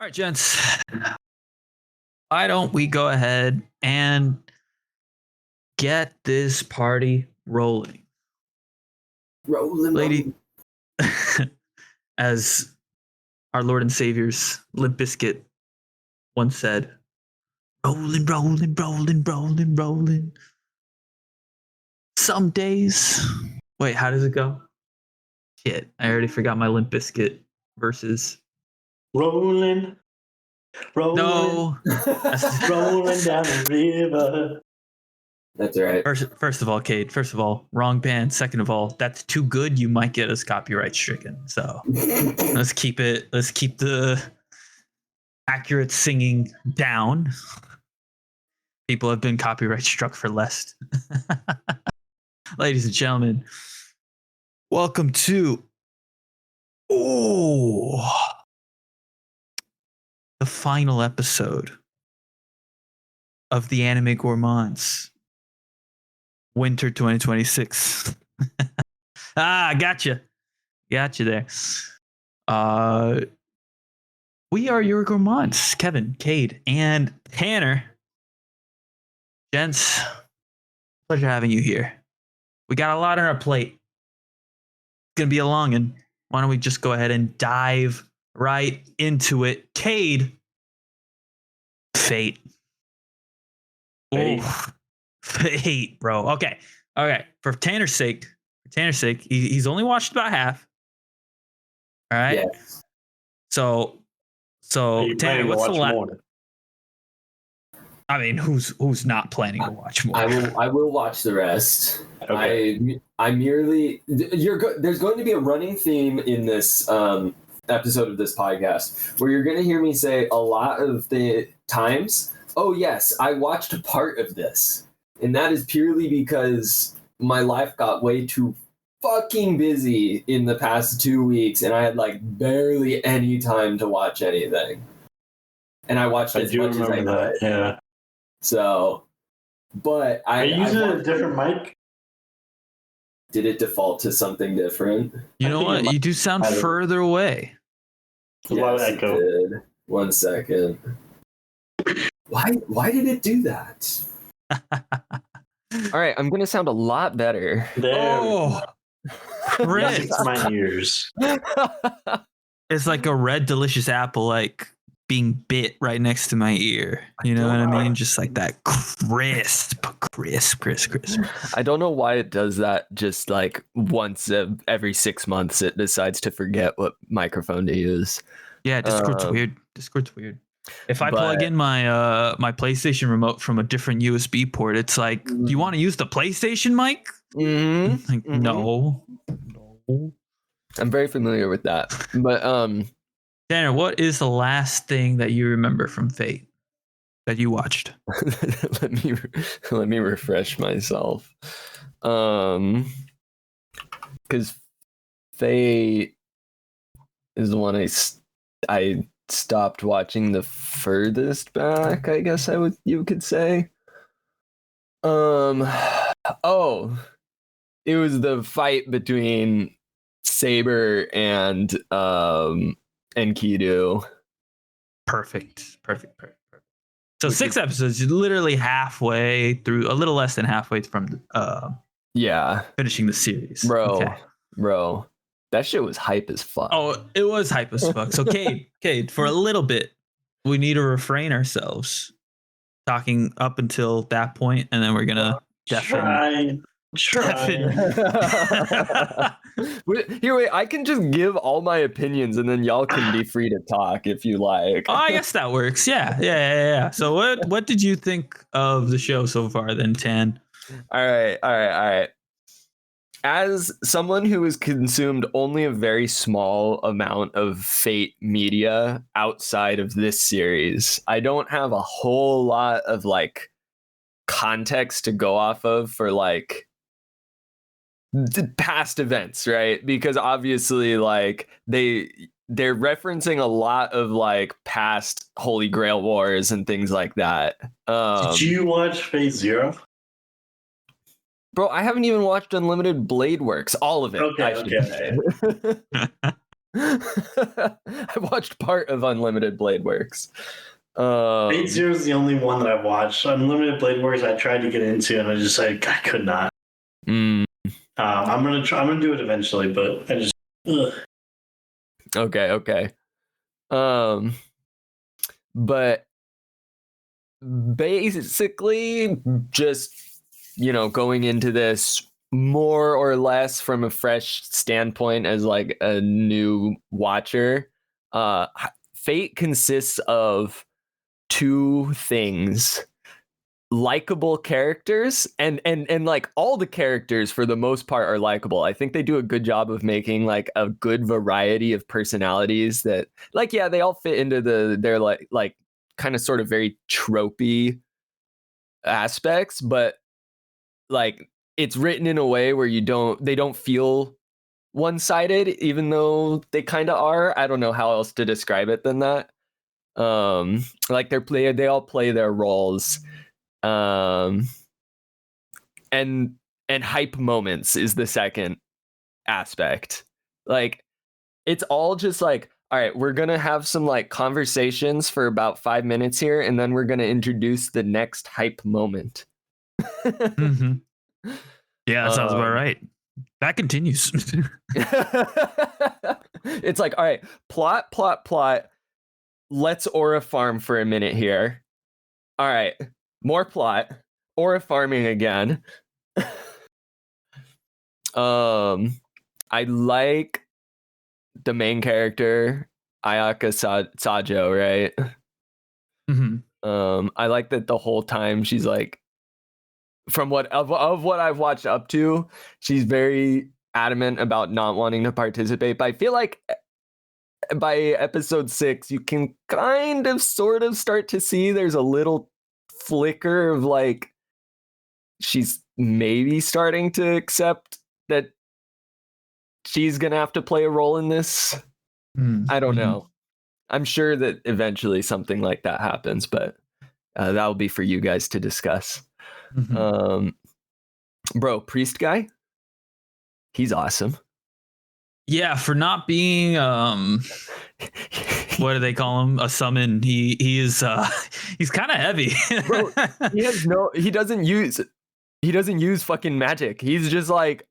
All right, gents. Why don't we go ahead and get this party rolling? Rolling, Lady, as our Lord and Savior's Limp Bizkit once said, rolling, rolling, rolling, rolling, rolling. Some days. Wait, how does it go? Shit, I already forgot my Limp Bizkit verses. Rolling, rolling, No. rolling down the river. That's right. First of all, Cade, wrong band. Second of all, that's too good. You might get us copyright stricken. So let's keep the accurate singing down. People have been copyright struck for less. Ladies and gentlemen, welcome to the final episode of the Anime Gourmands Winter 2026. Gotcha there. We are your gourmands, Kevin, Cade, and Tanner. Gents, pleasure having you here. We got a lot on our plate. It's gonna be a long one. Why don't we just go ahead and dive right into it? Cade, Fate. Fate, bro. Okay. For Tanner's sake, he's only watched about half. All right. Yes. So Tanner, what's the last? I mean, who's not planning to watch more? I will watch the rest. Okay. I merely there's going to be a running theme in this episode of this podcast where you're going to hear me say a lot of the times, "Oh yes, I watched part of this." And that is purely because my life got way too fucking busy in the past 2 weeks, and I had like barely any time to watch anything. And I watched as much as I could. Yeah. So, but Are you using a different mic? Did it default to something different? You know what? You do sound further away. A lot of echo. It did. 1 second. Why did it do that? All right, I'm gonna sound a lot better. Chris. It's my ears. It's like a red delicious apple, like being bit right next to my ear. You know what I mean? Just like that crisp. I don't know why it does that. Just like once every 6 months, it decides to forget what microphone to use. Yeah, Discord's weird. If I plug in my my PlayStation remote from a different USB port, it's like, do you want to use the PlayStation mic? Mm-hmm. Like, no. I'm very familiar with that. But Tanner, what is the last thing that you remember from Fate that you watched? let me refresh myself. Because Fate is the one I stopped watching the furthest back, I guess you could say. It was the fight between Saber and Kido. Perfect. So 6 episodes, you're literally halfway through, a little less than halfway from finishing the series. Bro. That shit was hype as fuck. Oh, it was hype as fuck. So Cade, for a little bit, we need to refrain ourselves talking up until that point, and then we're gonna Try. Here, wait. I can just give all my opinions, and then y'all can be free to talk if you like. Oh, I guess that works. Yeah. So what did you think of the show so far, then, Tan? All right. As someone who has consumed only a very small amount of Fate media outside of this series, I don't have a whole lot of like context to go off of for like the past events, right? Because obviously like they're referencing a lot of like past Holy Grail wars and things like that. Did you watch Phase Zero? Bro, I haven't even watched Unlimited Blade Works, all of it. Okay. I watched part of Unlimited Blade Works. Fate Zero is the only one that I've watched. Unlimited Blade Works I tried to get into, and I could not. I'm gonna do it eventually, but I just. Ugh. Okay. But basically, just going into this more or less from a fresh standpoint as like a new watcher, Fate consists of two things: likable characters, and like all the characters for the most part are likable. I think they do a good job of making like a good variety of personalities that, like, yeah, they all fit into their like kind of sort of very tropey aspects, but like it's written in a way where they don't feel one-sided, even though they kind of are. I don't know how else to describe it than that. Like they all play their roles. And hype moments is the second aspect. Like it's all just like, all right, we're gonna have some like conversations for about 5 minutes here, and then we're gonna introduce the next hype moment. Mm-hmm. Yeah, that sounds about right. That continues. It's like, all right, plot. Let's aura farm for a minute here. All right, more plot. Aura farming again. I like the main character, Ayaka Sajo, right? Mm-hmm. I like that the whole time she's like, from what I've watched up to, she's very adamant about not wanting to participate. But I feel like by episode 6, you can kind of sort of start to see there's a little flicker of like she's maybe starting to accept that she's gonna have to play a role in this. I don't know. I'm sure that eventually something like that happens, but that'll be for you guys to discuss. Bro, priest guy, he's awesome. Yeah, for not being what do they call him? A summon. He is he's kind of heavy. Bro, he doesn't use fucking magic. He's just like,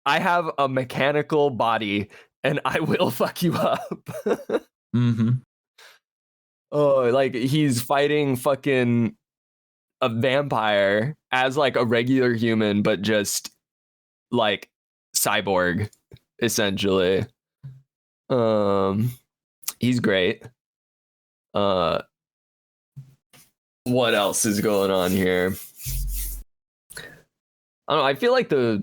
I have a mechanical body and I will fuck you up. Oh, like he's fighting fucking a vampire as like a regular human, but just like cyborg, essentially. He's great. What else is going on here? I don't know. I feel like the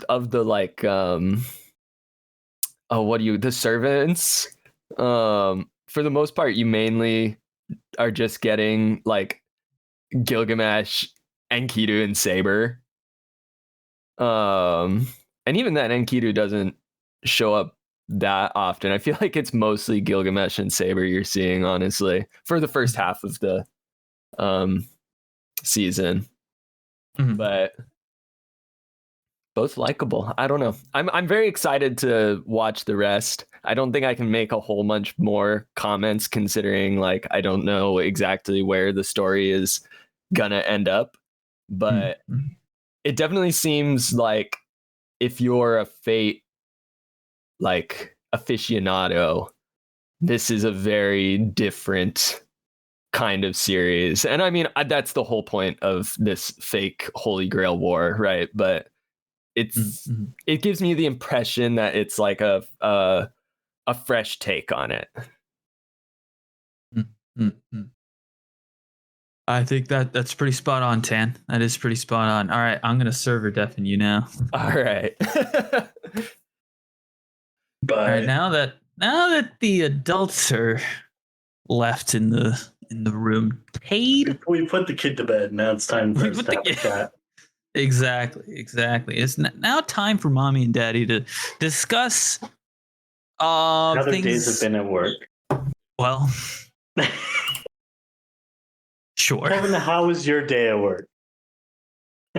servants, for the most part, you mainly are just getting like Gilgamesh, Enkidu, and Saber. And even that Enkidu doesn't show up that often. I feel like it's mostly Gilgamesh and Saber you're seeing, honestly, for the first half of the season. But both likable. I don't know. I'm very excited to watch the rest. I don't think I can make a whole bunch more comments, considering like I don't know exactly where the story is gonna end up. But it definitely seems like if you're a Fate like aficionado, this is a very different kind of series. And I mean, that's the whole point of this fake Holy Grail war, right? But it gives me the impression that it's like a fresh take on it. I think that's pretty spot on, Tan. That is pretty spot on. All right, I'm gonna server deafen you now. All right. But all right, now that the adults are left in the room, Cade, we put the kid to bed. Now it's time for us to have a chat. Exactly. It's now time for mommy and daddy to discuss how their things. days have been at work. Well, sure. Kevin, how was your day at work?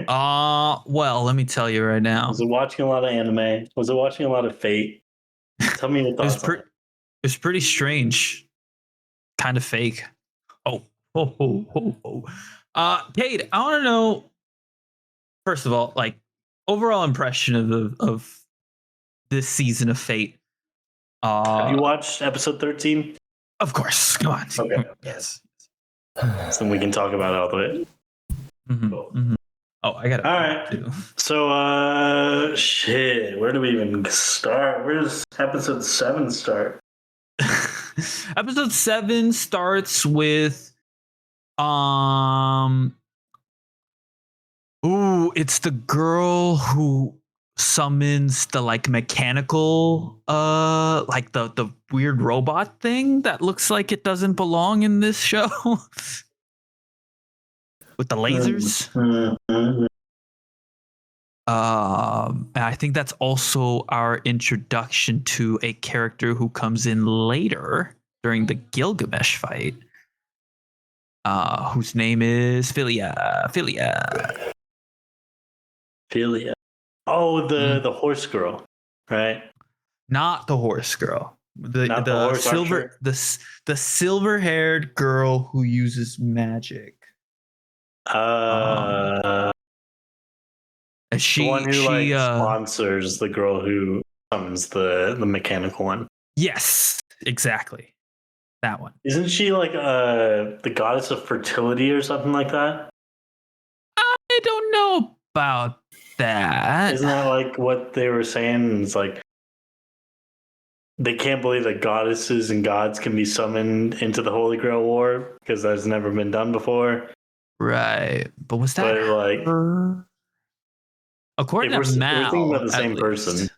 Well, let me tell you right now. Was it watching a lot of anime? Was it watching a lot of Fate? Tell me your thoughts. It It's pretty strange. Kind of fake. Oh. Kate, I want to know, first of all, like, overall impression of this season of Fate. Have you watched episode 13? Of course. Come on. Okay. Yes. So then we can talk about it all the way. Cool. Oh, I got it. All right. Too. So, shit. Where do we even start? Where does episode 7 start? Episode 7 starts with it's the girl who summons the like mechanical like the weird robot thing that looks like it doesn't belong in this show. With the lasers. And I think that's also our introduction to a character who comes in later during the Gilgamesh fight, whose name is Philia. Oh, the horse girl, right? Not the horse girl. Not the horse silver archer? the silver haired girl who uses magic. And The one who sponsors the girl who summons the mechanical one. Yes, exactly. That one. Isn't she like the goddess of fertility or something like that? I don't know about that. Isn't that like what they were saying? It's like they can't believe that goddesses and gods can be summoned into the Holy Grail War because that's never been done before. Right. But was that But, like, her? According to Mal, we're thinking about the at same least. person.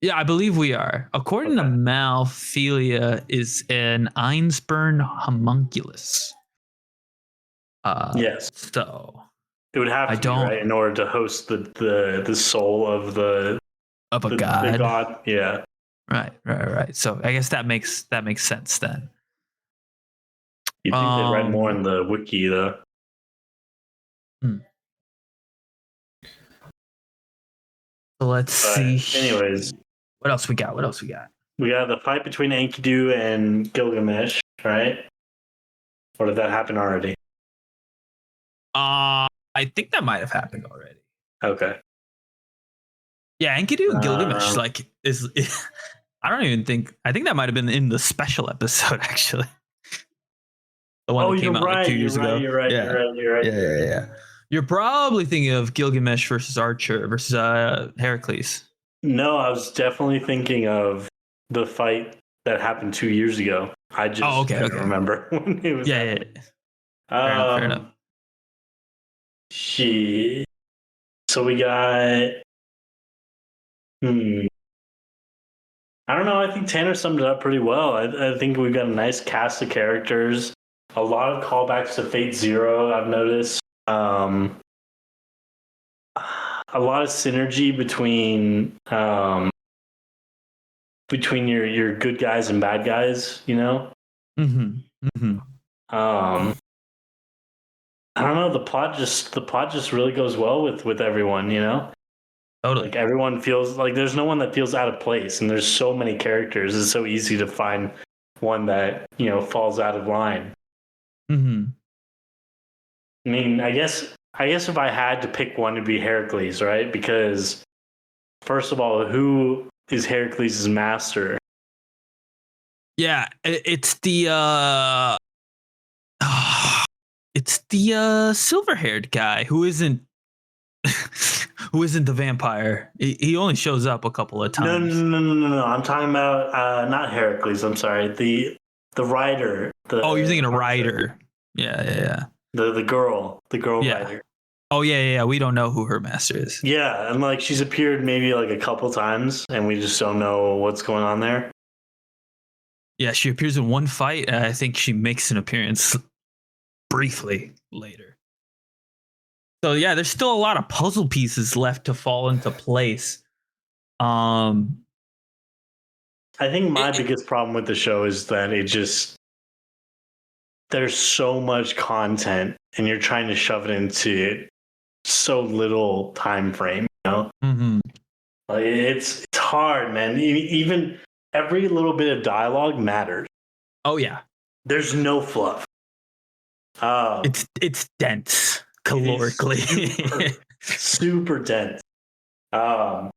Yeah, I believe we are. According to Mal, Philia is an Einsburn homunculus. Yes. So It would have to be, right, in order to host the soul of a god. The god. Yeah. Right. So I guess that makes sense then. You think they write more in the wiki though? So let's see. Anyways, what else we got? We got the fight between Enkidu and Gilgamesh, right? Or did that happen already? I think that might have happened already. Okay. Yeah, Enkidu and Gilgamesh is I don't even think. I think that might have been in the special episode actually. The one that came out like 2 years ago. You're right. Yeah. You're probably thinking of Gilgamesh versus Archer versus Heracles. No, I was definitely thinking of the fight that happened 2 years ago. I just can't remember when it was. Yeah. Fair enough. So we got. I don't know. I think Tanner summed it up pretty well. I think we've got a nice cast of characters. A lot of callbacks to Fate Zero, I've noticed. A lot of synergy between your good guys and bad guys, you know? I don't know, the plot just really goes well with everyone, you know? Totally. Like everyone feels like there's no one that feels out of place, and there's so many characters. It's so easy to find one that, you know, falls out of line. I mean, I guess if I had to pick one, it'd be Heracles, right? Because first of all, who is Heracles' master? Yeah, it's the silver-haired guy who isn't the vampire. He only shows up a couple of times. No. I'm talking about not Heracles. I'm sorry. The writer. You're thinking of Ryder. Yeah. The girl writer. Oh yeah. We don't know who her master is. Yeah, and like she's appeared maybe like a couple times, and we just don't know what's going on there. Yeah, she appears in one fight, and I think she makes an appearance briefly later. So yeah, there's still a lot of puzzle pieces left to fall into place. I think my biggest problem with the show is that there's so much content, and you're trying to shove it into so little time frame, you know? Like it's hard, man. Even every little bit of dialogue matters. Oh yeah, There's no fluff. it's dense calorically. Super dense. I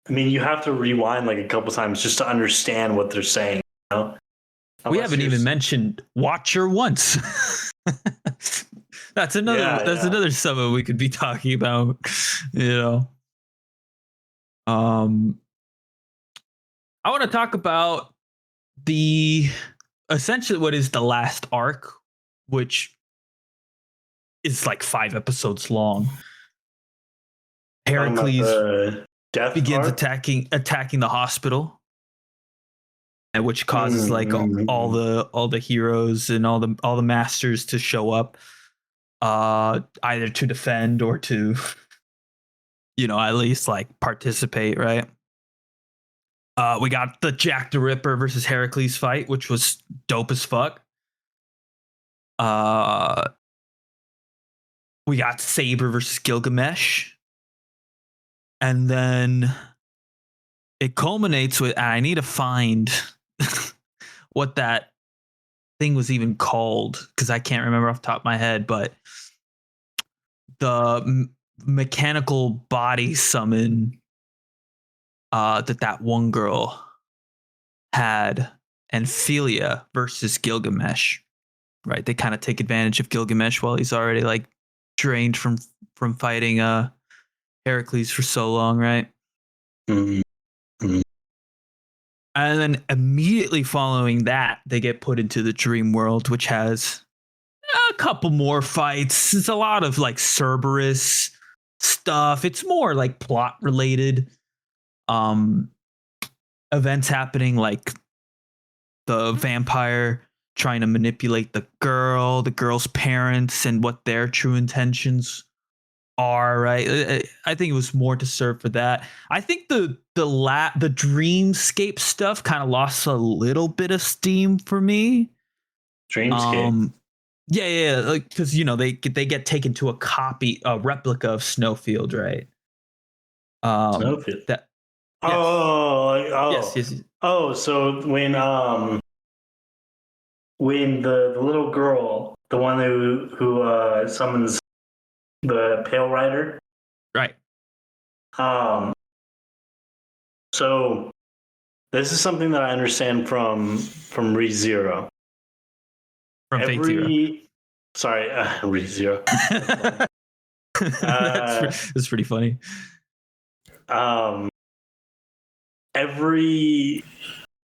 mean, you have to rewind like a couple times just to understand what they're saying. You know? We haven't even mentioned Watcher once. That's another summon we could be talking about. You know. I want to talk about essentially what is the last arc, which is like 5 episodes long. Heracles begins attacking the hospital, and which causes like all the heroes and all the masters to show up, either to defend or to, at least like participate, right? We got the Jack the Ripper versus Heracles fight, which was dope as fuck. We got Saber versus Gilgamesh. And then it culminates with, and I need to find what that thing was even called, because I can't remember off the top of my head, but the mechanical body summon that one girl had, and Philia versus Gilgamesh, right? They kind of take advantage of Gilgamesh while he's already like drained from fighting Heracles for so long, right? And then immediately following that, they get put into the dream world, which has a couple more fights. It's a lot of like Cerberus stuff. It's more like plot related events happening, like the vampire trying to manipulate the girl's parents and what their true intentions are, right? I think it was more to serve for that. I think the dreamscape stuff kind of lost a little bit of steam for me. Dreamscape. Yeah, like because they get taken to a replica of Snowfield, right? Snowfield. That. Yes. Oh. Yes. Oh, so when the little girl, the one who summons the Pale Rider, right? So this is something that I understand from ReZero. From Fate Zero. Sorry, ReZero. That's pretty funny. Every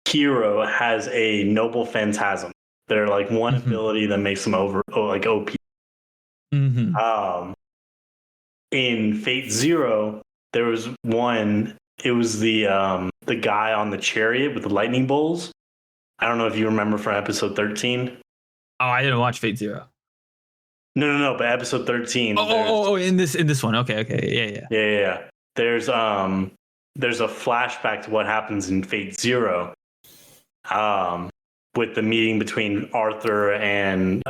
hero has a noble phantasm. They're like one ability that makes them OP. Mm-hmm. In Fate Zero, there was one. It was the guy on the chariot with the lightning bolts. I don't know if you remember from episode 13. Oh, I didn't watch Fate Zero. No, but episode 13. Oh, in this one. Okay. Yeah. There's a flashback to what happens in Fate Zero. With the meeting between Arthur and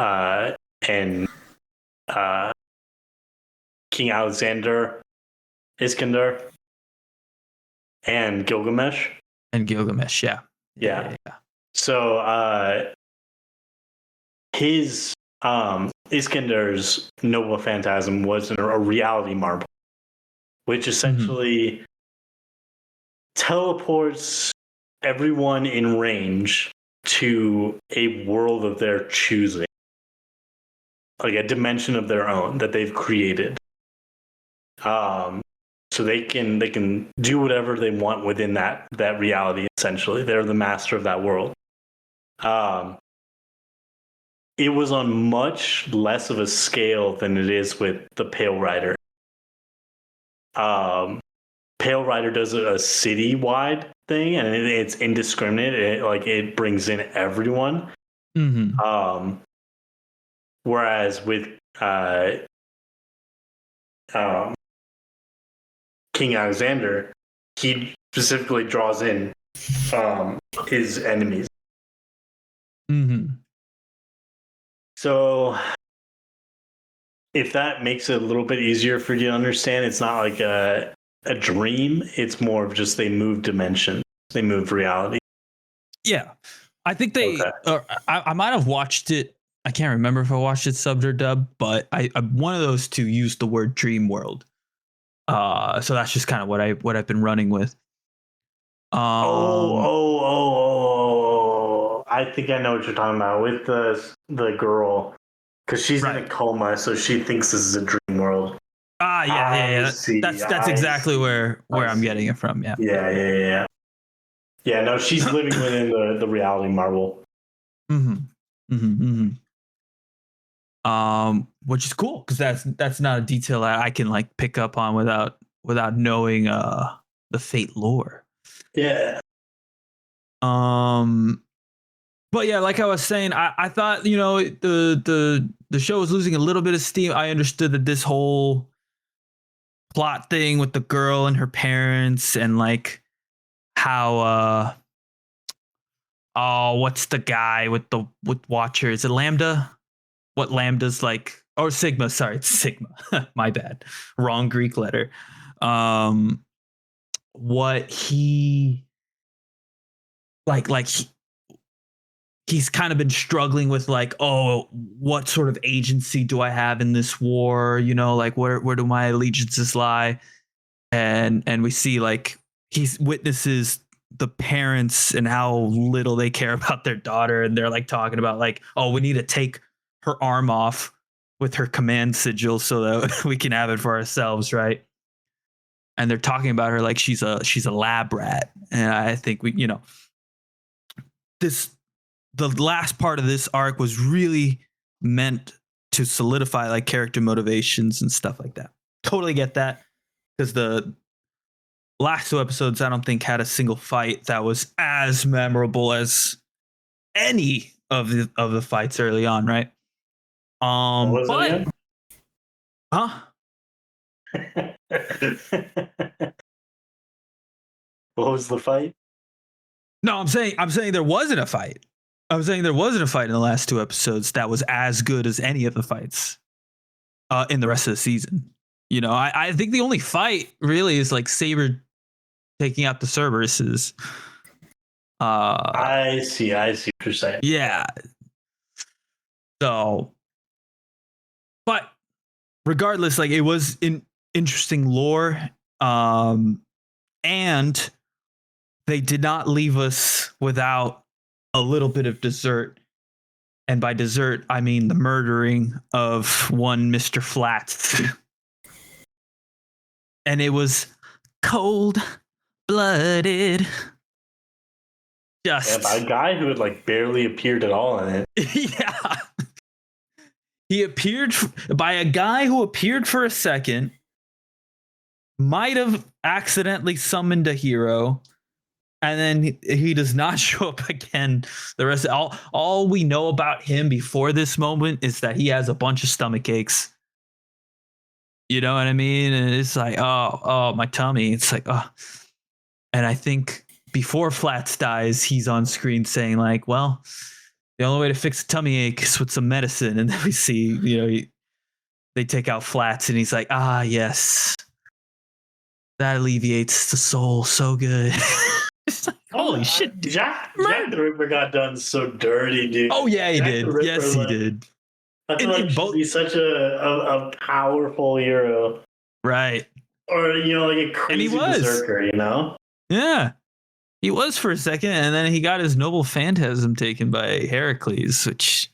King Alexander, Iskander, and Gilgamesh. Yeah. So his Iskander's noble phantasm was a reality marble, which essentially teleports everyone in range to a world of their choosing, like a dimension of their own that they've created. So they can do whatever they want within that reality. Essentially, they're the master of that world. It was on much less of a scale than it is with the Pale Rider. Pale Rider does a city-wide thing, and it's indiscriminate. It brings in everyone. Whereas with King Alexander, he specifically draws in his enemies. So if that makes it a little bit easier for you to understand, it's not like a dream. It's more of just they move dimensions. they moved reality. Yeah, I think they. Okay. Or I might have watched it. I can't remember if I watched it subbed or dubbed, but I one of those two used the word dream world. So that's just kind of what I've been running with. I think I know what you're talking about with the girl, because she's in a coma, so she thinks this is a dream world. Yeah. That's exactly where I'm getting it from. Yeah. Yeah. Yeah, no, she's living within the reality marble. Which is cool because that's not a detail that I can like pick up on without knowing the Fate lore. Yeah. But yeah, like I was saying, I thought, the show was losing a little bit of steam. I understood that this whole plot thing with the girl and her parents and like how what's the guy with Watcher? Is it Lambda? What Lambda's like, or Sigma, sorry, it's Sigma. My bad. Wrong Greek letter. What he he's kind of been struggling with like, oh, what sort of agency do I have in this war? Like where do my allegiances lie? And we see like he witnesses the parents and how little they care about their daughter, and they're like talking about like, oh, we need to take her arm off with her command sigil so that we can have it for ourselves, right? And they're talking about her like she's a lab rat. And I think the last part of this arc was really meant to solidify like character motivations and stuff like that. Totally get that, because the last two episodes I don't think had a single fight that was as memorable as any of the fights early on, right? What was it huh? What was the fight? No, I'm saying there wasn't a fight. I'm saying there wasn't a fight in the last two episodes that was as good as any of the fights in the rest of the season. I think the only fight really is like Saber taking out the Cerberuses. I see what you're saying. Yeah. So, but regardless, like it was interesting lore, and they did not leave us without a little bit of dessert. And by dessert, I mean the murdering of one Mr. Flats. And it was cold-blooded. Just by a guy who had like barely appeared at all in it. Yeah. He appeared by a guy who appeared for a second, might have accidentally summoned a hero, and then he does not show up again. The rest of all we know about him before this moment is that he has a bunch of stomach aches. You know what I mean? And it's like, oh, my tummy. It's like, oh. And I think before Flats dies, he's on screen saying like, well, the only way to fix a tummy ache is with some medicine. And then we see, they take out Flats and he's like, ah, yes. That alleviates the soul so good. It's like, holy shit. Dude. Jack the Ripper got done so dirty, dude. Oh, yeah, he did. Yes, he did. I feel like he'd be such a powerful hero. Right. Or, like a crazy berserker, Yeah. He was for a second, and then he got his noble phantasm taken by Heracles, which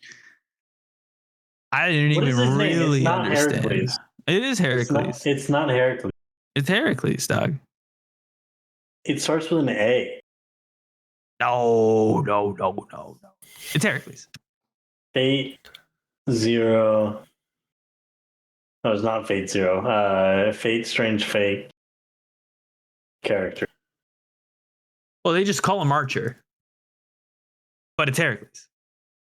I didn't even really understand. Heracles. It is Heracles. It's not Heracles. It's Heracles, dog. It starts with an A. No. It's Heracles. Fate Zero. No, it's not Fate Zero. Fate Strange Fate character. Well, they just call him Archer. But it's Heracles.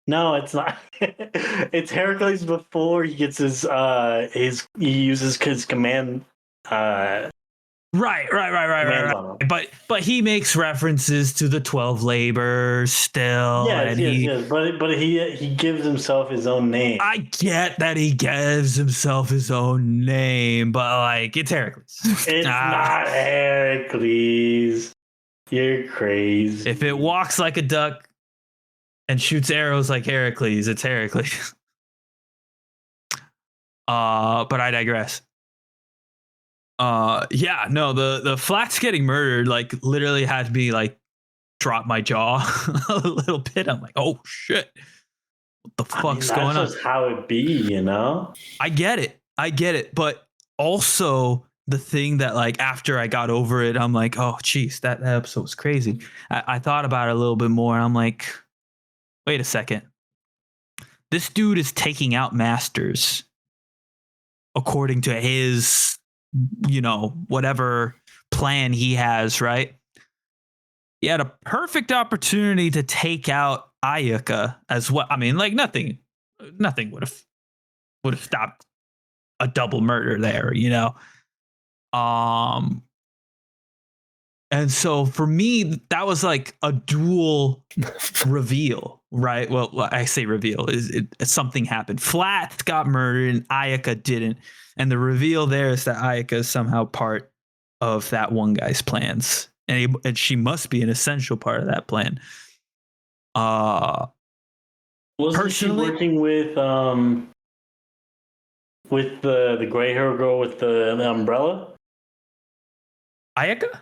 No, it's not. It's Heracles before he gets he uses his command. Right. But he makes references to the 12 labors still. Yes. But he gives himself his own name. I get that he gives himself his own name, but like it's Heracles. It's not Heracles. You're crazy. If it walks like a duck and shoots arrows like Heracles, it's Heracles. But I digress. Yeah, no, the flats getting murdered like literally had to be like drop my jaw a little bit. I'm like, oh shit, what the fuck's going on? That's just how it be, you know? I get it, but also the thing that like after I got over it, I'm like, oh geez, that episode was crazy. I thought about it a little bit more, and I'm like, wait a second, this dude is taking out masters according to his, you know, whatever plan he has, right? He had a perfect opportunity to take out Ayaka as well. I mean, like nothing would have stopped a double murder there, you know. And so for me, that was like a dual reveal, right? Well, I say reveal is something happened. Flat got murdered and Ayaka didn't, and the reveal there is that Ayaka is somehow part of that one guy's plans, and she must be an essential part of that plan. Wasn't she working with the gray hair girl with the umbrella? Ayaka?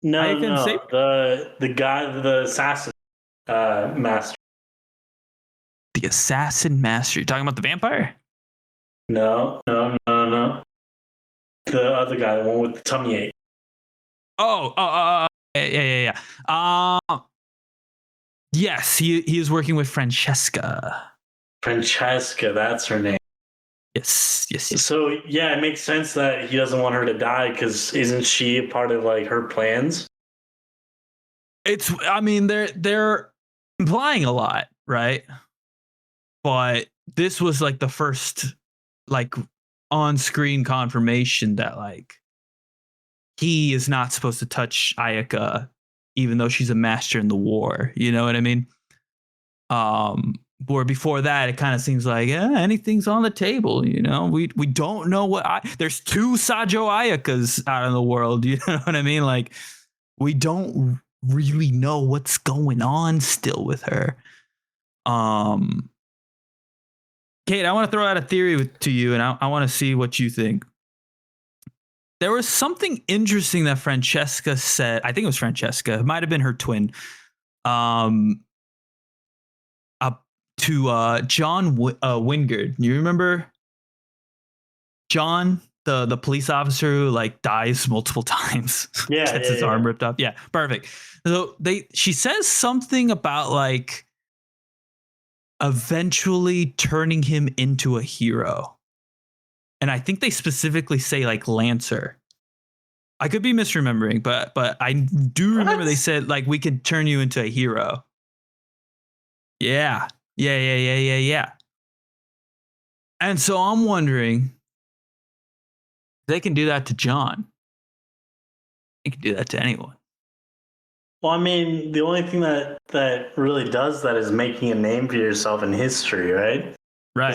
No, Ayaka the guy, the assassin master. The assassin master. You're talking about the vampire? No. The other guy, the one with the tummy ache. Yeah. Yes, he is working with Francesca. Francesca, that's her name. Yes. So yeah, it makes sense that he doesn't want her to die because isn't she a part of like her plans? I mean, they're implying a lot, right? But this was like the first like on-screen confirmation that like he is not supposed to touch Ayaka, even though she's a master in the war. You know what I mean? Where before that, it kind of seems like anything's on the table. You know, we don't know there's two Sajo Ayakas out in the world. You know what I mean? Like we don't really know what's going on still with her. Kate, I want to throw out a theory to you, and I want to see what you think. There was something interesting that Francesca said. I think it was Francesca. It might have been her twin. To John Wingard. You remember John, the police officer who like dies multiple times? Yeah, gets his arm ripped off. Yeah, perfect. So she says something about like eventually turning him into a hero. And I think they specifically say like Lancer. I could be misremembering, but I do remember they said like we could turn you into a hero. Yeah. And so I'm wondering, they can do that to John. They can do that to anyone. Well, I mean, the only thing that really does that is making a name for yourself in history, right? Right.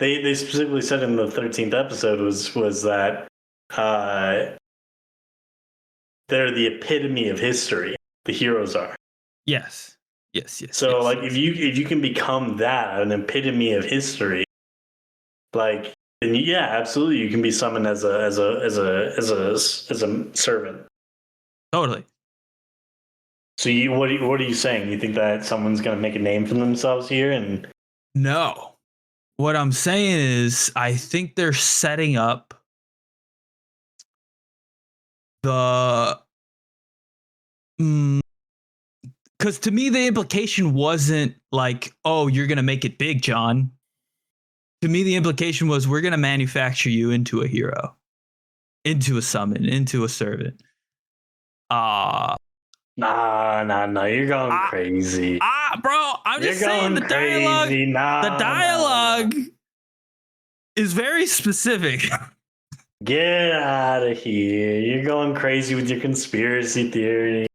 They specifically said in the 13th episode was that they're the epitome of history. The heroes are. Yes. So like if you can become that, an epitome of history, like then yeah, absolutely you can be summoned as a servant. Totally. So what are you saying? You think that someone's gonna make a name for themselves here? And no. What I'm saying is I think they're setting up the because to me, the implication wasn't like, oh, you're going to make it big, John. To me, the implication was we're going to manufacture you into a hero, into a summon, into a servant. No, you're going crazy. Bro, I'm just saying the dialogue. The dialogue is very specific. Get out of here. You're going crazy with your conspiracy theory.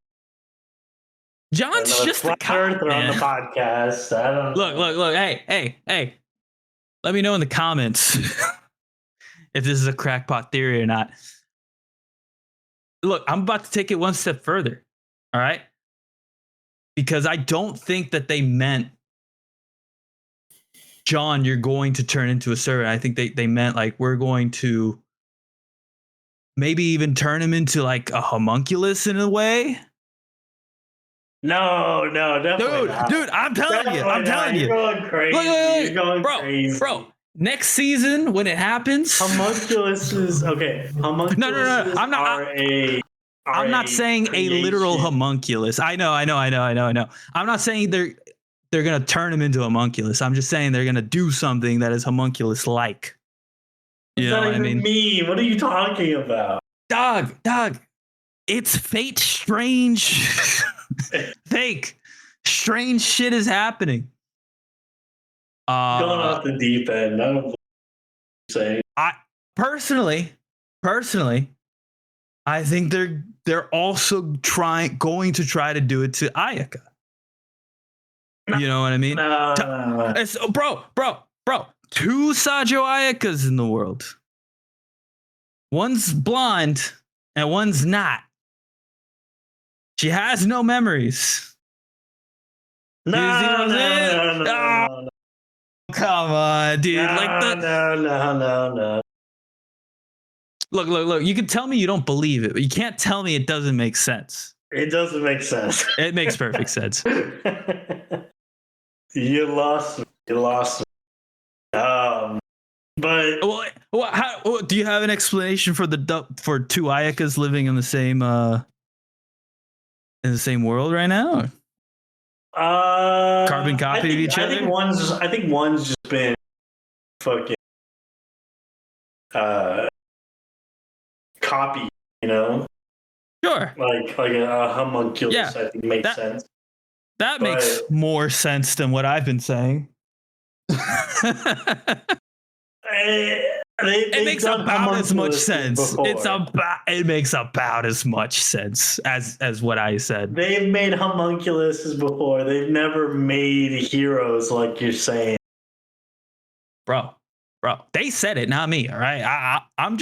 John's just a cop, on the podcast. I don't look. Hey. Let me know in the comments if this is a crackpot theory or not. look, I'm about to take it one step further. All right. Because I don't think that they meant, John, you're going to turn into a servant. I think they meant like, we're going to maybe even turn him into like a homunculus in a way. No, definitely not. Dude, I'm telling you. You're going crazy. You're going crazy. Bro, next season when it happens. Homunculuses. Okay. Homunculuses I'm not saying a literal homunculus. I know. I'm not saying they're gonna turn him into a homunculus. I'm just saying they're gonna do something that is homunculus-like. You know what I mean? What are you talking about? Dog. It's fate strange. Fake. Strange shit is happening. Going off the deep end. I don't know what you're saying. I personally, I think they're also going to try to do it to Ayaka. You know what I mean? No. It's, bro. 2 Sajo Ayakas in the world. One's blonde and one's not. She has no memories. No. Come on, dude. No. Look. You can tell me you don't believe it, but you can't tell me it doesn't make sense. It doesn't make sense. It makes perfect sense. You lost me. But do you have an explanation for 2 Ayakas living in the same world right now? Carbon copy of each other? I think one's just been fucking copy, you know? Sure. Like a homunculus, yeah, I think makes sense. That makes more sense than what I've been saying. It makes about as much sense. It makes about as much sense as what I said. They've made homunculuses before. They've never made heroes like you're saying. Bro, they said it, not me. All right, I'm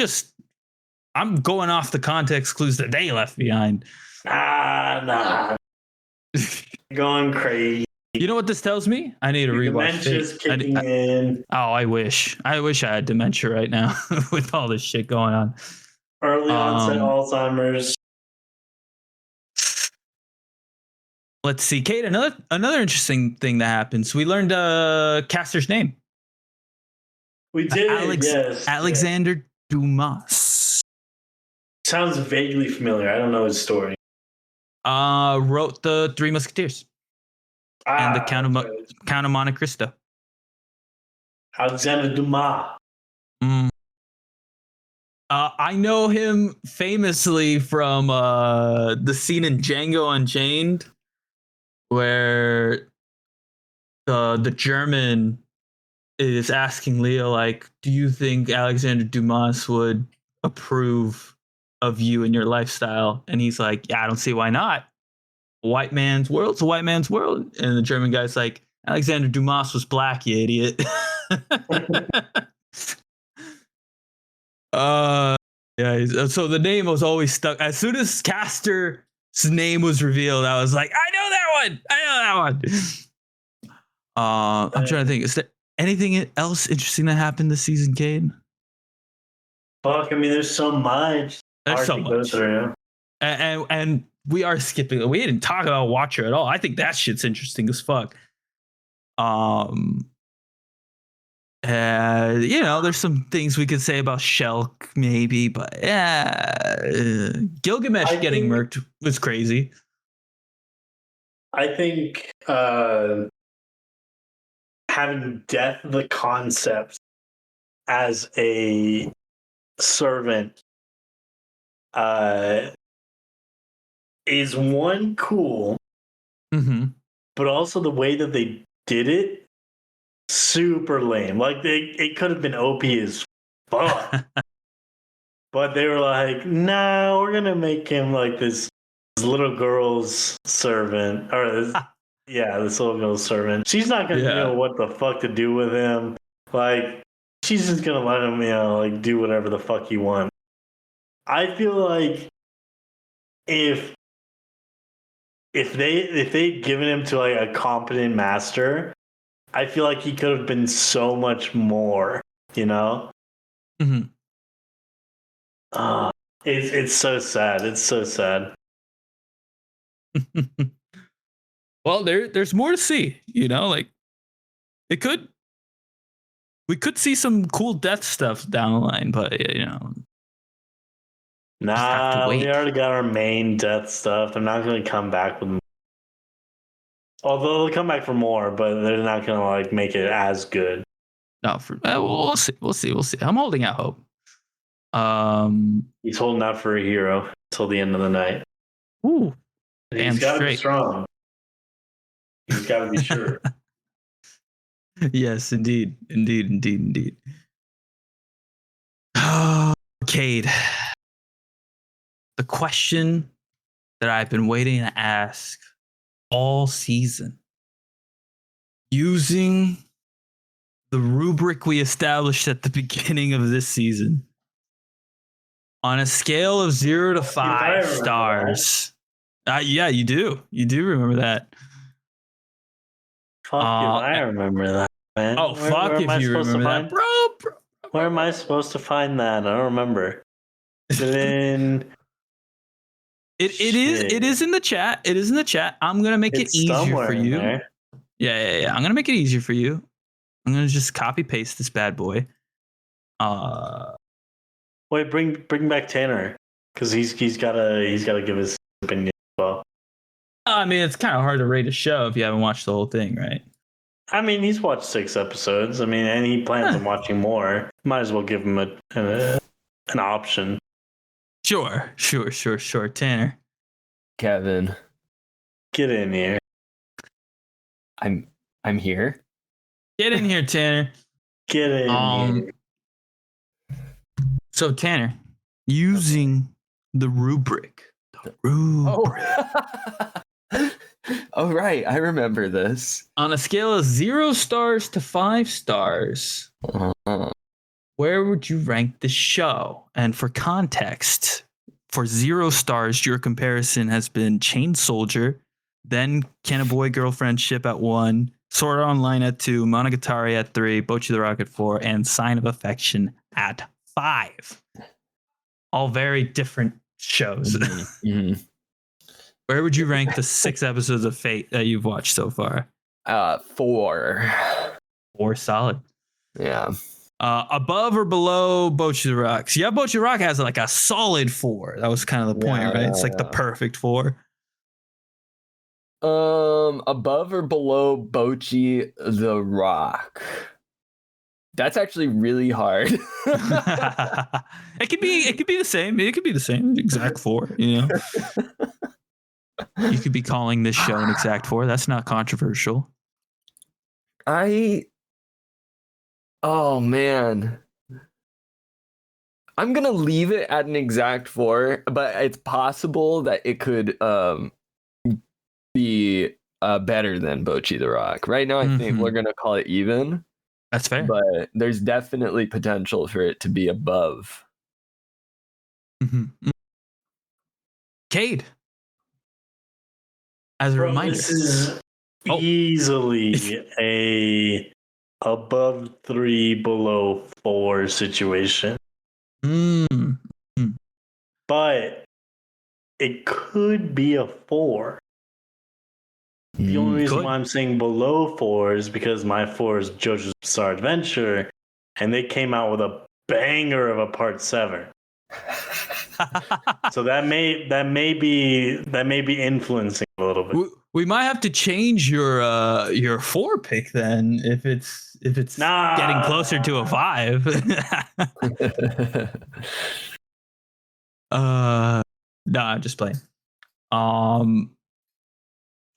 going off the context clues that they left behind. Nah. Going crazy. You know what this tells me? I need to rewatch Dementia's kicking in. Oh, I wish I had dementia right now with all this shit going on. Early onset Alzheimer's. Let's see, Kate. Another interesting thing that happens. We learned Caster's name. We did. Yes. Alexander Dumas. Sounds vaguely familiar. I don't know his story. Wrote the Three Musketeers. And the Count of Monte Cristo. Alexander Dumas. I know him famously from the scene in Django Unchained, where the German is asking Leo, like, do you think Alexander Dumas would approve of you and your lifestyle? And he's like, yeah, I don't see why not. White man's world's a white man's world. And the German guy's like, Alexander Dumas was black, you idiot. Yeah. So the name was always stuck. As soon as Caster's name was revealed, I was like, I know that one. I'm trying to think. Is there anything else interesting that happened this season, Cade? Fuck, I mean, there's so much. There's so much. And we are skipping. We didn't talk about Watcher at all. I think that shit's interesting as fuck. There's some things we could say about Shulk, maybe, but Gilgamesh getting murked was crazy. I think having Death the concept as a servant is one cool, but also the way that they did it, super lame. Like it could have been OP as fuck, but they were like, "No, we're gonna make him like this little girl's servant, or this little girl's servant. She's not gonna know what the fuck to do with him. Like, she's just gonna let him, like do whatever the fuck he wants." I feel like if they'd given him to like a competent master, I feel like he could have been so much more, you know? Mm-hmm. It's so sad. It's so sad. Well, there's more to see, you know, like we could see some cool death stuff down the line, but you know. Nah, wait. we already got our main death stuff. They're not going to come back with more. Although they'll come back for more, but they're not going to like make it as good. No, we'll see. I'm holding out hope. He's holding out for a hero till the end of the night. Ooh, He's got to be strong. He's got to be sure. Yes, indeed. Cade, the question that I've been waiting to ask all season, using the rubric we established at the beginning of this season, on a scale of 0 to 5 stars. Yeah, you do. You do remember that. Fuck if I remember that, man. Oh, fuck if you remember that, bro. Where am I supposed to find that? I don't remember. Then it is in the chat. It is in the chat. I'm gonna make it easier for you. Yeah. I'm gonna make it easier for you. I'm gonna just copy paste this bad boy. Wait, bring back Tanner, because he's gotta give his opinion as well. I mean, it's kind of hard to rate a show if you haven't watched the whole thing, right? I mean, he's watched 6 episodes. I mean, and he plans on watching more. Might as well give him an option. Sure. Tanner. Kevin. Get in here. I'm here. Get in here, Tanner. Get in here. So, Tanner, using the rubric. Oh, right. I remember this. On a scale of 0 stars to 5 stars, where would you rank the show? And for context, for 0 stars, your comparison has been Chain Soldier, then Can a Boy Girlfriend Ship at 1, Sword Art Online at 2, Monogatari at 3, Bocchi the Rock at 4, and Sign of Affection at 5. All very different shows. Mm-hmm. Where would you rank the 6 episodes of Fate that you've watched so far? 4. 4, solid. Yeah. Above or below Bocchi the Rock? Yeah, Bocchi the Rock has like a solid 4. That was kind of the point, right? It's like the perfect 4. Above or below Bocchi the Rock? That's actually really hard. It could be the same. It could be the same exact 4, you know. You could be calling this show an exact 4. That's not controversial. Oh man. I'm gonna leave it at an exact 4, but it's possible that it could be better than Bocchi the Rock. Right now, I think we're gonna call it even. That's fair. But there's definitely potential for it to be above. Cade. As a reminder, this is easily a above 3, below 4 situation. But it could be a 4. The only reason why I'm saying below 4 is because my 4 is JoJo's Bizarre Adventure, and they came out with a banger of a part 7. So that may be influencing a little bit. We might have to change your 4 pick then if it's getting closer to a 5. Nah, I'm just playing.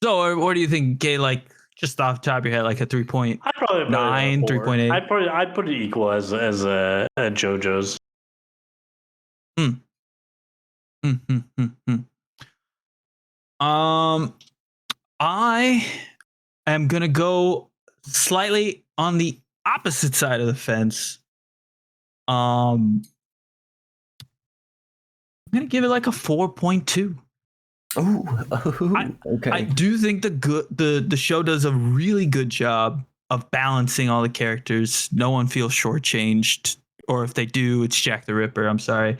So what do you think, Gay? Like just off the top of your head, like a 3.9, 3.8? I'd put it equal as a JoJo's. I am gonna go slightly on the opposite side of the fence. I'm gonna give it like a 4.2. Okay. I do think the show does a really good job of balancing all the characters. No one feels shortchanged, or if they do, it's Jack the Ripper. I'm sorry.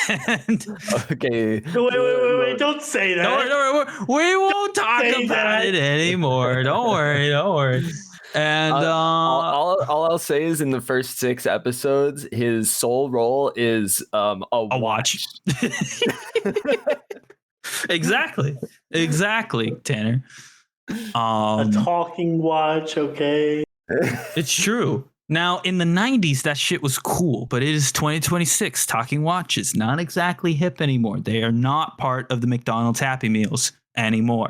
And Okay. Wait! Don't say that. don't worry, we won't talk Say about that. it anymore. Don't worry. And all I'll say is in the first 6 episodes, his sole role is a watch. Exactly, Tanner. A talking watch, okay? It's true. Now, in the 90s, that shit was cool, but it is 2026. Talking watches, not exactly hip anymore. They are not part of the McDonald's Happy Meals anymore.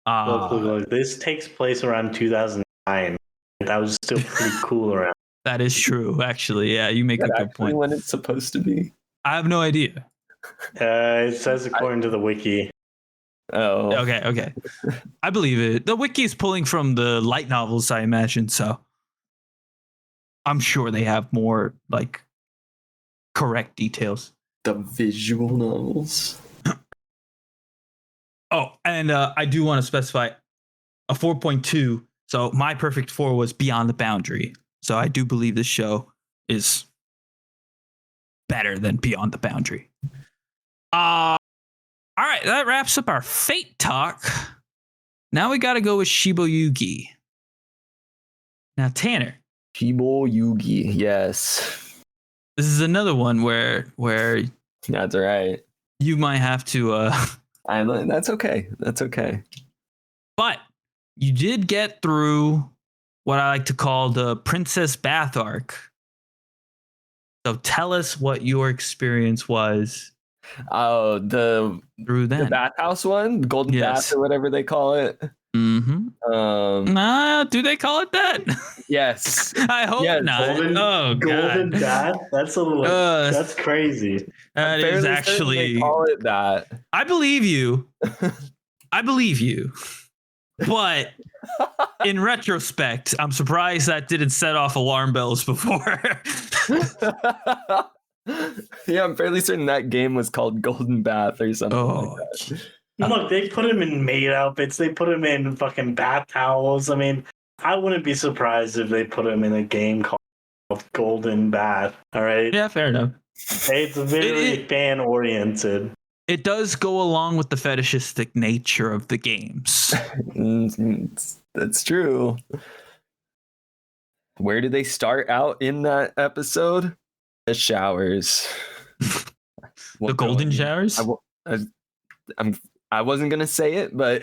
Look, this takes place around 2009. That was still pretty cool around. That is true, actually. Yeah, you make a good point. When it's supposed to be. I have no idea. It says according to the wiki. Oh. Okay. I believe it. The wiki is pulling from the light novels, I imagine, so I'm sure they have more like correct details. The visual novels. Oh, and I do want to specify a 4.2. So my perfect 4 was Beyond the Boundary. So I do believe this show is better than Beyond the Boundary. All right, that wraps up our Fate talk. Now we got to go with Shiboyugi. Now, Tanner. Shiboyugi, yes. This is another one where That's right. you might have to That's okay. That's okay. but you did get through what I like to call the Princess Bath arc. So tell us what your experience was Oh, the through then. The bathhouse one, the golden Yes. bath or whatever they call it. Do they call it that? Yes. I hope Yes. not. Golden God. bath? That's a little. That's crazy. That I'm is fairly certain actually. they call it that. I believe you. But in retrospect, I'm surprised that didn't set off alarm bells before. Yeah, I'm fairly certain that game was called Golden Bath or something like that. Look, they put him in maid outfits. They put him in fucking bath towels. I mean, I wouldn't be surprised if they put him in a game called Golden Bath. All right. Yeah, fair enough. It's very fan oriented. It does go along with the fetishistic nature of the games. That's true. Where did they start out in that episode? The showers. The golden showers? I wasn't gonna say it, but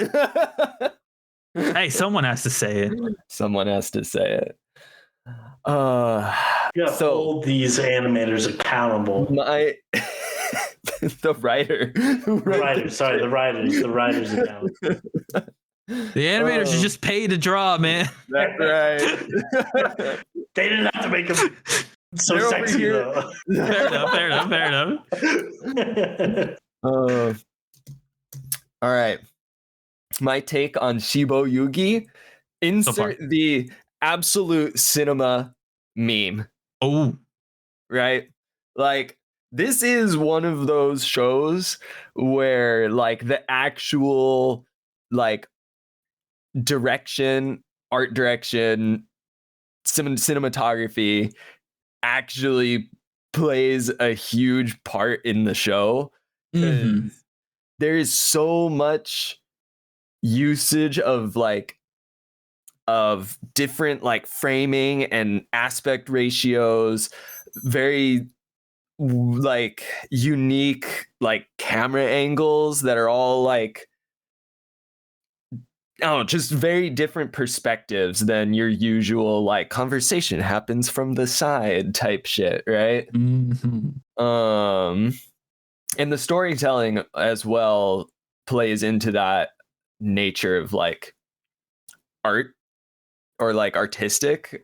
Hey, someone has to say it. someone has to say it. You gotta hold these animators accountable. The writer. The writers accountable. The animators are just paid to draw, man. That's right. They didn't have to make them so They're sexy, over though. Fair enough. All right. My take on Shiboyugi. Insert the absolute cinema meme. Oh. Right? Like, this is one of those shows where, like, the actual, like, art direction, cinematography actually plays a huge part in the show. Mm-hmm. There is so much usage of different like framing and aspect ratios, very like unique like camera angles that are all like just very different perspectives than your usual like conversation happens from the side type shit, right? Mm-hmm. And the storytelling as well plays into that nature of like art or like artistic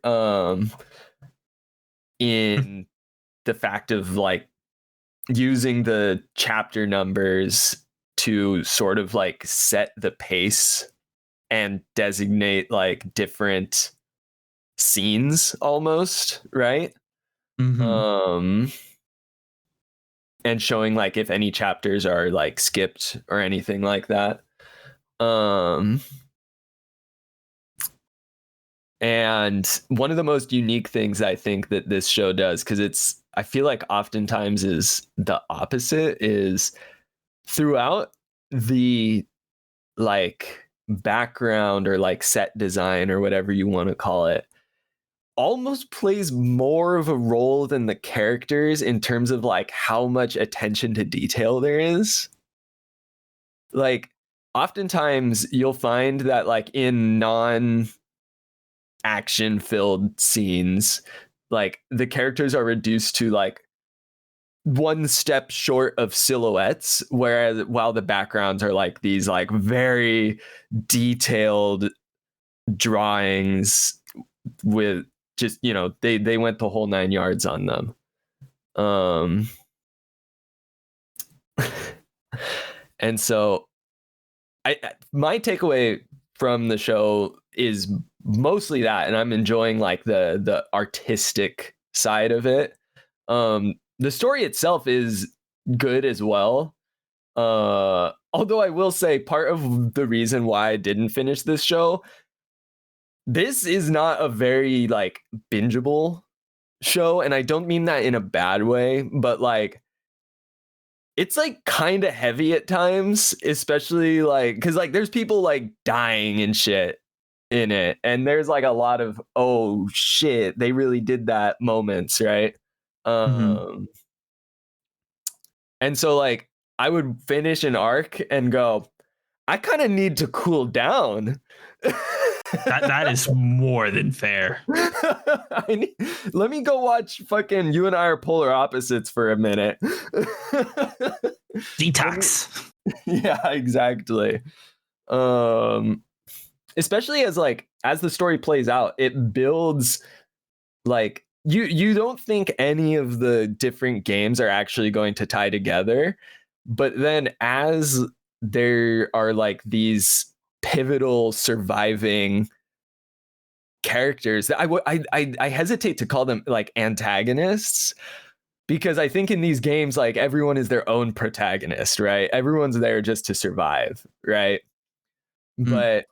in the fact of like using the chapter numbers to sort of like set the pace and designate like different scenes almost, right? Mm-hmm. and showing like if any chapters are like skipped or anything like that. And one of the most unique things I think that this show does, because I feel like oftentimes is the opposite, is throughout the like background or like set design or whatever you want to call it, almost plays more of a role than the characters in terms of like how much attention to detail there is. Like oftentimes you'll find that like in action filled scenes, like the characters are reduced to like one step short of silhouettes, whereas while the backgrounds are like these like very detailed drawings with just, you know, they went the whole 9 yards on them. And so my takeaway from the show is mostly that, and I'm enjoying like the artistic side of it. The story itself is good as well. Although I will say part of the reason why I didn't finish this show, this is not a very like bingeable show, and I don't mean that in a bad way, but like it's like kind of heavy at times, especially like because like there's people like dying and shit in it, and there's like a lot of oh shit they really did that moments, right? And so like I would finish an arc and go, I kind of need to cool down. That is more than fair. Let me go watch fucking You and I Are Polar Opposites for a minute. Detox. Yeah, exactly. Especially as the story plays out, it builds like you don't think any of the different games are actually going to tie together, but then as there are like these pivotal surviving characters that I hesitate to call them like antagonists, because I think in these games like everyone is their own protagonist, right? Everyone's there just to survive, right? But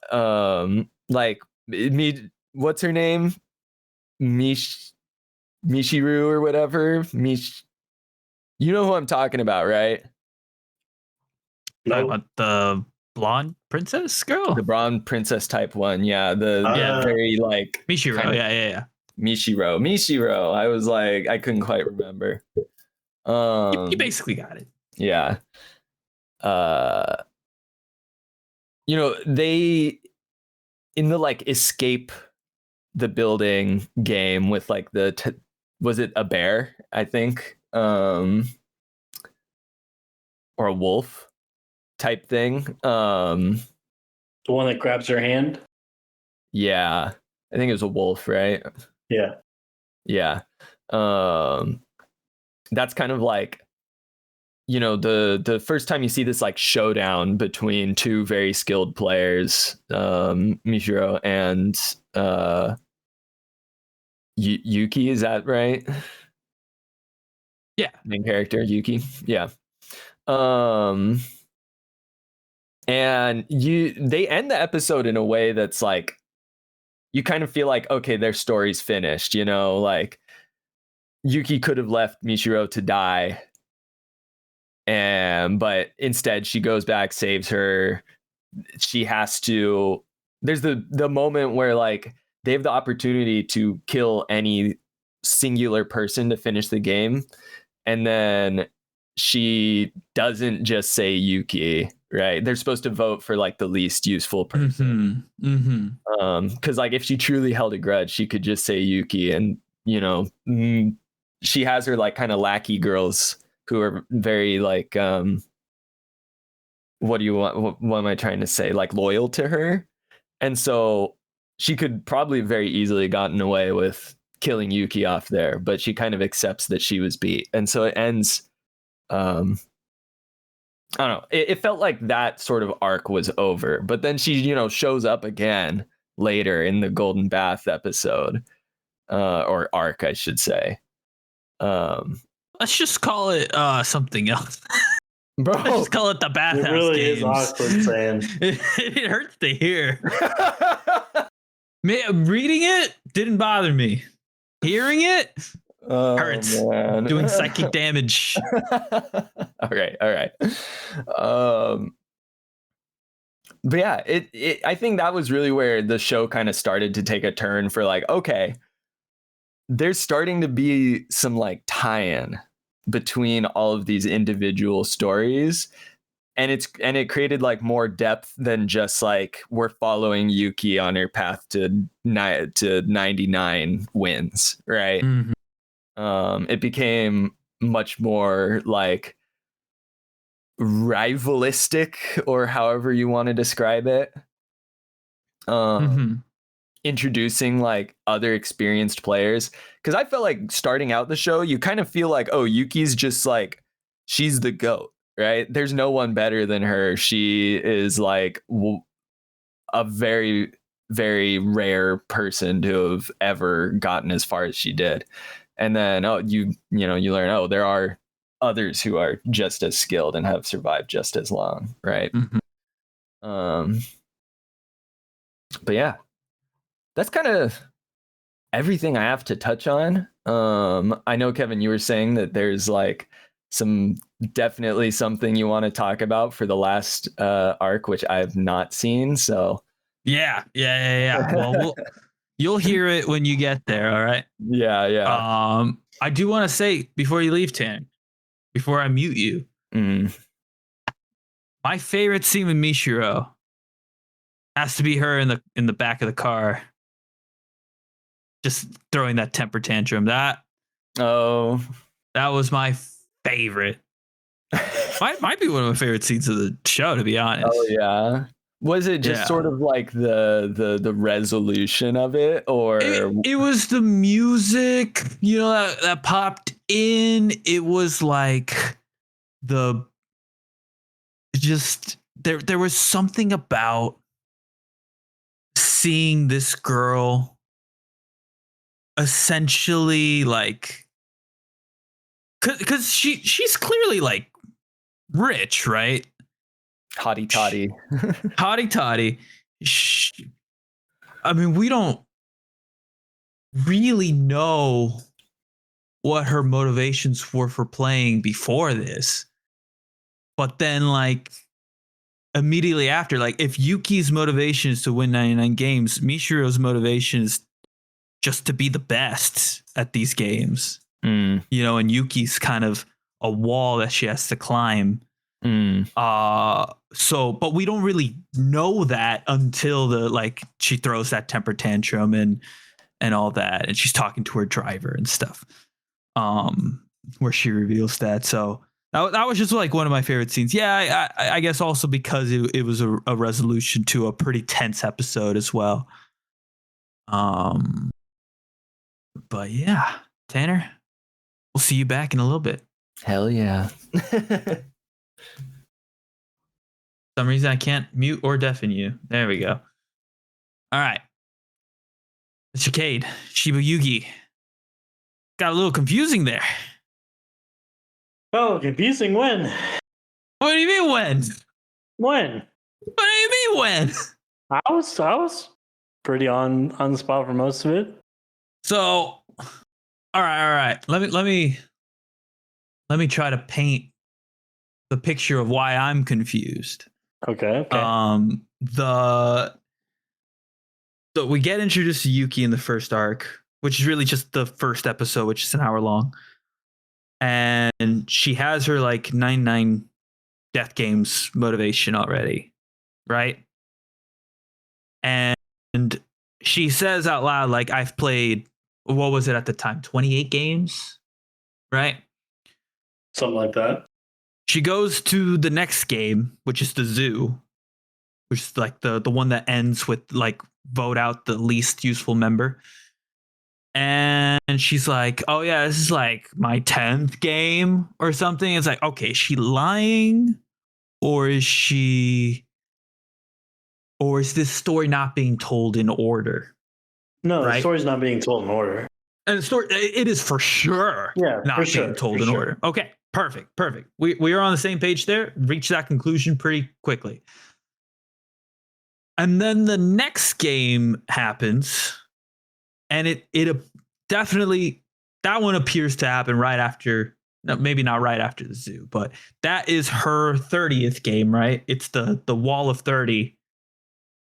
like what's her name? Mishiru or whatever. You know who I'm talking about, right? What, the blonde princess girl? The blonde princess type one, yeah. Very like Mishiro, kind of, yeah. Mishiro. I was like, I couldn't quite remember. You basically got it. Yeah. You know, they in the like escape the building game with like was it a bear, I think, or a wolf type thing. The one that grabs her hand. Yeah, I think it was a wolf, right? Yeah. That's kind of like, you know, the first time you see this like showdown between two very skilled players, Mishiro and Yuki, is that right? Yeah, main character Yuki. Yeah. And they end the episode in a way that's like you kind of feel like, okay, their story's finished, you know, like Yuki could have left Mishiro to die, but instead she goes back, saves her. She has to. There's the moment where like they have the opportunity to kill any singular person to finish the game, and then she doesn't just say Yuki, right? They're supposed to vote for like the least useful person. Because like if she truly held a grudge, she could just say Yuki, and you know, she has her like kind of lackey girls who are very like what do you want? What am I trying to say? Like loyal to her, and so she could probably very easily gotten away with killing Yuki off there, but she kind of accepts that she was beat, and so it ends. I don't know. It felt like that sort of arc was over, but then she, you know, shows up again later in the Golden Bath episode, or arc, I should say. Let's just call it something else. Bro. Let's just call it the bathhouse It really games. is awkward saying. It hurts to hear. Reading it didn't bother me. Hearing it hurts. Man. Doing psychic damage. all right. But yeah, I think that was really where the show kind of started to take a turn for like, okay, there's starting to be some like tie-in between all of these individual stories. And it created like more depth than just like we're following Yuki on her path to 99 wins, right? Mm-hmm. It became much more like rivalistic, or however you want to describe it. Introducing like other experienced players, because I felt like starting out the show, you kind of feel like, oh, Yuki's just like, she's the GOAT, right? There's no one better than her. She is like a very, very rare person to have ever gotten as far as she did. And then you learn, oh, there are others who are just as skilled and have survived just as long, right? But yeah, that's kind of everything I have to touch on. I know, Kevin, you were saying that there's like definitely something you want to talk about for the last arc, which I've not seen. So yeah. Well, you'll hear it when you get there. All right. Yeah. I do want to say before you leave, Tan, before I mute you, my favorite scene with Michiru has to be her in the back of the car, just throwing that temper tantrum. That was my favorite. might be one of my favorite scenes of the show, to be honest. Oh yeah. Was it just sort of like the resolution of it, or it was the music, that popped in. It was like there was something about seeing this girl essentially like, because she's clearly like rich, right? Hottie toddy. I mean, we don't really know what her motivations were for playing before this, but then like immediately after, like if Yuki's motivation is to win 99 games, Michiru's motivation is just to be the best at these games. And Yuki's kind of a wall that she has to climb. But we don't really know that until she throws that temper tantrum and all that, and she's talking to her driver and stuff, where she reveals that. So that was just like one of my favorite scenes. I guess also because it was a resolution to a pretty tense episode as well. But yeah, Tanner, we'll see you back in a little bit. Hell yeah. Some reason I can't mute or deafen you. There we go. All right. The Chicade, Shiboyugi. Got a little confusing there. Oh, confusing when? What do you mean when? When? What do you mean when? I was pretty on the spot for most of it. So, all right. Let me try to paint the picture of why I'm confused. Okay. So we get introduced to Yuki in the first arc, which is really just the first episode, which is an hour long. And she has her like 99 death games motivation already, right? And she says out loud, like, I've played, what was it at the time? 28 games, right? Something like that. She goes to the next game, which is the zoo, which is like the one that ends with like vote out the least useful member. And she's like, oh yeah, this is like my 10th game or something. It's like, okay, is she lying? Or is this story not being told in order? No, right? The story's not being told in order. And the story, it is for sure not being told in order. Okay, perfect. We are on the same page there. Reach that conclusion pretty quickly. And then the next game happens, and it definitely, that one appears to happen right after, no, maybe not right after the zoo, but that is her 30th game, right? It's the wall of 30,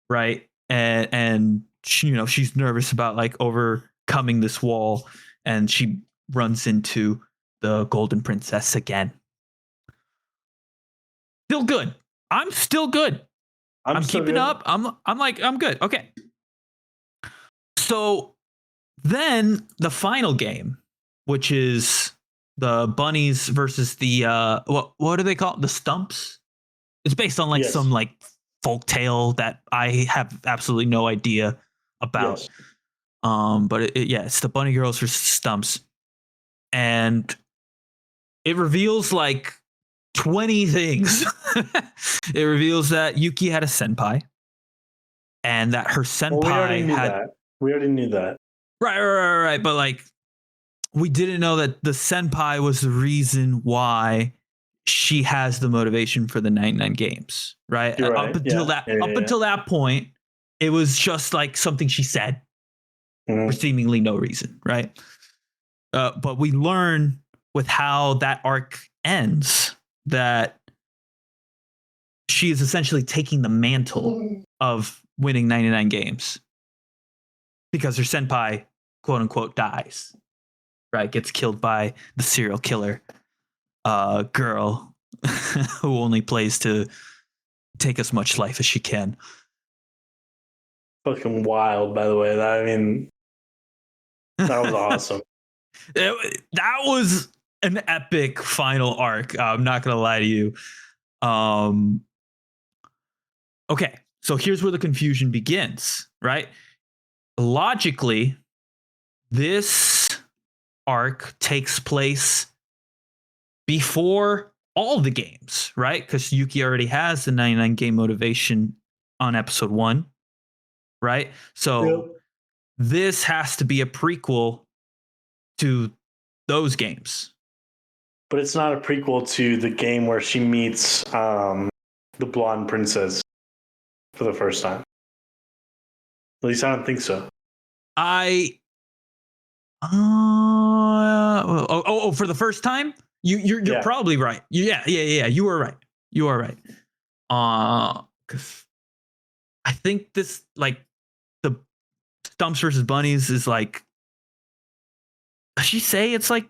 right? And she, she's nervous about like overcoming this wall, and she runs into the Golden Princess again. Still good. I'm still good. I'm keeping up. I'm good. Okay. So then the final game, which is the bunnies versus the what do they call it? The stumps. It's based on like some like folk tale that I have absolutely no idea about. Yes. But it's the bunny girls versus stumps, and it reveals like 20 things. It reveals that Yuki had a senpai, and that her senpai we already knew that. Right. But like, we didn't know that the senpai was the reason why she has the motivation for the 99 games, right? Up until that point, it was just like something she said for seemingly no reason, right? But we learn with how that arc ends that she is essentially taking the mantle of winning 99 games because her senpai, quote unquote, dies, right? Gets killed by the serial killer girl who only plays to take as much life as she can. Fucking wild, by the way. That was awesome. That was an epic final arc. I'm not gonna lie to you. Okay, so here's where the confusion begins, right? Logically, this arc takes place before all the games, right? Because Yuki already has the 99 game motivation on episode 1, right? So this has to be a prequel to those games. But it's not a prequel to the game where she meets the blonde princess for the first time. At least I don't think so. For the first time? You're probably right. Yeah. You were right. Because I think this, like, the Stumps versus Bunnies is like, does she say it's like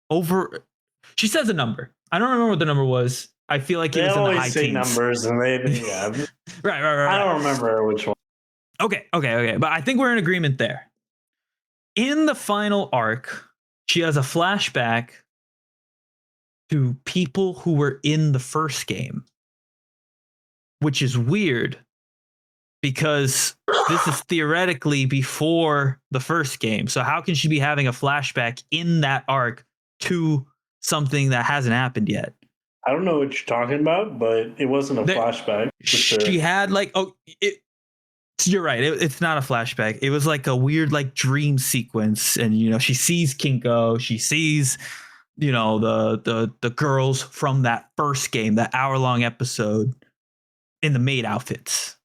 over? She says a number. I don't remember what the number was. I feel like it was in the high teens. Numbers, and right. I don't remember which one. Okay. But I think we're in agreement there. In the final arc, she has a flashback to people who were in the first game, which is weird because this is theoretically before the first game. So how can she be having a flashback in that arc to something that hasn't happened yet? I don't know what you're talking about, but it wasn't a flashback. She had like, you're right. It's not a flashback. It was like a weird like dream sequence, and she sees Kinko. She sees the girls from that first game, that hour-long episode, in the maid outfits,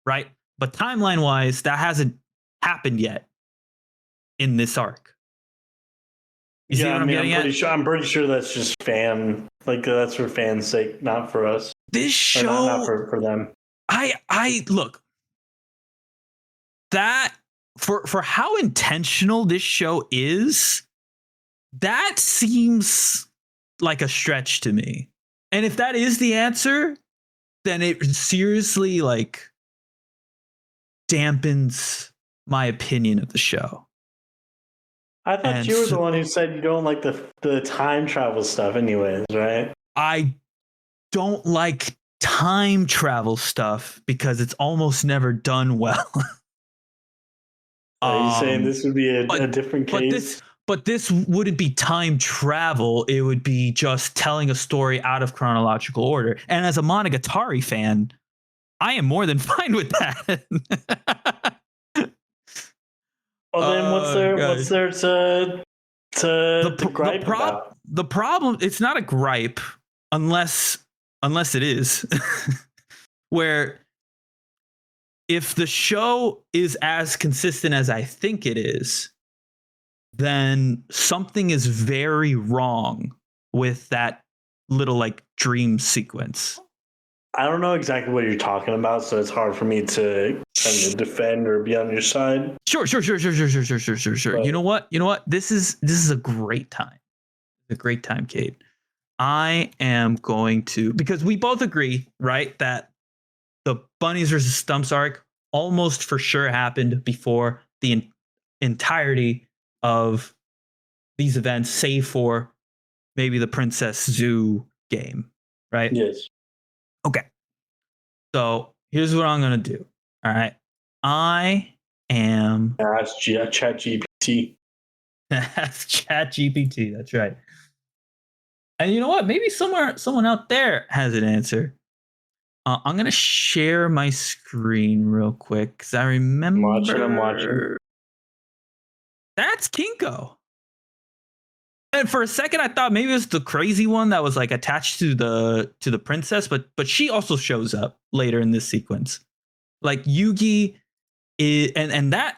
right? But timeline-wise, that hasn't happened yet in this arc. You see what I'm getting at? I'm pretty sure that's just that's for fans' sake, not for us. This show, not for them. I look. That for how intentional this show is, that seems like a stretch to me. And if that is the answer, then it seriously like dampens my opinion of the show. I thought you were the one who said you don't like the time travel stuff anyways, right? I don't like time travel stuff because it's almost never done well. Are you saying this would be a different case? But this wouldn't be time travel. It would be just telling a story out of chronological order. And as a Monogatari fan, I am more than fine with that. Well, then what's there to gripe about? The problem, it's not a gripe unless it is. Where if the show is as consistent as I think it is, then something is very wrong with that little like dream sequence. I don't know exactly what you're talking about, so it's hard for me to kind of defend or be on your side. Sure. But, You know what? This is a great time. A great time, Kate. I am going to, because we both agree, right, that the Bunnies versus Stumps arc almost for sure happened before the entirety of these events, save for maybe the Princess Zoo game, right? yes. Okay. So here's what I'm going to do. All right. I am. That's Chat GPT. That's Chat GPT. That's right. And you know what? Maybe someone out there has an answer. I'm going to share my screen real quick because I remember. I'm watching. That's Kinko. And for a second, I thought maybe it was the crazy one that was like attached to the princess, but she also shows up later in this sequence. Like Yugi is, and that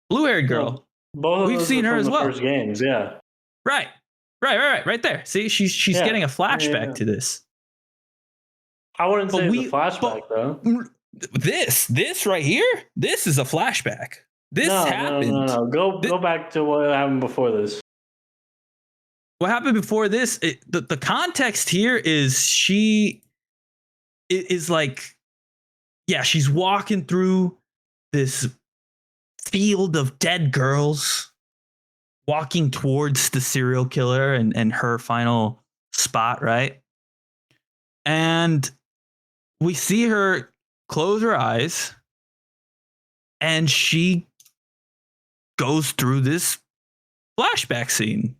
blue-haired girl. Both we've seen her as well. First games, yeah. Right there. See, she's getting a flashback to this. I wouldn't say it's a flashback though. This right here, this is a flashback. This happened. No. Go back to what happened before this. What happened before this? The context here is she is like, yeah, she's walking through this field of dead girls, walking towards the serial killer and her final spot, right? And we see her close her eyes and she goes through this flashback scene.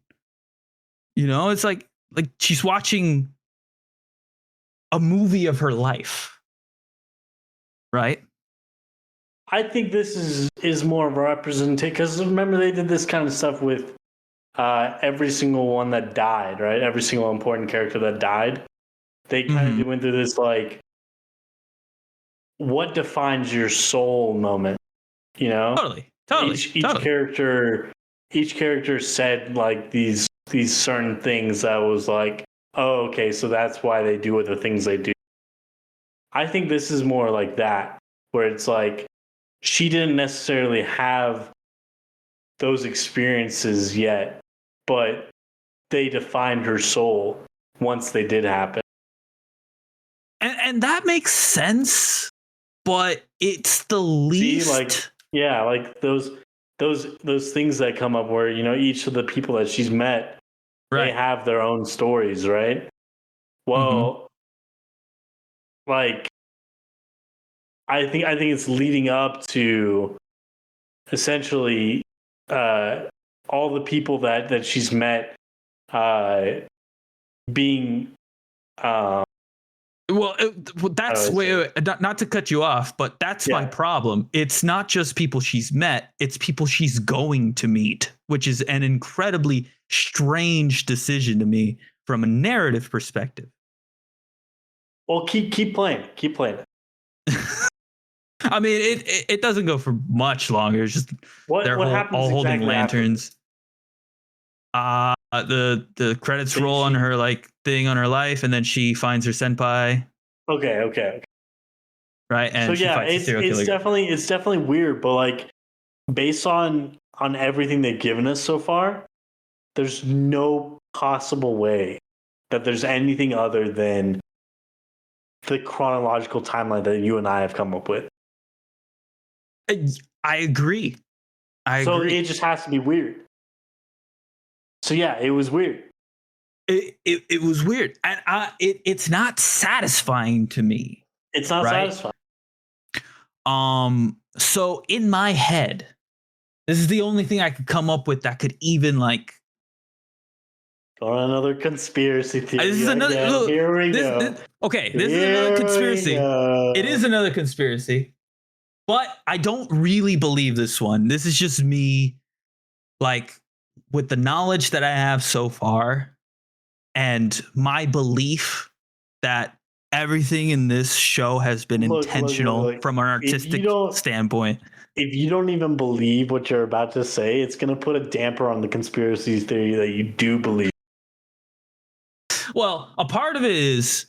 You know, it's like she's watching a movie of her life. Right? I think this is more of a representation, because remember they did this kind of stuff with every single one that died, right? Every single important character that died. They kind of went through this like, what defines your soul moment, you know? Totally. Each character said like these certain things that was like, oh, okay, so that's why they do the things they do. I think this is more like that, where it's like she didn't necessarily have those experiences yet, but they defined her soul once they did happen. And that makes sense, but it's the least. See, like those things that come up where, you know, each of the people that she's met, they have their own stories, right? Well, like I think it's leading up to essentially all the people that she's met being that's not to cut you off, but that's my problem. It's not just people she's met, it's people she's going to meet, which is an incredibly strange decision to me from a narrative perspective. Well, keep playing. I mean, it doesn't go for much longer. It's just they're all holding lanterns. The credits roll on her like thing on her life, and then she finds her senpai. Okay. Right, and so yeah, it's definitely weird, but like based on everything they've given us so far, there's no possible way that there's anything other than the chronological timeline that you and I have come up with. I agree. So it just has to be weird. So yeah, it was weird. It was weird, and it's not satisfying to me. It's not satisfying. So in my head, this is the only thing I could come up with that could even like. Or another conspiracy theory. This is another. Look, here we go. This is another conspiracy. It is another conspiracy. But I don't really believe this one. This is just me, like, with the knowledge that I have so far and my belief that everything in this show has been intentional from an artistic standpoint. If you don't even believe what you're about to say, it's going to put a damper on the conspiracy theory that you do believe. Well, a part of it is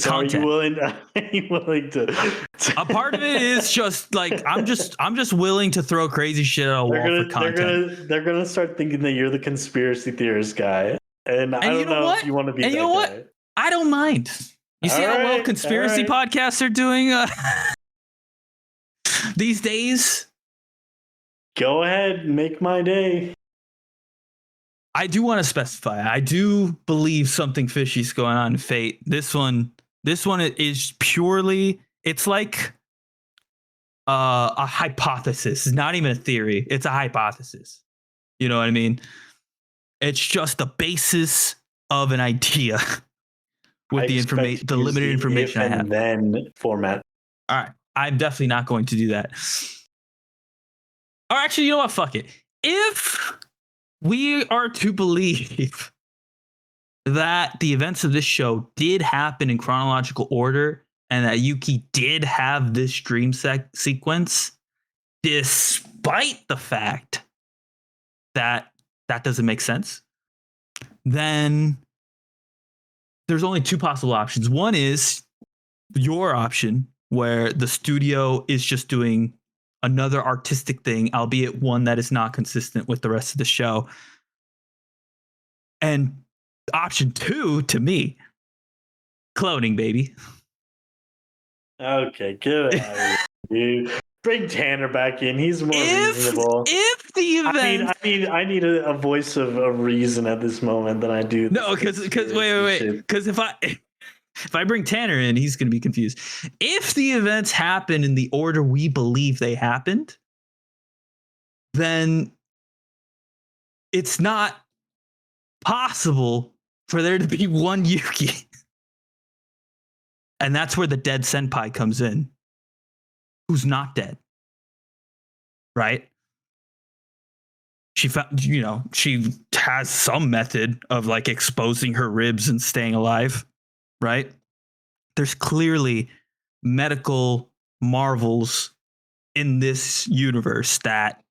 content. Are you willing to? A part of it is just like I'm just willing to throw crazy shit at a wall for content. They're gonna start thinking that you're the conspiracy theorist guy, and I don't know if you want to be that guy. What? I don't mind. You see how well conspiracy podcasts are doing these days? Go ahead, make my day. I do want to specify. I do believe something fishy is going on in Fate. This one is purely. It's like a hypothesis. It's not even a theory. It's a hypothesis. You know what I mean? It's just the basis of an idea with the information, the limited information I have. And then format. All right. I'm definitely not going to do that. Or actually, you know what? Fuck it. If we are to believe that the events of this show did happen in chronological order and that Yuki did have this dream sequence, despite the fact that that doesn't make sense, then there's only two possible options. One is your option, where the studio is just doing another artistic thing, albeit one that is not consistent with the rest of the show. And option two, to me, cloning, baby. Okay, get out of here, dude. Bring Tanner back in. He's more reasonable. If the event, I need a voice of a reason at this moment than I do. No, because wait. Because if I bring Tanner in, he's going to be confused. If the events happen in the order we believe they happened, then it's not possible for there to be one Yuki. And that's where the dead senpai comes in, who's not dead. Right? She found, she has some method of like exposing her ribs and staying alive. Right? There's clearly medical marvels in this universe that,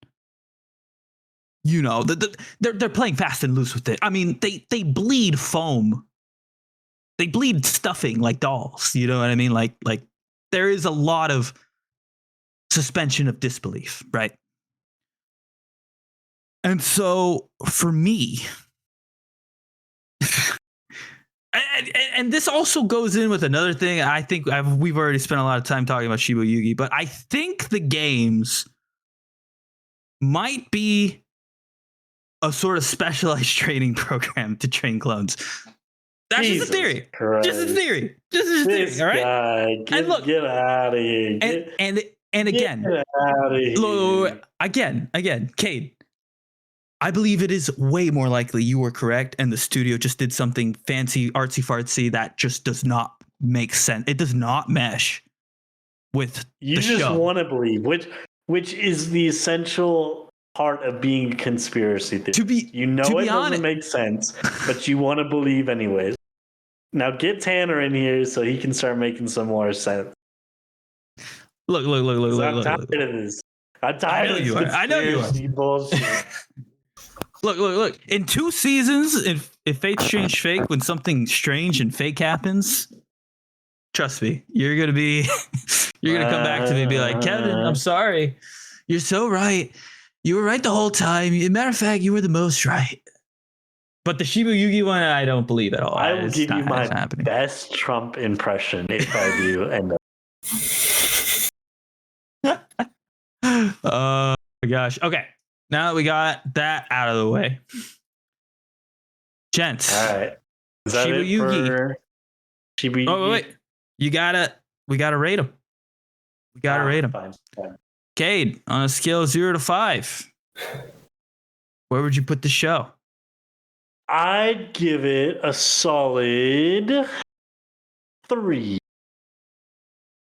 they're playing fast and loose with it. I mean, they bleed foam. They bleed stuffing like dolls. You know what I mean? Like there is a lot of suspension of disbelief, right? And so for me, and this also goes in with another thing. I think we've already spent a lot of time talking about Shiboyugi, but I think the games might be a sort of specialized training program to train clones. That's just a theory. Just a theory. All right. Get out of here. And again, get out of here. Look, again, Cade, I believe it is way more likely you were correct and the studio just did something fancy, artsy fartsy that just does not make sense. It does not mesh with you the just show. Want to believe, which is the essential part of being a conspiracy theory. It doesn't make sense, but you want to believe anyways. Now get Tanner in here so he can start making some more sense. Look. I'm tired of this. I'm tired of this. I know you are. Bullshit. Look. In 2 seasons, if Fate's Strange Fake, when something strange and fake happens, trust me, you're gonna come back to me and be like, Kevin, I'm sorry. You're so right. You were right the whole time. As a matter of fact, you were the most right. But the Shiboyugi one, I don't believe at all. I will give you my best Trump impression if I do end up. Oh my gosh. Okay. Now that we got that out of the way. Gents. All right. Is that Shiboyugi. it for Shiboyugi? Oh, wait. We gotta rate him. Rate him. Fine. Cade, on a scale of 0 to 5, where would you put the show? I'd give it a solid 3.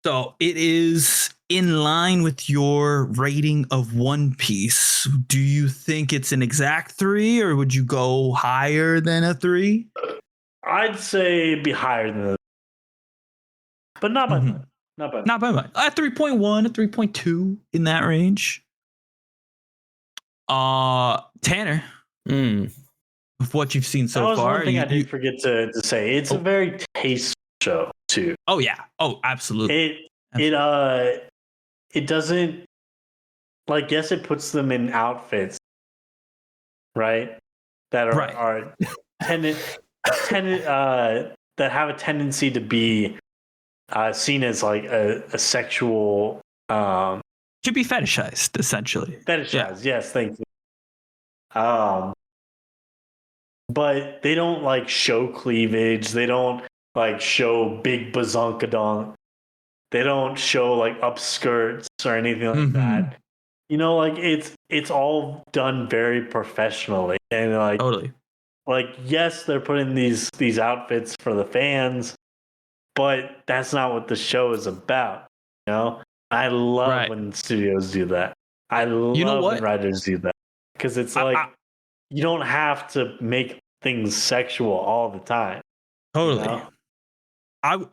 So it is in line with your rating of One Piece. Do you think it's an exact 3, or would you go higher than a 3? I'd say it'd be higher than that, but not by much. Not by much. At 3.1, a 3.2 in that range. Tanner, with what you've seen so that was far, one thing I did forget to say. It's a very tasteful show too. Oh yeah. Oh, absolutely. It doesn't, like, yes, it puts them in outfits, right? That are that have a tendency to be seen as like a sexual to be fetishized, essentially. Fetishized, yes, thank you. But they don't like show cleavage. They don't like show big bazonkadonk. They don't show like upskirts or anything like that. You know, like it's all done very professionally, and like totally. Like, yes, they're putting these outfits for the fans, but that's not what the show is about. You know, I love when studios do that. I love when writers do that, because it's like you don't have to make things sexual all the time. Totally. You know?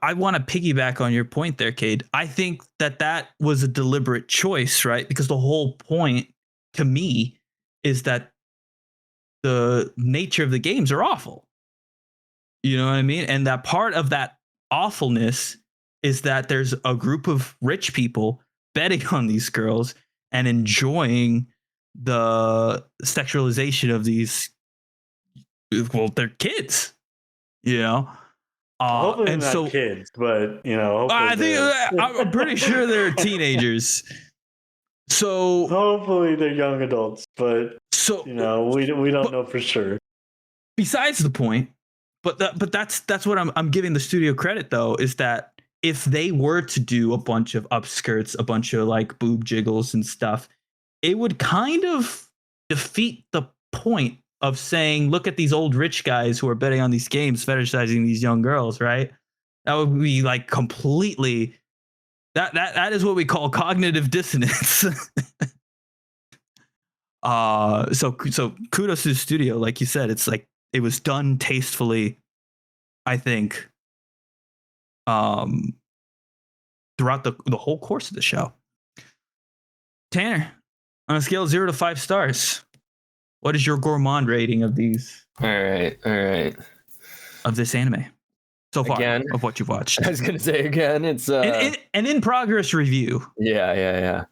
I want to piggyback on your point there, Cade. I think that was a deliberate choice, right? Because the whole point to me is that the nature of the games are awful. You know what I mean? And that part of that awfulness is that there's a group of rich people betting on these girls and enjoying the sexualization of these. Well, they're kids, you know. Hopefully and not so kids, but you know, I think I'm pretty sure they're teenagers. So hopefully they're young adults, but you know, we don't know for sure. Besides the point, but that's what I'm giving the studio credit, though, is that if they were to do a bunch of upskirts, a bunch of like boob jiggles and stuff, it would kind of defeat the point of saying, look at these old rich guys who are betting on these games, fetishizing these young girls, right? That would be like completely that is what we call cognitive dissonance. So kudos to the studio. Like you said, it's like it was done tastefully, I think, throughout the whole course of the show. Tanner, on a scale of 0 to 5 stars, what is your gourmand rating of these? All right. Of this anime so far, again, of what you've watched. I was gonna say again, it's an in progress review. Yeah.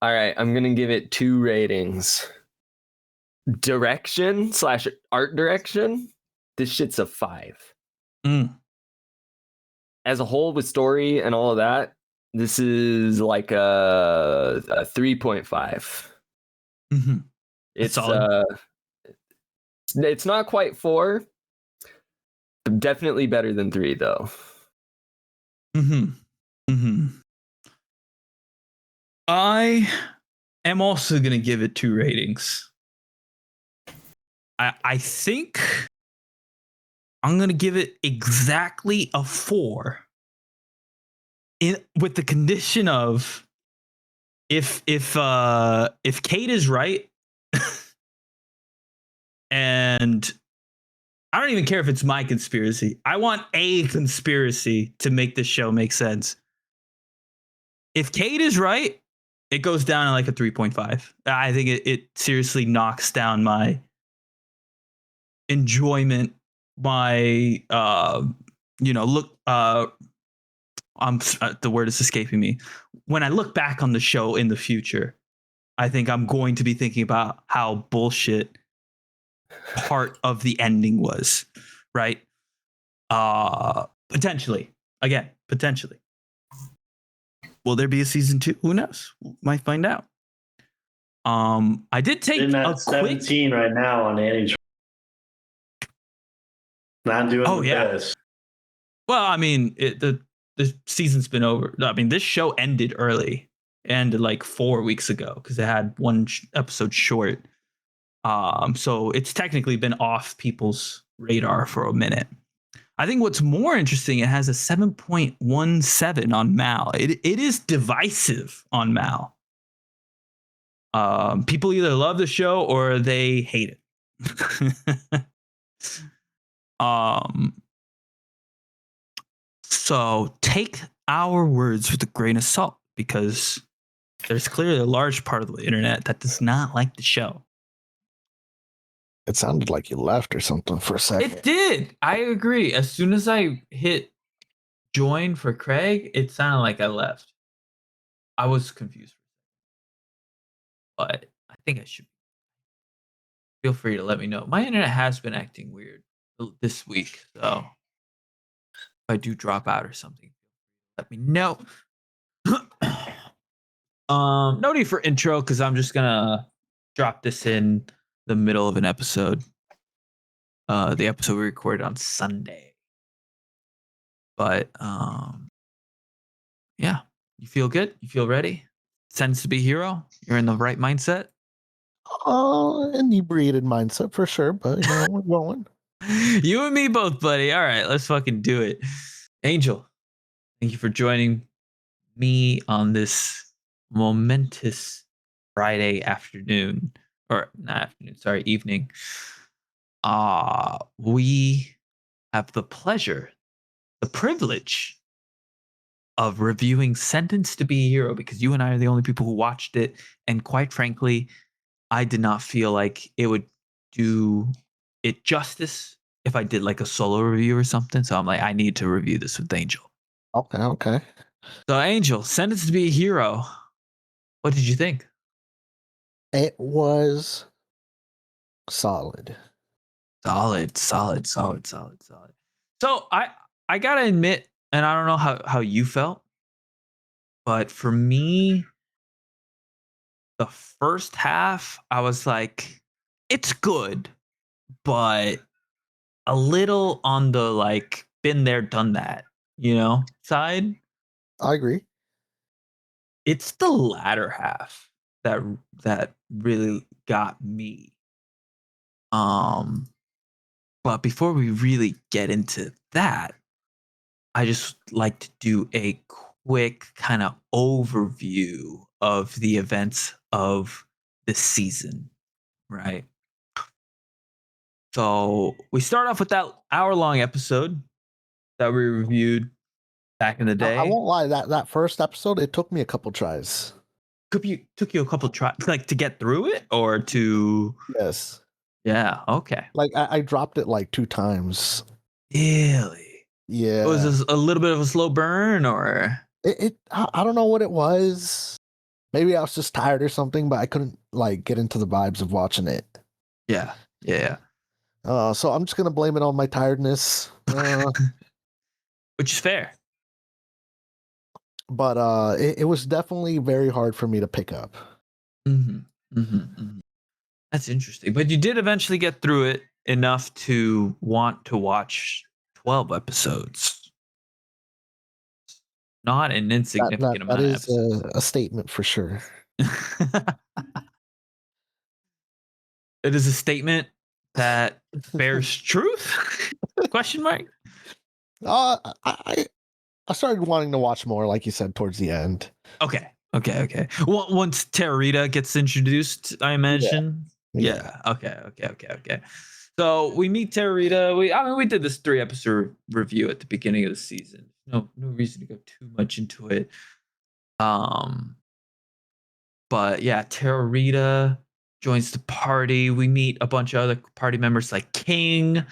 All right, I'm gonna give it 2 ratings. Direction / art direction, this shit's a 5. As a whole, with story and all of that, this is like a 3.5. It's it's not quite 4. Definitely better than 3, though. I am also gonna give it 2 ratings. I think I'm gonna give it exactly a 4. With the condition of if Kate is right, and I don't even care if it's my conspiracy. I want a conspiracy to make this show make sense. If Kate is right, it goes down to like a 3.5. I think it seriously knocks down my enjoyment, my the word is escaping me. When I look back on the show in the future, I think I'm going to be thinking about how bullshit part of the ending was, right? Potentially. Will there be a season 2? Who knows? Might find out. I did take a 17 right now on Annie. Not doing the best. Well, I mean, the season's been over. I mean, this show ended early, ended like 4 weeks ago because it had one episode short. So it's technically been off people's radar for a minute. I think what's more interesting, it has a 7.17 on Mal. It is divisive on Mal. People either love the show or they hate it. So take our words with a grain of salt, because there's clearly a large part of the internet that does not like the show. It sounded like you left or something for a second. It did. I agree. As soon as I hit join for Craig, it sounded like I left. I was confused. But I think I should. Feel free to let me know. My internet has been acting weird this week, so if I do drop out or something, let me know. No need for intro, because I'm just gonna drop this in the middle of an episode. The episode we recorded on Sunday. But yeah, you feel good? You feel ready? Sends to be hero? You're in the right mindset? Inebriated mindset for sure, but you know, we're going. You and me both, buddy. All right, let's fucking do it. Angel, thank you for joining me on this momentous Friday afternoon, or not afternoon, sorry, evening. We have the pleasure, the privilege of reviewing Sentenced to Be a Hero, because you and I are the only people who watched it, and quite frankly, I did not feel like it would do it justice if I did like a solo review or something. So I'm like, I need to review this with Angel. Okay. So Angel, Sentenced to Be a Hero. What did you think? It was solid. Solid. So I gotta admit, and I don't know how you felt, but for me, the first half, I was like, it's good, but a little on the like been there, done that, side. I agree. It's the latter half that really got me. But before we really get into that, I just like to do a quick kind of overview of the events of this season, right? So we start off with that hour-long episode that we reviewed back in the day. I won't lie, that first episode, it took me a couple tries. Took you a couple tries, like to get through it, or to? Yes. Yeah. Okay. Like I dropped it like 2 times. Really? Yeah. Was this a little bit of a slow burn, or? I don't know what it was. Maybe I was just tired or something, but I couldn't like get into the vibes of watching it. Yeah. So I'm just gonna blame it on my tiredness. Which is fair. But it was definitely very hard for me to pick up. That's interesting. But you did eventually get through it enough to want to watch 12 episodes. Not an insignificant amount of episodes. That is a statement for sure. It is a statement that bears truth? Question mark? I started wanting to watch more, like you said, towards the end. Okay. Once Terita gets introduced, I imagine. Yeah. Okay. So we meet Terita. We did this 3-episode review at the beginning of the season. No reason to go too much into it. But yeah, Terita joins the party. We meet a bunch of other party members like King,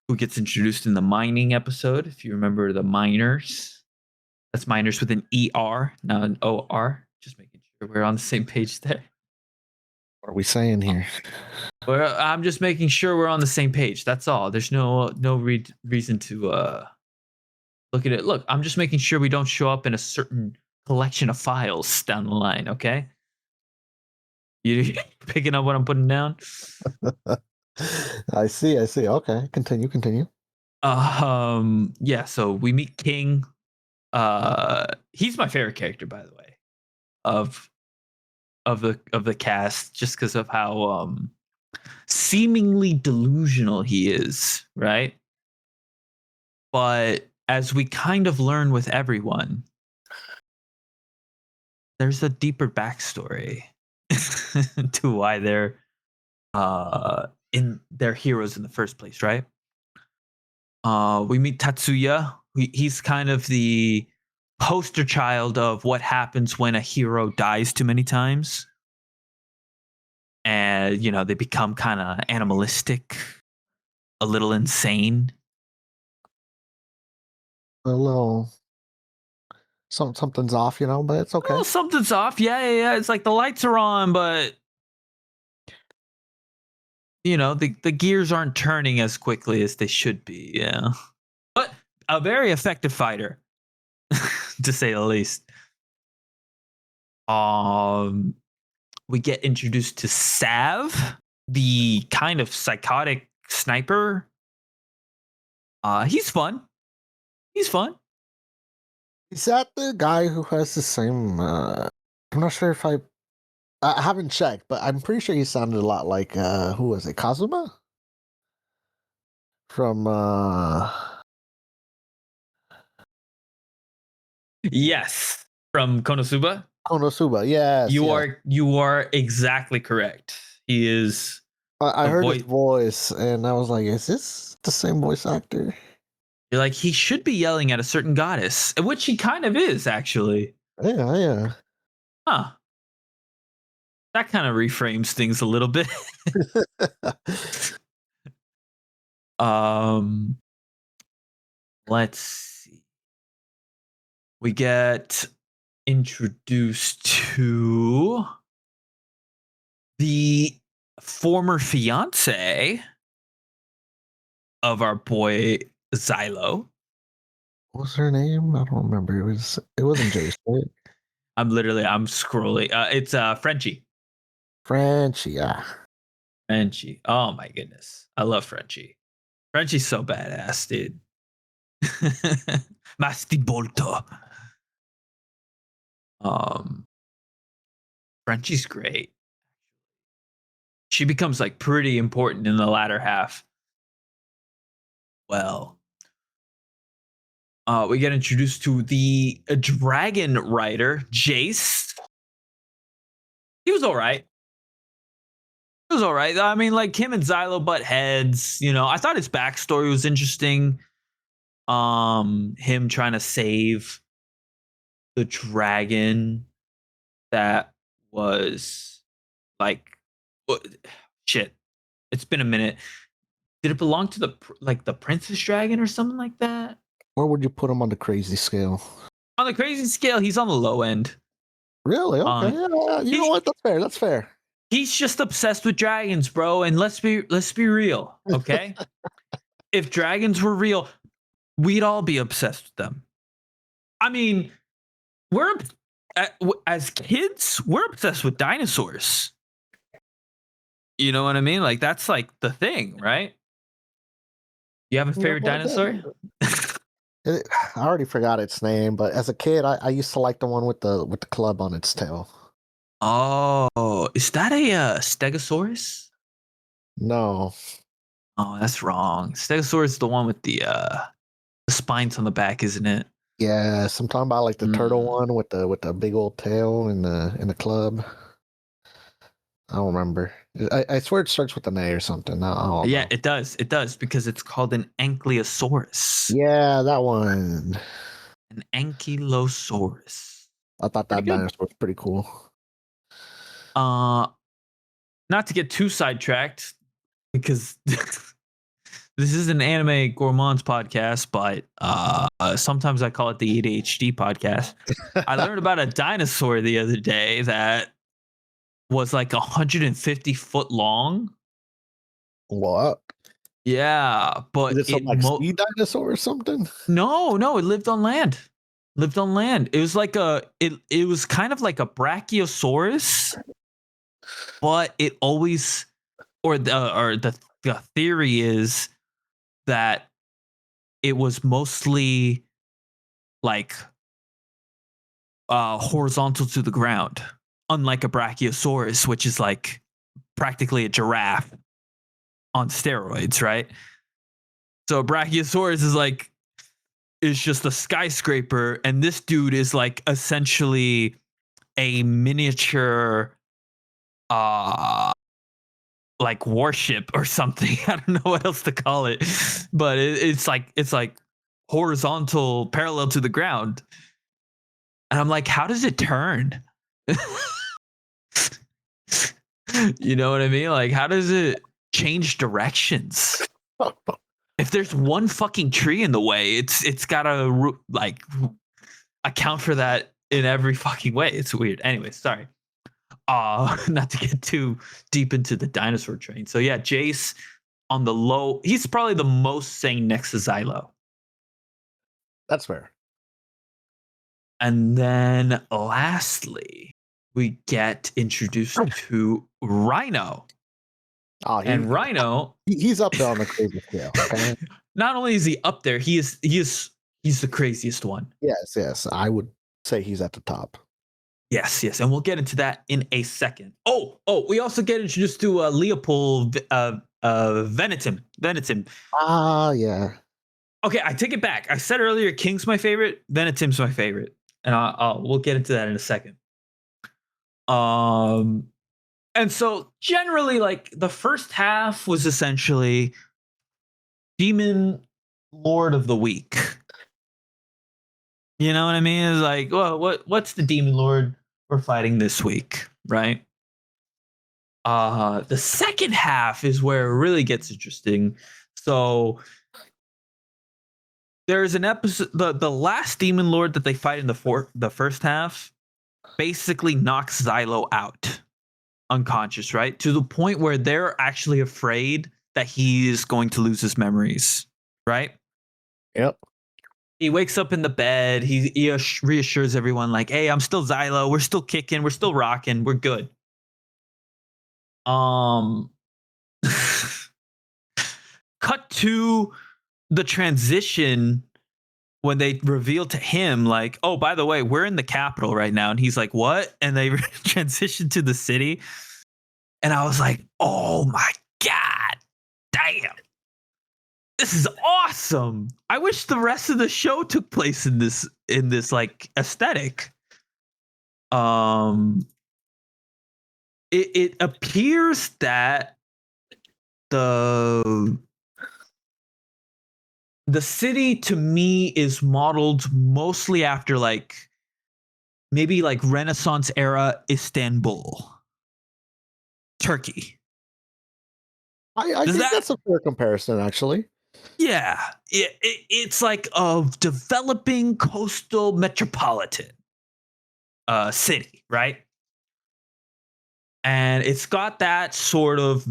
who gets introduced in the mining episode. If you remember the miners, that's miners with an ER, not an OR. Just making sure we're on the same page there. What are we saying here? Well, I'm just making sure we're on the same page. That's all. There's no reason to look at it. Look, I'm just making sure we don't show up in a certain collection of files down the line. Okay. You picking up what I'm putting down? I see. Okay, continue. Yeah. So we meet King. He's my favorite character, by the way, of the cast, just because of how seemingly delusional he is, right? But as we kind of learn with everyone, there's a deeper backstory to why they're they're heroes in the first place, right? We meet Tatsuya. He's kind of the poster child of what happens when a hero dies too many times. And, they become kind of animalistic, a little insane. A little something's off, but it's okay. Well, something's off. Yeah. It's like the lights are on, but the gears aren't turning as quickly as they should be. Yeah. But a very effective fighter, to say the least. We get introduced to Sav, the kind of psychotic sniper. He's fun. Is that the guy who has the same? I'm not sure if I haven't checked, but I'm pretty sure he sounded a lot like who was it? Kazuma from. Yes, from Konosuba. Konosuba, yes. You are exactly correct. He is. I heard his voice, and I was like, "Is this the same voice actor?" You're like, he should be yelling at a certain goddess, which he kind of is, actually. Yeah. Huh. That kind of reframes things a little bit. Let's see. We get introduced to the former fiance of our boy Xylo. What was her name? I don't remember. It wasn't Jace, right? I'm scrolling. It's Frenchie. Frenchie, yeah. Frenchie. Oh my goodness. I love Frenchie. Frenchie's so badass, dude. Mastibolto. Frenchie's great. She becomes like pretty important in the latter half. Well, we get introduced to the dragon rider, Jace. He was all right. I mean, like him and Xylo butt heads. I thought his backstory was interesting. Him trying to save the dragon that was like, shit. It's been a minute. Did it belong to the princess dragon or something like that? Where would you put him on the crazy scale? On the crazy scale, he's on the low end. Really? Okay. Yeah, you know what? That's fair. He's just obsessed with dragons, bro. And let's be real, okay? If dragons were real, we'd all be obsessed with them. I mean, as kids, we're obsessed with dinosaurs. You know what I mean? Like that's like the thing, right? You have a favorite dinosaur? I already forgot its name, but as a kid, I used to like the one with the club on its tail. Oh, is that a Stegosaurus? No. Oh, that's wrong. Stegosaurus is the one with the spines on the back, isn't it? Yeah, I'm talking about like the turtle one with the big old tail in the club. I don't remember. I swear it starts with an A or something. Yeah, it does. It does because it's called an ankylosaurus. Yeah, that one. An ankylosaurus. I thought that dinosaur was pretty cool. Not to get too sidetracked because this is an anime gourmands podcast, but sometimes I call it the ADHD podcast. I learned about a dinosaur the other day that was like 150 foot long. What? Yeah, but is it some like sea dinosaur or something? No, it lived on land. It was like it was kind of like a brachiosaurus, but it always the theory is that it was mostly like horizontal to the ground, unlike a brachiosaurus, which is like practically a giraffe on steroids, right? So a brachiosaurus is like is just a skyscraper, and this dude is like essentially a miniature like warship or something. I don't know what else to call it, but it's like horizontal, parallel to the ground. And I'm like, how does it turn? You know what I mean? Like, how does it change directions? If there's one fucking tree in the way, it's gotta like account for that in every fucking way. It's weird. Anyway, sorry. Not to get too deep into the dinosaur train. So yeah, Jace on the low. He's probably the most sane next to Xylo. That's fair. And then lastly, we get introduced to Rhino. And Rhino, he's up there on the crazy scale. Okay? Not only is he up there, he's the craziest one. Yes, I would say he's at the top. Yes, and we'll get into that in a second. Oh, we also get introduced to Leopold Venetim. Yeah. Okay, I take it back. I said earlier King's my favorite, Venetim's my favorite, and we'll get into that in a second. And so generally, like the first half was essentially Demon Lord of the Week. You know what I mean? It's like, well, what's the Demon Lord we're fighting this week, right? The second half is where it really gets interesting. So there's an episode, the last Demon Lord that they fight in the first half basically knocks Xylo out unconscious, right? To the point where they're actually afraid that he is going to lose his memories, right? Yep. He wakes up in the bed. He reassures everyone like, hey, I'm still Xylo. We're still kicking. We're still rocking. We're good. Cut to the transition when they reveal to him like, oh, by the way, we're in the capital right now. And he's like, what? And they transition to the city. And I was like, oh my God, damn. This is awesome. I wish the rest of the show took place in this like aesthetic. It appears that the city to me is modeled mostly after like maybe like Renaissance era Istanbul, Turkey. I think that's a fair comparison, actually. Yeah, it's like a developing coastal metropolitan city, right? And it's got that sort of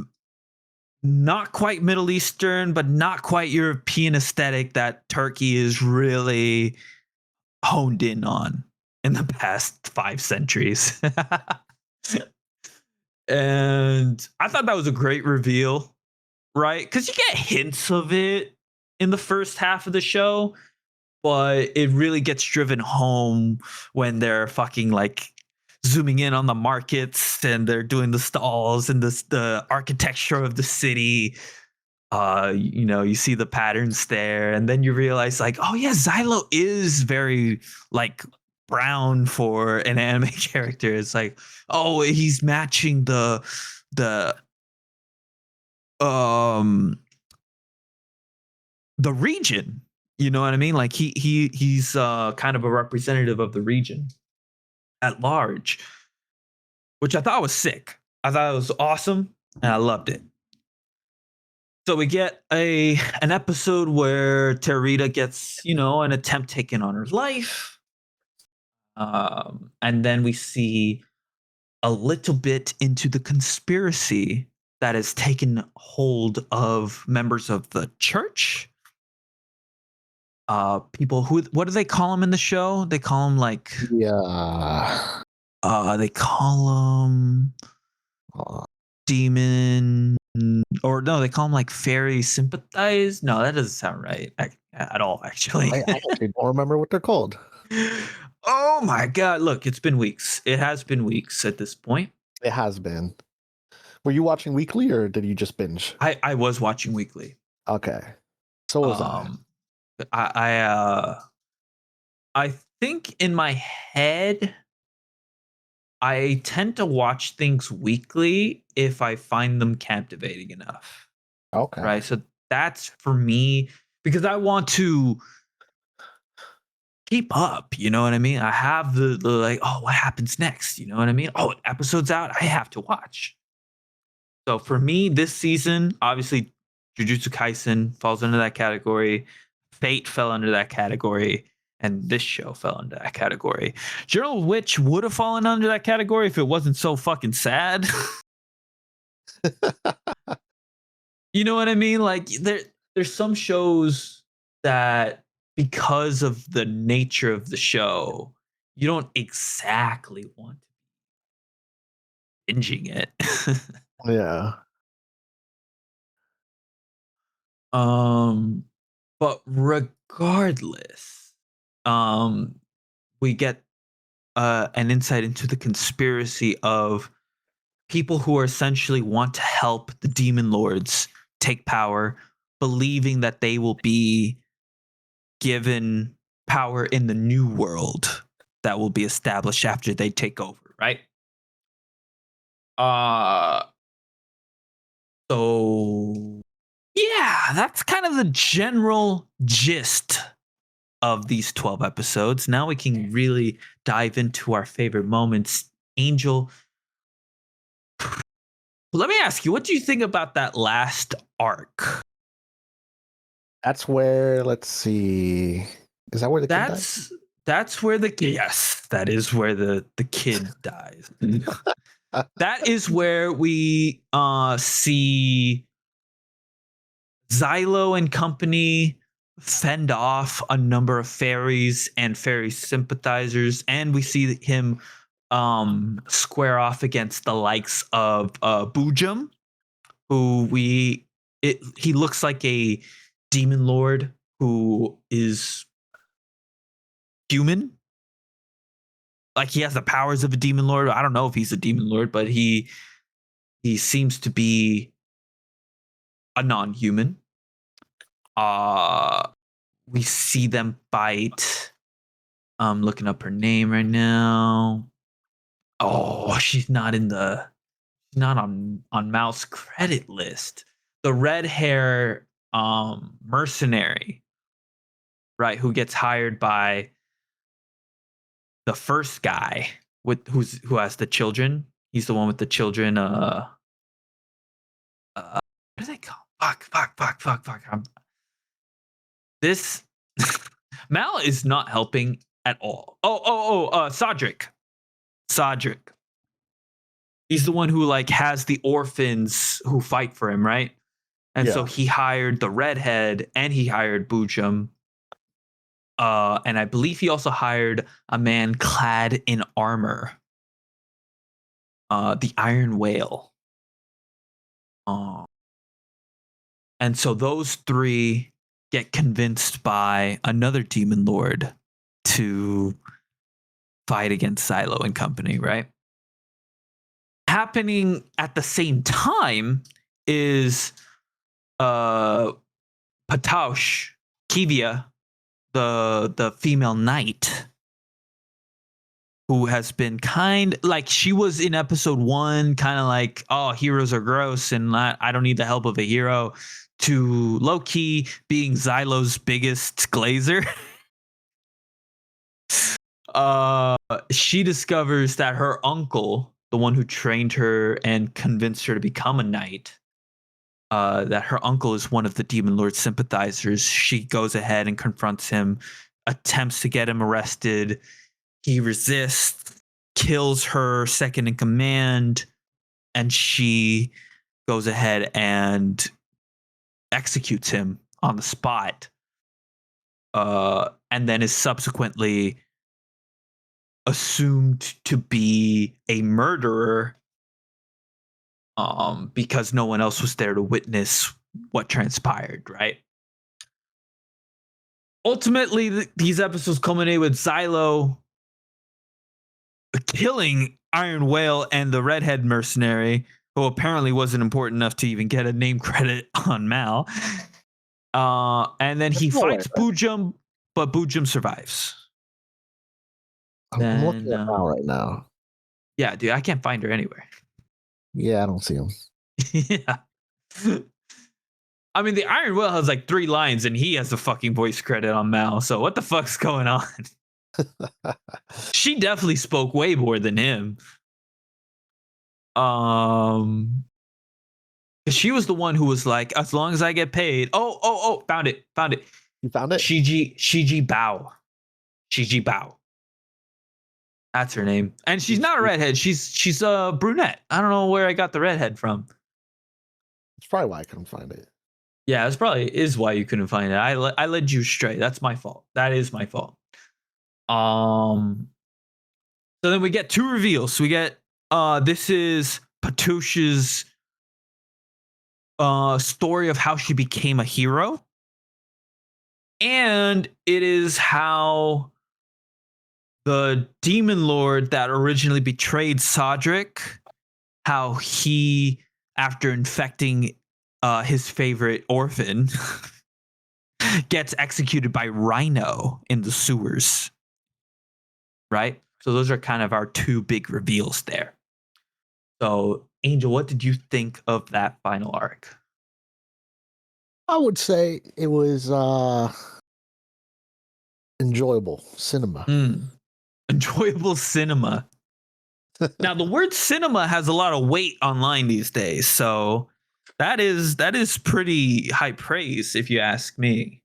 not quite Middle Eastern, but not quite European aesthetic that Turkey is really honed in on in the past 5 centuries. And I thought that was a great reveal, right? Because you get hints of it in the first half of the show, but it really gets driven home when they're fucking like zooming in on the markets and they're doing the stalls and the architecture of the city. You see the patterns there, and then you realize like, oh yeah, Xylo is very like brown for an anime character. It's like, oh, he's matching the region. You know what I mean? Like he's kind of a representative of the region at large, which I thought was sick. I thought it was awesome, and I loved it. So we get an episode where Terita gets, an attempt taken on her life. And then we see a little bit into the conspiracy that has taken hold of members of the church. People what do they call them in the show? They call them like they call them demon, or no, they call them like fairy sympathize. No, that doesn't sound right at all, actually. I actually don't remember what they're called. Oh my God. Look, it's been weeks. It has been weeks at this point. It has been. Were you watching weekly or did you just binge? I was watching weekly. Okay. So was I. I think in my head, I tend to watch things weekly if I find them captivating enough. Okay. Right. So that's for me because I want to keep up. You know what I mean? I have the like, oh, what happens next? You know what I mean? Oh, episode's out. I have to watch. So for me, this season, obviously, Jujutsu Kaisen falls under that category. Fate fell under that category. And this show fell under that category. Journal of Witch would have fallen under that category if it wasn't so fucking sad. You know what I mean? Like there's some shows that because of the nature of the show, you don't exactly want to binging it. Yeah. But regardless, we get an insight into the conspiracy of people who are essentially want to help the demon lords take power, believing that they will be given power in the new world that will be established after they take over, right? So yeah, that's kind of the general gist of these 12 episodes. Now we can really dive into our favorite moments. Angel, let me ask you, what do you think about that last arc? That's where, let's see. Is that where the kid dies? That's where the yes, that is where the kid dies. That is where we see Xylo and company fend off a number of fairies and fairy sympathizers, and we see him square off against the likes of Bujum, who he looks like a demon lord who is human. Like he has the powers of a demon lord. I don't know if he's a demon lord, but he seems to be a non-human. We see them fight. I'm looking up her name right now. Oh, she's not on Mal's credit list. The red hair mercenary, right, who gets hired by the first guy who has the children. He's the one with the children. What do they call? Fuck. This Mal is not helping at all. Sodric. He's the one who like has the orphans who fight for him, right? And so he hired the redhead and he hired Bujum. And I believe he also hired a man clad in armor. The Iron Whale. And so those three get convinced by another demon lord to fight against Xylo and company, right? Happening at the same time is Pataush, Kivia, the female knight, who has been kind like she was in episode 1, kind of like, oh, heroes are gross and I don't need the help of a hero, to low-key being Xylo's biggest glazer. She discovers that her uncle, the one who trained her and convinced her to become a knight, that her uncle is one of the demon lord sympathizers. She goes ahead and confronts him, attempts to get him arrested. He resists, kills her second in command, and she goes ahead and executes him on the spot, and then is subsequently assumed to be a murderer, because no one else was there to witness what transpired, right? Ultimately, these episodes culminate with Xylo killing Iron Whale and the redhead mercenary, who apparently wasn't important enough to even get a name credit on Mal. And then he There's no way, fights right? Bujum, but Bujum survives. I'm looking Then, at now right now. yeah, dude, I can't find her anywhere. Yeah, I don't see him. Yeah. I mean, the Iron Will has like 3 lines, and he has the fucking voice credit on Mal. So what the fuck's going on? She definitely spoke way more than him. 'Cause she was the one who was like, as long as I get paid. Oh, found it. You found it? Shiji Bao. Shiji Bao. That's her name. And she's not a redhead. She's a brunette. I don't know where I got the redhead from. That's probably why I couldn't find it. Yeah, that's probably is why you couldn't find it. I led you astray. That's my fault. That is my fault. So then we get 2 reveals. We get this is Patush's story of how she became a hero. And it is how the demon lord that originally betrayed Sodric, how he, after infecting his favorite orphan, gets executed by Rhino in the sewers. Right? So those are kind of our 2 big reveals there. So, Angel, what did you think of that final arc? I would say it was enjoyable cinema. Enjoyable cinema. Now, the word cinema has a lot of weight online these days, so that is pretty high praise, if you ask me.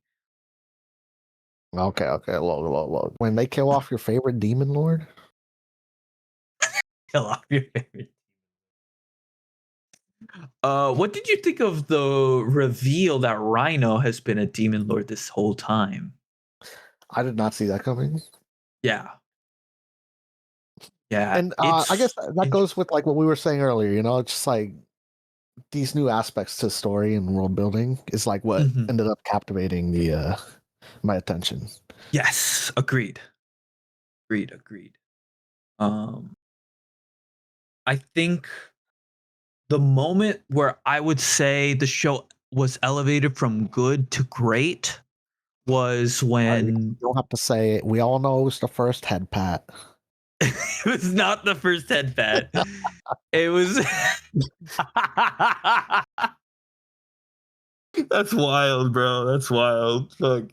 Okay. Look. When they kill off your favorite demon lord, Kill off your favorite. What did you think of the reveal that Rhino has been a demon lord this whole time? I did not see that coming. Yeah. Yeah. And I guess that goes with like what we were saying earlier. You know, it's just like these new aspects to story and world building is like what ended up captivating the my attention. Yes, agreed. I think the moment where I would say the show was elevated from good to great was when You don't have to say it. We all know it was the first head pat. it was not the first head pat. It was That's wild, bro. That's wild. Fuck.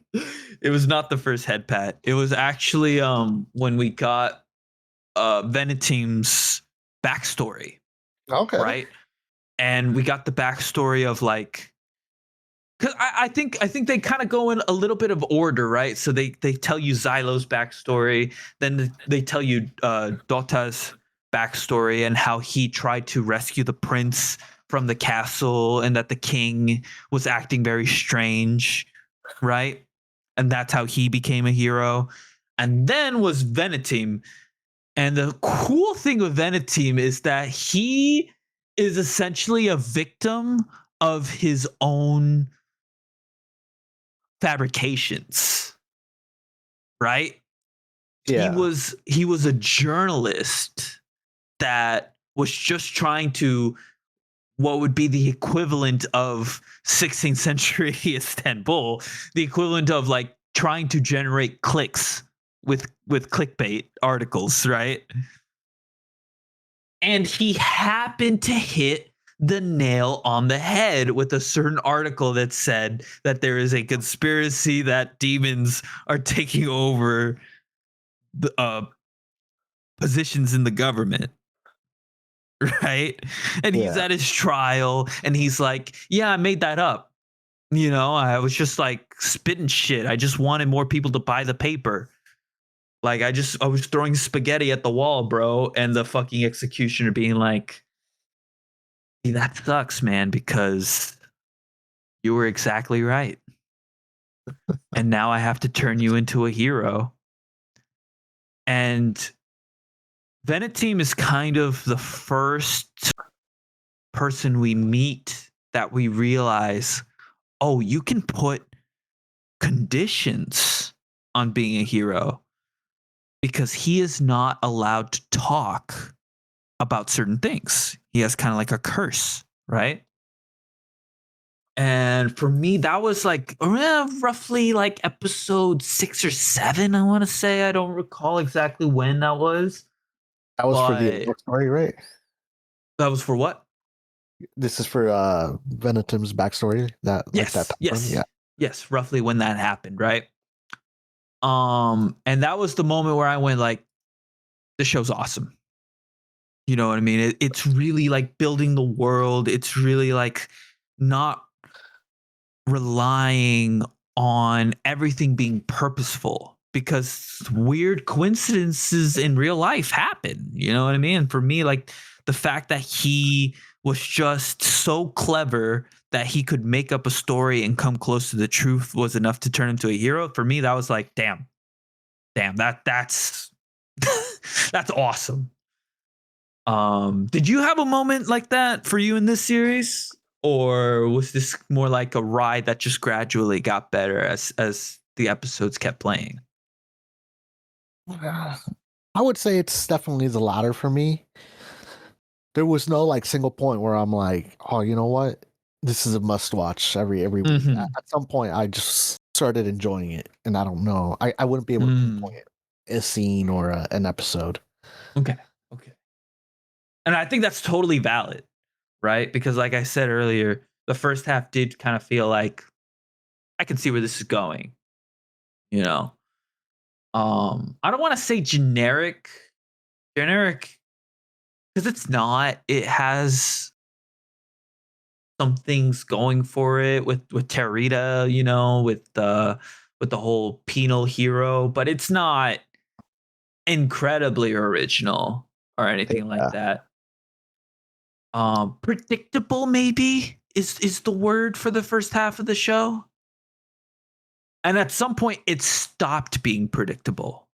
It was not the first head pat. It was actually when we got Veneteam's backstory. Okay. Right? And we got the backstory of like, because I think they kind of go in a little bit of order, right? So they tell you Xylo's backstory, then they tell you Dota's backstory and how he tried to rescue the prince from the castle and that the king was acting very strange, right? And that's how he became a hero. And then was Veneteam. And the cool thing with Veneteam is that he is essentially a victim of his own fabrications, right? Yeah. He was a journalist that was just trying to what would be the equivalent of 16th century Istanbul, the equivalent of like trying to generate clicks with clickbait articles, right? And he happened to hit the nail on the head with a certain article that said that there is a conspiracy that demons are taking over the positions in the government. Right? And he's at his trial and he's like, yeah, I made that up. You know, I was just like spitting shit. I just wanted more people to buy the paper. Like I was throwing spaghetti at the wall, bro. And the fucking executioner being like, see, that sucks, man, because you were exactly right. And now I have to turn you into a hero. And Veneteam is kind of the first person we meet that we realize, oh, you can put conditions on being a hero because he is not allowed to talk about certain things. He has kind of like a curse, right? And for me, that was like roughly like episode 6 or 7, I want to say. I don't recall exactly when that was. That was for the But backstory, right? that was for what? This is for Venetum's backstory. That like that time frame? Yes, roughly when that happened, right? And that was the moment where I went like, this show's awesome. You know what I mean? It's really like building the world. It's really like not relying on everything being purposeful, because weird coincidences in real life happen. You know what I mean? And for me, like the fact that he was just so clever that he could make up a story and come close to the truth was enough to turn him to a hero. For me, that was like, damn, that's that's awesome. Did you have a moment like that for you in this series, or was this more like a ride that just gradually got better as the episodes kept playing? I would say it's definitely the latter for me. There was no like single point where I'm like, oh, you know what? This is a must watch every week. At some point, I just started enjoying it, and I don't know. I wouldn't be able to pinpoint a scene or an episode. Okay. And I think that's totally valid, right? Because like I said earlier, the first half did kind of feel like I can see where this is going. You know, I don't want to say generic, because it's not. It has some things going for it with Terita, you know, with the whole penal hero, but it's not incredibly original or anything like that. Predictable maybe is the word for the first half of the show. And at some point it stopped being predictable.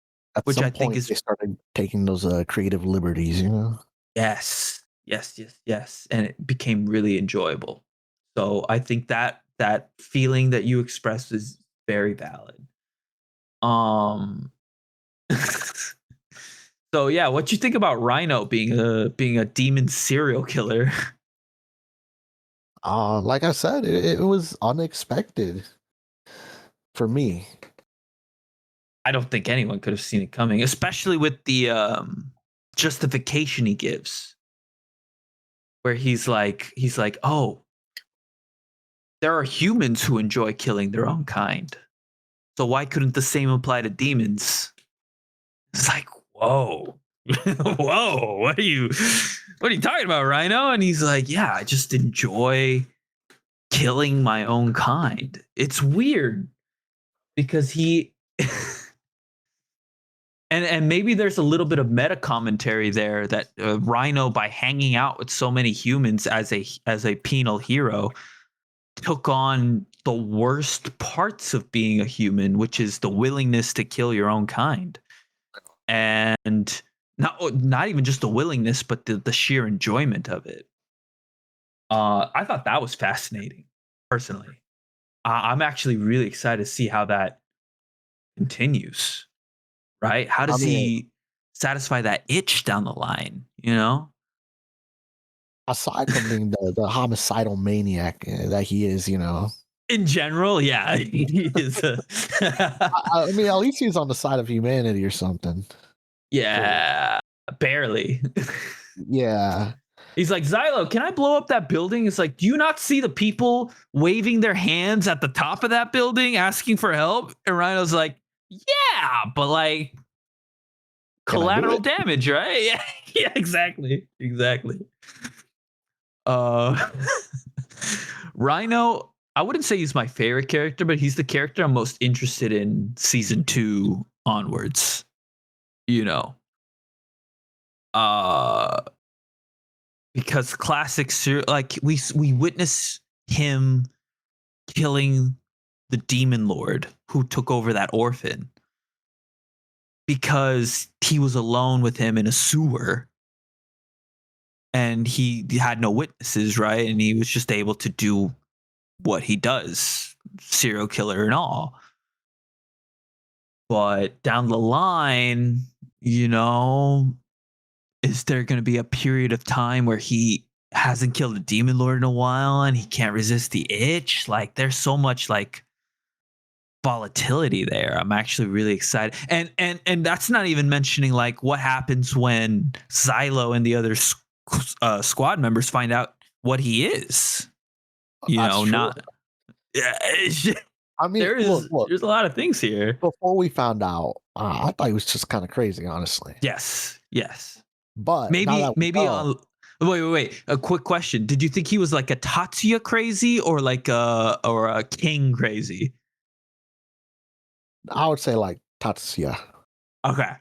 Which I think is they started taking those creative liberties, you know? Yes. And it became really enjoyable. So I think that feeling that you expressed is very valid. So yeah, what you think about Rhino being a demon serial killer? Like I said, it was unexpected for me. I don't think anyone could have seen it coming, especially with the justification he gives, where he's like, oh, there are humans who enjoy killing their own kind, so why couldn't the same apply to demons? It's like, whoa. Whoa, what are you talking about, Rhino? And he's like, yeah, I just enjoy killing my own kind. It's weird because he and maybe there's a little bit of meta commentary there that Rhino, by hanging out with so many humans as a penal hero, took on the worst parts of being a human, which is the willingness to kill your own kind. And not even just the willingness, but the sheer enjoyment of it. I thought that was fascinating, personally. I'm actually really excited to see how that continues. Right? How does he satisfy that itch down the line? You know, aside from being the homicidal maniac that he is, you know. In general, yeah, he is. I mean, at least he's on the side of humanity or something. Yeah, barely. Yeah. He's like, Xylo, can I blow up that building? It's like, do you not see the people waving their hands at the top of that building asking for help? And Rhino's like, yeah, but like collateral damage, right? Yeah, yeah, exactly. Rhino, I wouldn't say he's my favorite character, but he's the character I'm most interested in season 2 onwards. You know, because classic like we witness him killing the demon lord who took over that orphan because he was alone with him in a sewer and he had no witnesses, right? And he was just able to do what he does, serial killer and all. But down the line, you know, is there going to be a period of time where he hasn't killed a demon lord in a while, and he can't resist the itch. Like, there's so much like volatility there. I'm actually really excited, and that's not even mentioning like what happens when Xylo and the other squad members find out what he is. That's true. Not. Yeah, I mean, there's look, a lot of things here. before we found out, I thought he was just kind of crazy, honestly. Yes. But Maybe. Wait. A quick question: did you think he was like a Tatsuya crazy or like a King crazy? I would say like Tatsuya. Okay.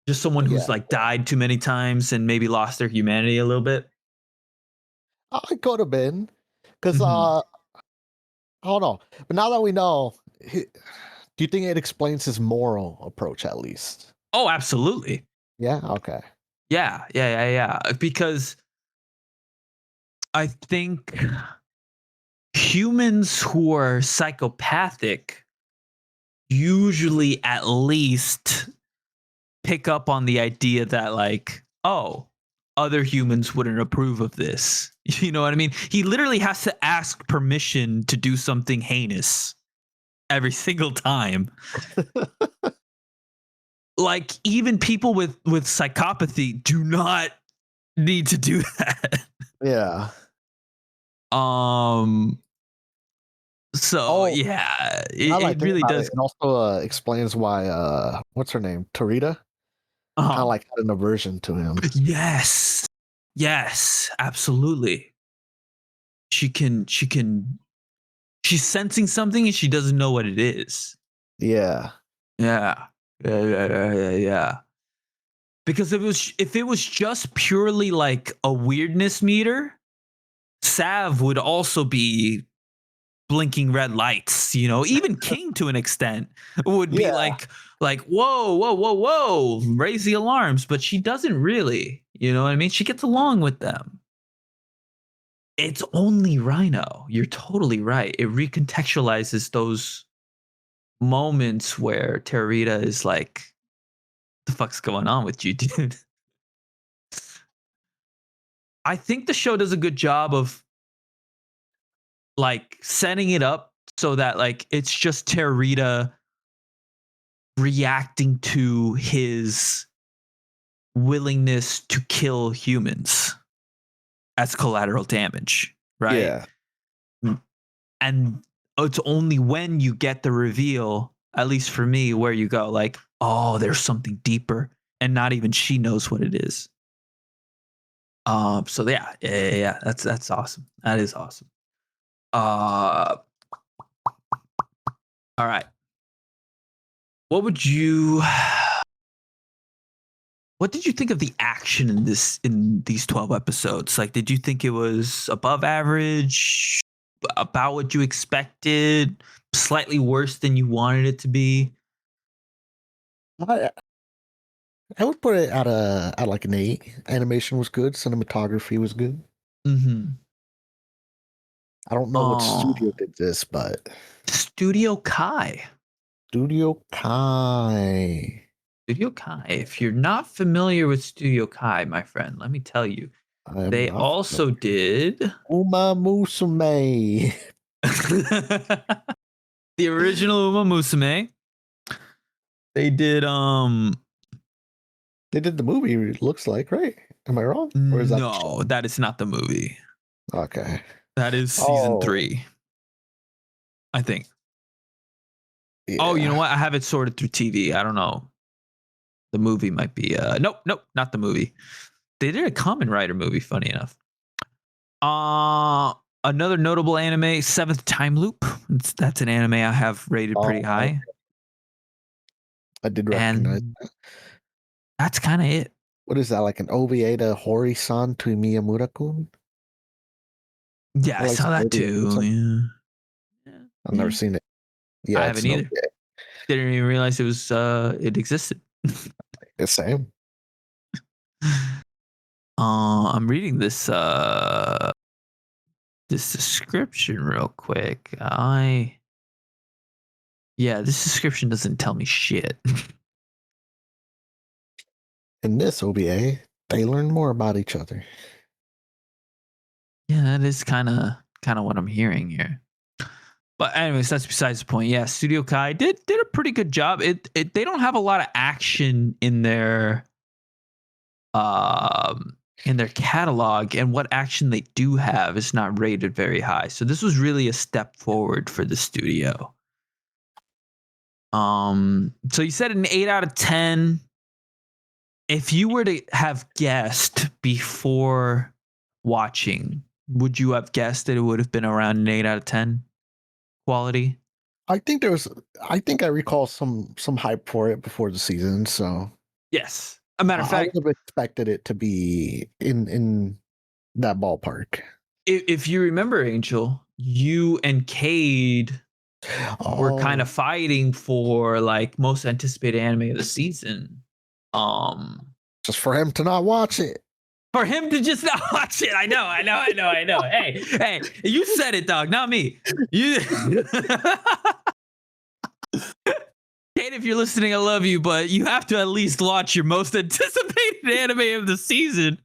Just someone who's like died too many times and maybe lost their humanity a little bit. It could have been, because I don't know. But now that we know, do you think it explains his moral approach at least? Oh, absolutely. Yeah. Okay. Yeah. Because I think humans who are psychopathic usually at least pick up on the idea that like, oh, other humans wouldn't approve of this. You know what I mean? He literally has to ask permission to do something heinous every single time. Like, even people with psychopathy do not need to do that. Yeah. So yeah, it really does. It also explains why what's her name, Tarita, kind of like had an aversion to him. Yes, absolutely. She's sensing something and she doesn't know what it is. Yeah. Because if it was just purely like a weirdness meter, Sav would also be blinking red lights. Even King to an extent would be like whoa, raise the alarms. But she doesn't really. You know what I mean? She gets along with them. It's only Rhino. You're totally right. It recontextualizes those moments where Terita is like, the fuck's going on with you, dude? I think the show does a good job of like setting it up so that like it's just Terita reacting to his willingness to kill humans as collateral damage, right? Yeah. And it's only when you get the reveal, at least for me, where you go like, oh, there's something deeper, and not even she knows what it is. So yeah. That's awesome. That is awesome. All right. What did you think of the action in these 12 episodes? Like, did you think it was above average, about what you expected, slightly worse than you wanted it to be? I would put it at like an 8. Animation was good. Cinematography was good. Mm-hmm. I don't know what studio did this, but Studio Kai. Studio Kai. If you're not familiar with Studio Kai, my friend, let me tell you, they also did Uma Musume. the original Uma Musume. They did They did the movie, it looks like, right? Am I wrong? Or is no, that is not the movie. Okay. That is season 3. I think. Yeah. Oh, you know what? I have it sorted through TV. I don't know. The movie might be nope, not the movie. They did a Kamen Rider movie, funny enough. Another notable anime, Seventh Time Loop. That's an anime I have rated pretty high. I did recognize that. That's kind of it. What is that, like an OVA to Hori-san to Miyamura-kun? Yeah, I saw that too. Yeah. I've never seen it. Yeah, I haven't either. Didn't even realize it existed. The same. I'm reading this description real quick. This description doesn't tell me shit. In this OVA, they learn more about each other. Yeah, that is kind of what I'm hearing here. But anyways, that's besides the point. Yeah, Studio Kai did a pretty good job. They don't have a lot of action in their catalog, and what action they do have is not rated very high. So this was really a step forward for the studio. So you said an 8 out of 10. If you were to have guessed before watching, would you have guessed that it would have been around an 8 out of 10 quality? I think I recall some hype for it before the season, so Yes. A matter of I fact, would have expected it to be in that ballpark. if you remember, Angel, you and Cade were kind of fighting for like most anticipated anime of the season. Just for him to not watch it. For him to just not watch it. I know. Hey, you said it, dog, not me. You Kate, if you're listening, I love you, but you have to at least watch your most anticipated anime of the season.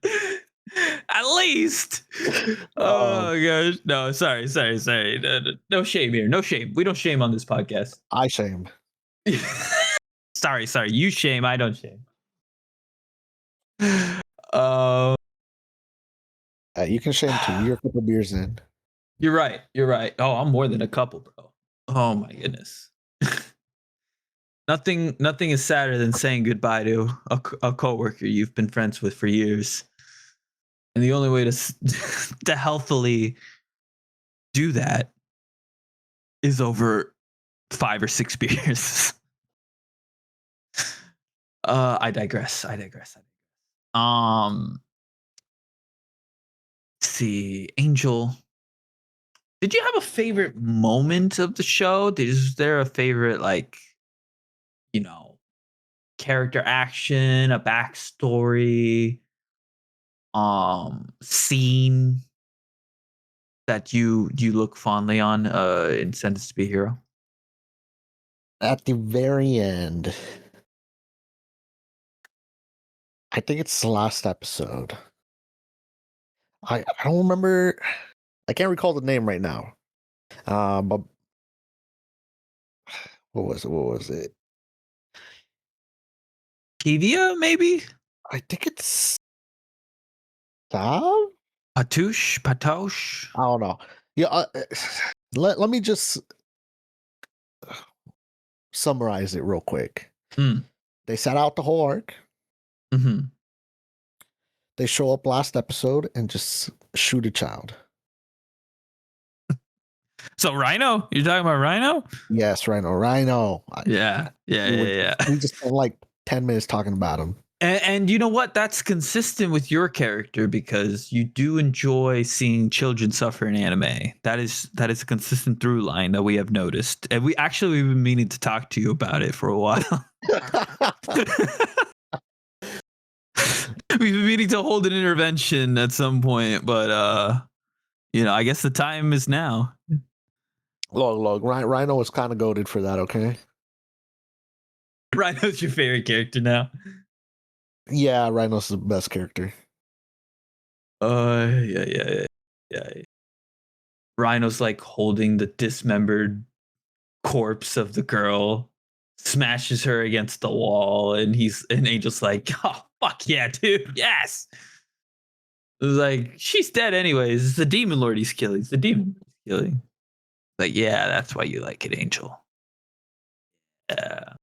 At least. Oh gosh. No, sorry. No shame here. No shame. We don't shame on this podcast. I shame. Sorry. You shame. I don't shame. You can shame too. You're a couple beers in. You're right. Oh, I'm more than a couple, bro. Oh my goodness. Nothing is sadder than saying goodbye to a coworker you've been friends with for years. And the only way to healthily do that is over 5 or 6 beers. I digress. Let's see, Angel, did you have a favorite moment of the show? Is there a favorite, like, character action, a backstory, scene that you look fondly on in Sentence to Be a Hero? At the very end, I think it's the last episode. I don't remember. I can't recall the name right now. But what was it? Kivia, maybe? I think it's Sav? Patosh? I don't know. Yeah, let me just summarize it real quick. They set out the whole arc. Mm-hmm. They show up last episode and just shoot a child. So Rhino? You're talking about Rhino? Yes, Rhino. Yeah. We just spent like 10 minutes talking about him. And you know what? That's consistent with your character because you do enjoy seeing children suffer in anime. That is a consistent through line that we have noticed. And we've been meaning to talk to you about it for a while. We've been meaning to hold an intervention at some point, but I guess the time is now. Look, Rhino was kind of goated for that, okay? Rhino's your favorite character now. Yeah, Rhino's the best character. Yeah. Rhino's like holding the dismembered corpse of the girl, smashes her against the wall, and Angel's like, oh fuck yeah, dude, yes. It was like, she's dead anyways. It's the demon lord he's killing. It's the demon he's killing. Like, yeah, that's why you like it, Angel. Yeah.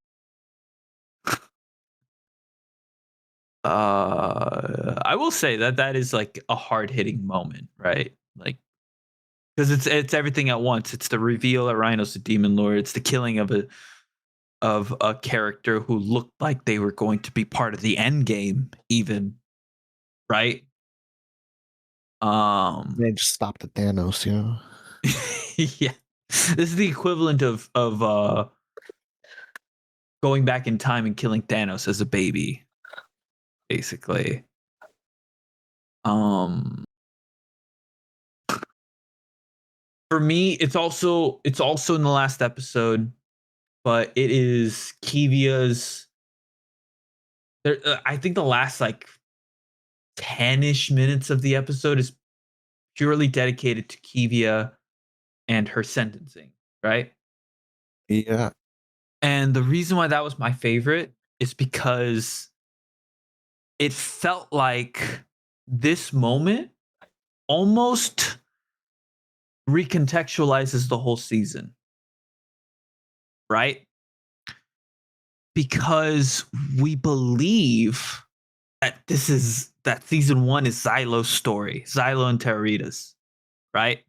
I will say that is like a hard-hitting moment, right? Like, because it's everything at once. It's the reveal that Rhino's the demon lord. It's the killing of a character who looked like they were going to be part of the end game, even, right? They just stopped at Thanos, Yeah. This is the equivalent of going back in time and killing Thanos as a baby, basically. For me, it's also in the last episode, but it is Kivia's. I think the last like 10-ish minutes of the episode is purely dedicated to Kivia and her sentencing, right? Yeah. And the reason why that was my favorite is because it felt like this moment almost recontextualizes the whole season, right? Because we believe that that season 1 is Xylo's story, Xylo and Terraritas, right?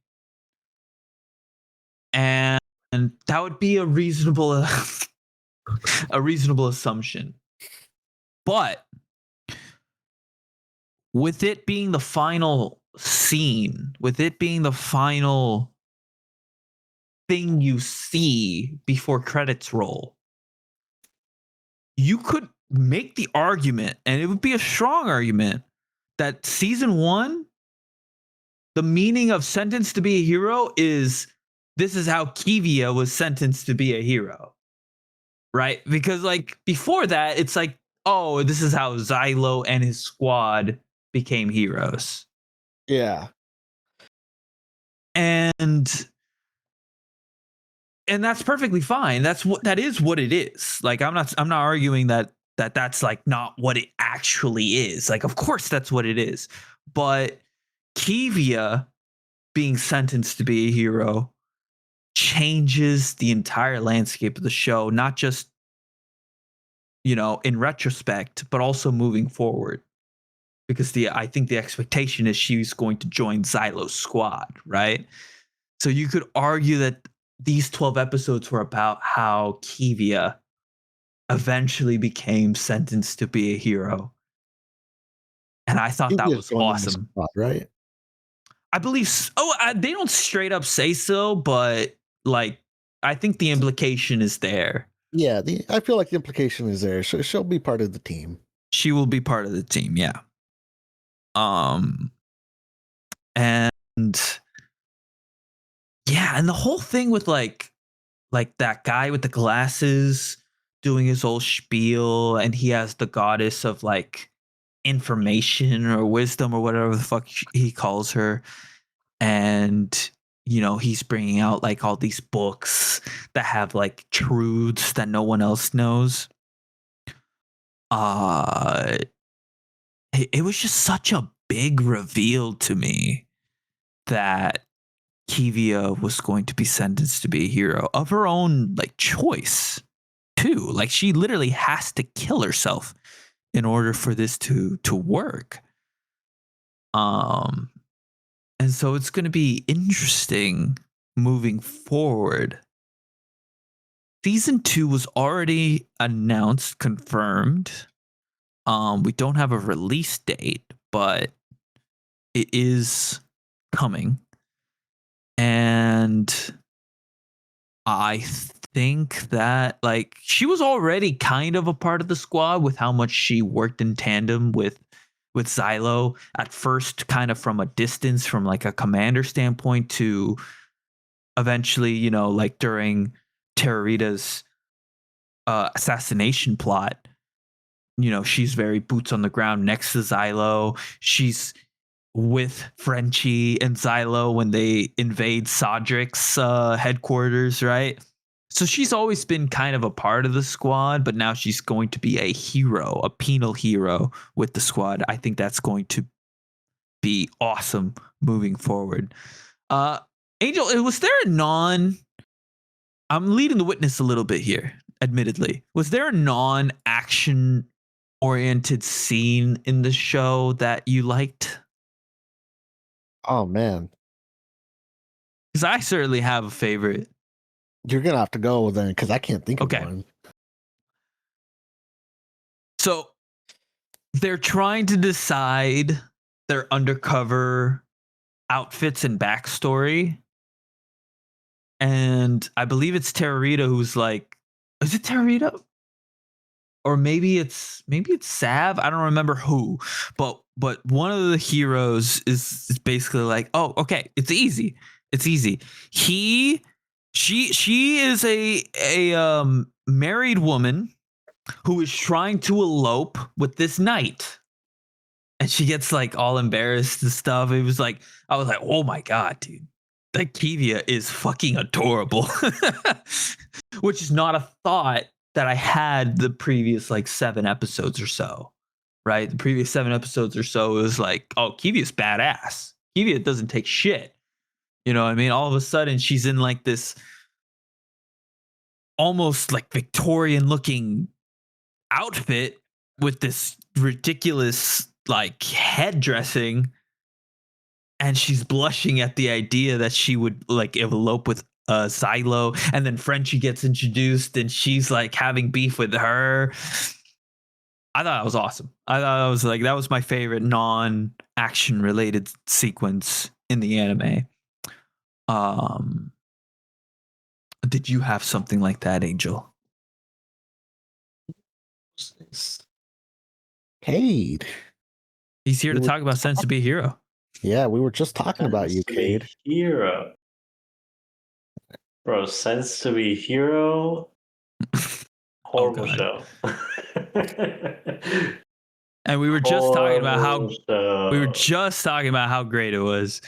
And that would be a reasonable assumption. But with it being the final scene, with it being the final thing you see before credits roll, you could make the argument, and it would be a strong argument, that season 1, the meaning of sentenced to be a hero is this is how Kivia was sentenced to be a hero, right? Because like before that, it's like, oh, this is how Xylo and his squad became heroes. Yeah. And that's perfectly fine. That is what it is. Like I'm not arguing that's like not what it actually is. Like of course that's what it is. But Kivia being sentenced to be a hero changes the entire landscape of the show, not just in retrospect, but also moving forward. Because I think the expectation is she's going to join Xylo's squad, right? So you could argue that these 12 episodes were about how Kivia eventually became sentenced to be a hero. And I thought that was awesome. Spot, right? I believe they don't straight up say so, but like I think the implication is there. Yeah, I feel like the implication is there. She'll be part of the team. She will be part of the team, yeah. And yeah, and the whole thing with like that guy with the glasses doing his whole spiel, and he has the goddess of like information or wisdom or whatever the fuck he calls her, and he's bringing out like all these books that have like truths that no one else knows. It was just such a big reveal to me that Kivia was going to be sentenced to be a hero of her own like choice too. Like she literally has to kill herself in order for this to work. And so it's going to be interesting moving forward. Season 2 was already announced, confirmed. We don't have a release date, but it is coming. And I think that like she was already kind of a part of the squad with how much she worked in tandem with Xylo at first, kind of from a distance, from like a commander standpoint, to eventually, like during Terrarita's assassination plot, she's very boots on the ground next to Xylo. She's with Frenchie and Xylo when they invade Sodric's headquarters, right? So she's always been kind of a part of the squad, but now she's going to be a hero, a penal hero with the squad. I think that's going to be awesome moving forward. Angel, was there I'm leading the witness a little bit here, admittedly. Was there a non-action oriented scene in the show that you liked? Oh man, because I certainly have a favorite. You're gonna have to go then, because I can't think of one. So they're trying to decide their undercover outfits and backstory, and I believe it's Terrarita who's like, is it Terrarita? Or maybe it's Sav. I don't remember who, but one of the heroes is basically like, oh, okay, it's easy. She is a married woman who is trying to elope with this knight, and she gets like all embarrassed and stuff. It was like, I was like, oh my God, dude. That Kivia is fucking adorable. Which is not a thought that I had the previous like 7 episodes or so. Right? The previous 7 episodes or so was like, oh, Kivia's badass. Kivia doesn't take shit. You know what I mean? All of a sudden she's in like this almost like Victorian looking outfit with this ridiculous like head dressing, and she's blushing at the idea that she would like elope with Xylo, and then Frenchie gets introduced and she's like having beef with her. I thought that was awesome. I thought that was like, that was my favorite non-action related sequence in the anime. Did you have something like that, Angel? Cade. He's here to talk about Sense to Be a Hero. Yeah, we were just talking about you, Cade. Hero. Bro, Sense to Be Hero. Horrible show. And we were just talking about how great it was.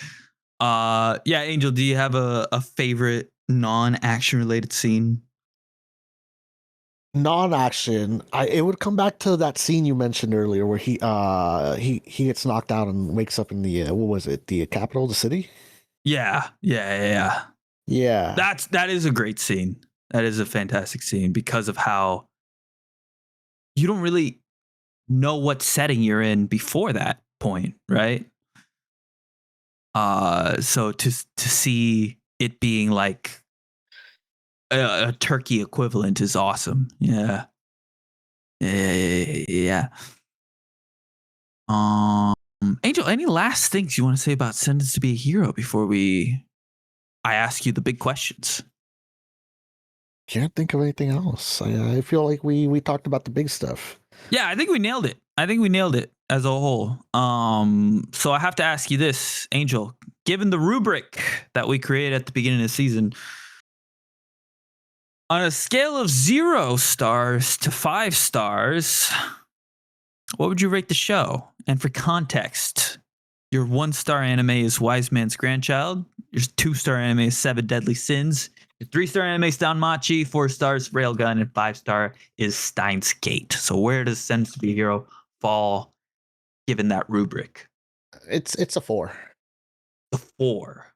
Yeah, Angel, do you have a favorite non-action related scene? Non-action, it would come back to that scene you mentioned earlier where he gets knocked out and wakes up in the what was it, the capital of the city? Yeah. That is a great scene. That is a fantastic scene because of how you don't really know what setting you're in before that point, right? So to see it being like a Turkey equivalent is awesome. Yeah. Angel, any last things you want to say about Sentence to Be a Hero before I ask you the big questions? Can't think of anything else. I feel like we talked about the big stuff. Yeah, I think we nailed it. As a whole. So I have to ask you this, Angel. Given the rubric that we created at the beginning of the season, on a scale of 0 stars to 5 stars, what would you rate the show? And for context, your 1-star anime is Wise Man's Grandchild. Your 2-star anime is 7 Deadly Sins. Your 3-star anime is Danmachi. 4 stars, Railgun. And 5-star is Steins Gate. So where does Sense to Be a Hero fall given that rubric? It's a 4. The 4.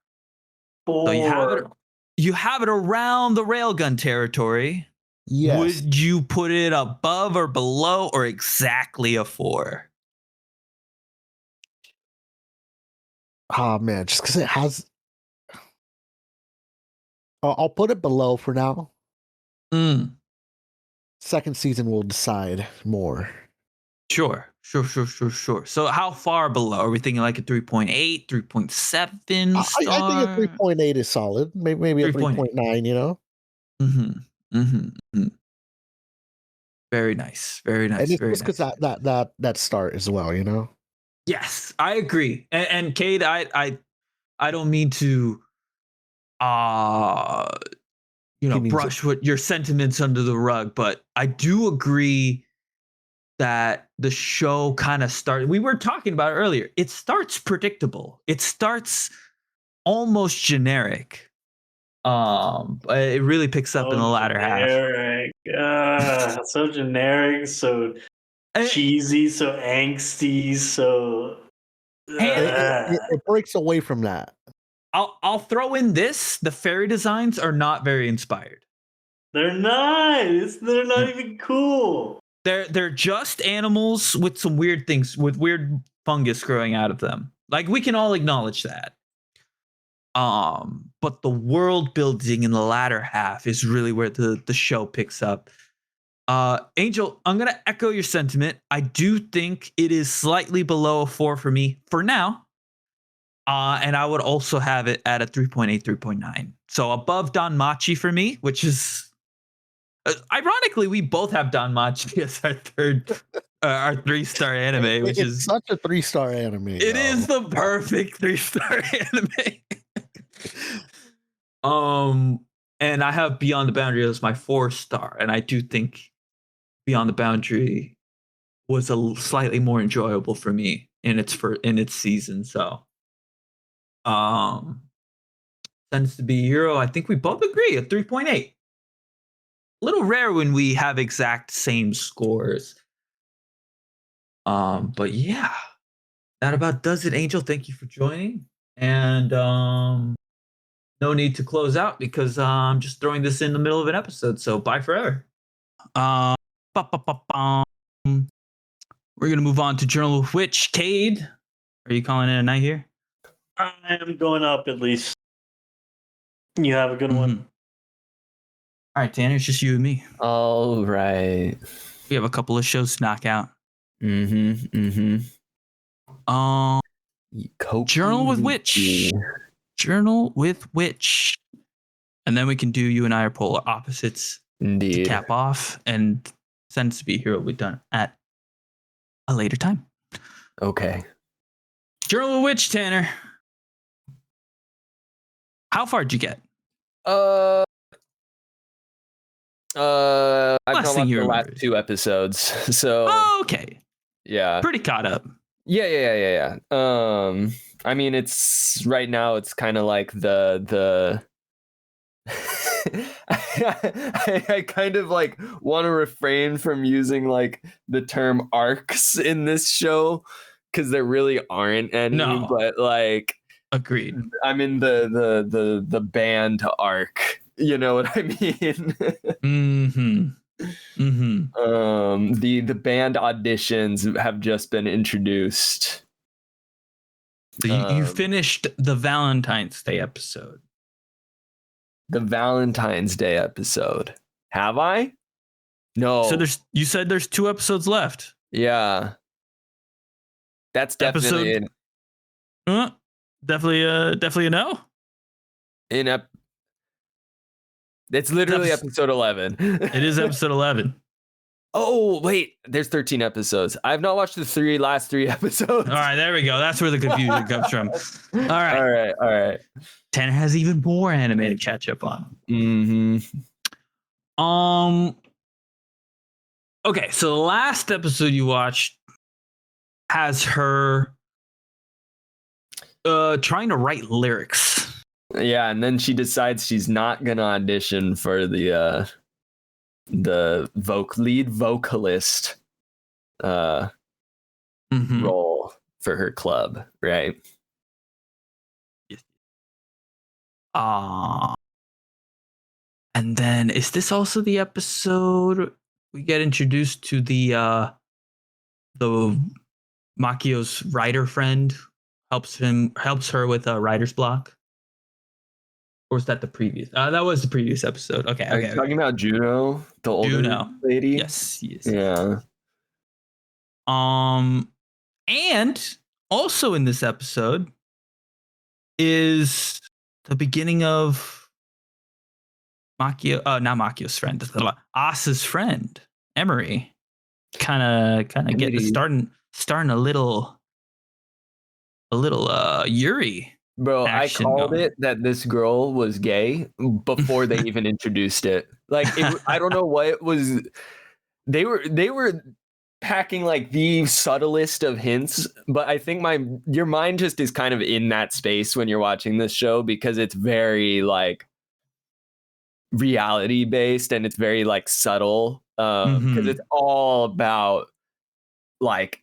So you have it around the Railgun territory. Yes. Would you put it above or below or exactly a 4? Oh man, just because it has, I'll put it below for now. Second season will decide more. Sure. So how far below? Are we thinking like a 3.8, 3.7 star? I think a 3.8 is solid. Maybe a 3.9, you know? Very nice. And it's just because that start as well, you know? Yes, I agree. And Cade, I don't mean to brush what your sentiments under the rug, but I do agree that the show kind of started. We were talking about it earlier. It starts predictable. It starts almost generic. It really picks up in the latter half. So generic, so cheesy, so angsty, so. It breaks away from that. I'll throw in this: the fairy designs are not very inspired. They're not. They're not even cool. They're just animals with some weird things, with weird fungus growing out of them. Like, we can all acknowledge that. But the world building in the latter half is really where the show picks up. Angel, I'm gonna echo your sentiment. I do think it is slightly below a 4 for me for now. And I would also have it at a 3.8, 3.9. So above Danmachi for me, which is ironically, we both have Danmachi as our our 3-star anime, which is such a 3-star anime. It is the perfect 3-star anime. And I have Beyond the Boundary as my 4-star, and I do think Beyond the Boundary was slightly more enjoyable for me in its season. So, Tends to Be a Hero. I think we both agree, a 3.8. A little rare when we have exact same scores. But yeah, that about does it, Angel. Thank you for joining. And no need to close out because I'm just throwing this in the middle of an episode. So bye forever. We're gonna move on to Journal of Witch. Cade, are you calling it a night here? I am going up at least. You have a good one. All right, Tanner, it's just you and me. All right. We have a couple of shows to knock out. Journal with Witch. Journal with Witch. And then we can do You and I Are Polar Opposites. Indeed. To cap off, and Tends to Be a Hero will be done at a later time. Okay. Journal of Witch, Tanner. How far did you get? I've not watched thing you the last remembered. 2 episodes, so Okay. yeah. Pretty caught up. Yeah. I mean, it's right now. It's kind of like the. I kind of like want to refrain from using like the term arcs in this show because there really aren't any. No. But like, Agreed. I'm in the band arc. You know what I mean? The band auditions have just been introduced. So you finished the Valentine's Day episode. The Valentine's Day episode. Have I? No. So you said there's 2 episodes left. Yeah. That's definitely definitely a no. It's literally episode 11. It is episode 11. Oh, wait. There's 13 episodes. I've not watched the last 3 episodes. All right, there we go. That's where the confusion comes from. All right. Tanner has even more anime to catch up on. Okay, so the last episode you watched has her trying to write lyrics. Yeah, and then she decides she's not gonna audition for the lead vocalist role for her club, right? And then is this also the episode we get introduced to the Makio's writer friend helps her with writer's block? Or was that the previous? That was the previous episode. Okay. Are you talking about Juno, the older lady? Yes. Yeah. And also in this episode is the beginning of Makio, not Makio's friend, Asa's friend, Emery. Kind of getting starting a little Yuri. Bro, I called it that this girl was gay before they even introduced it. Like, I don't know what it was. They were packing like the subtlest of hints, but I think your mind just is kind of in that space when you're watching this show because it's very like reality based and it's very like subtle because it's all about like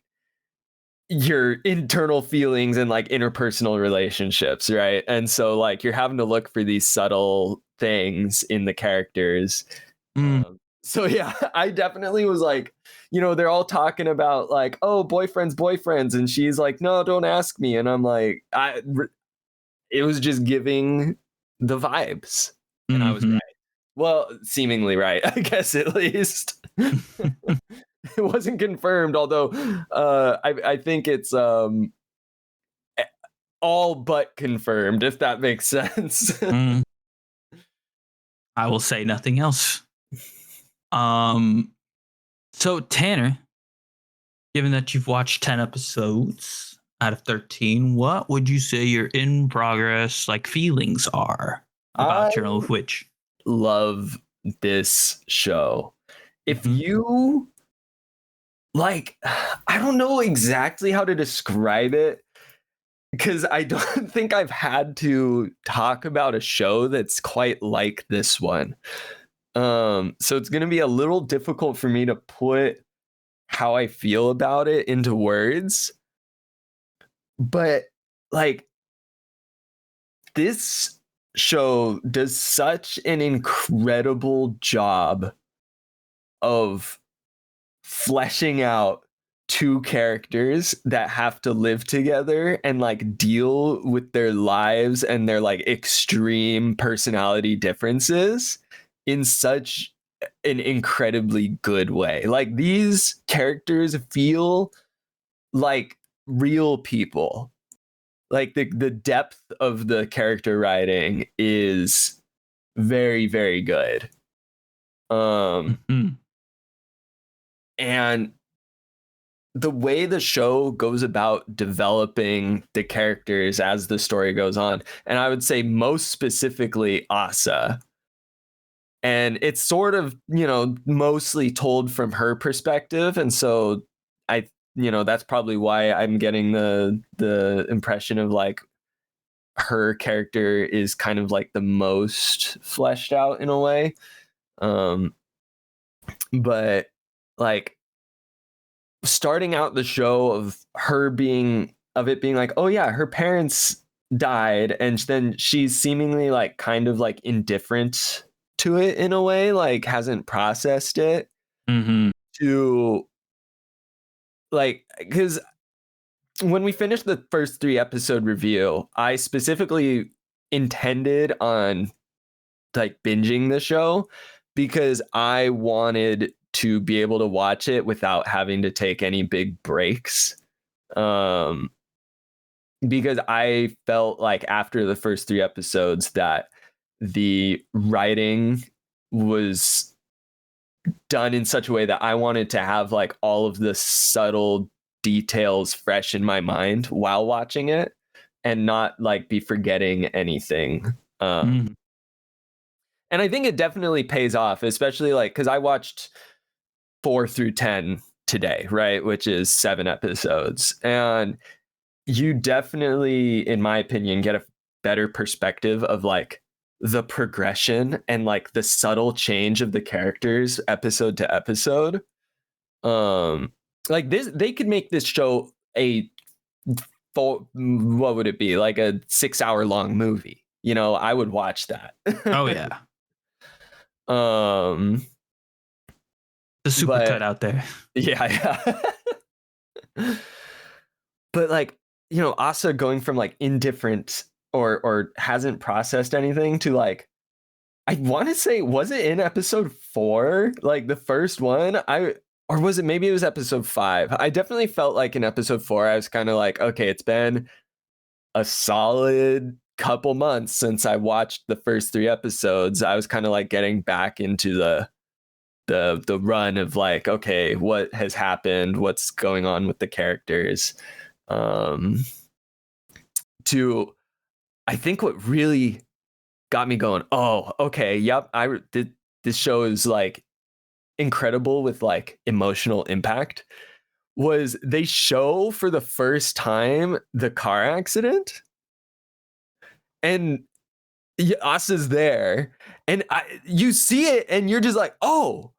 your internal feelings and like interpersonal relationships, right? And so like you're having to look for these subtle things in the characters. So yeah, I definitely was like, they're all talking about like, oh, boyfriends, and she's like, no, don't ask me, and I'm like, it was just giving the vibes, and I was right. Well, seemingly right, I guess, at least. It wasn't confirmed, although I think it's all but confirmed, if that makes sense. I will say nothing else. So Tanner, given that you've watched 10 episodes out of 13, what would you say your in progress like feelings are about Journal of Witch? Love this show. If you like, I don't know exactly how to describe it, because I don't think I've had to talk about a show that's quite like this one. So it's going to be a little difficult for me to put how I feel about it into words. But like, this show does such an incredible job of fleshing out two characters that have to live together and like deal with their lives and their like extreme personality differences in such an incredibly good way. Like, these characters feel like real people. Like, the depth of the character writing is very, very good. Mhm. And the way the show goes about developing the characters as the story goes on, and I would say most specifically Asa, and it's sort of, mostly told from her perspective, and so that's probably why I'm getting the impression of like her character is kind of like the most fleshed out in a way. But like, starting out the show of it being like, oh yeah, her parents died, and then she's seemingly like kind of like indifferent to it in a way, like hasn't processed it, Mhm. to like, because when we finished the first 3 episode review, I specifically intended on like binging the show because I wanted to be able to watch it without having to take any big breaks. Because I felt like after the first 3 episodes that the writing was done in such a way that I wanted to have like all of the subtle details fresh in my mind while watching it and not like be forgetting anything. Mhm. And I think it definitely pays off, especially like, because I watched 4 through 10 today, right? Which is 7 episodes. And you definitely, in my opinion, get a better perspective of like the progression and like the subtle change of the characters episode to episode. Like this, they could make this show what would it be? Like a 6-hour long movie. I would watch that. Oh yeah, Um, the supercut out there. yeah. But like, Asa going from like indifferent or hasn't processed anything to like, I want to say, was it in episode 4, like the first one? Or was it, maybe it was episode 5? I definitely felt like in episode 4, I was kind of like, okay, it's been a solid couple months since I watched the first 3 episodes. I was kind of like getting back into the run of like, okay, what has happened? What's going on with the characters? To, I think what really got me going, oh, okay, yep, this show is like incredible with like emotional impact, was they show for the first time the car accident, and Asa's there, and you see it, and you're just like, oh,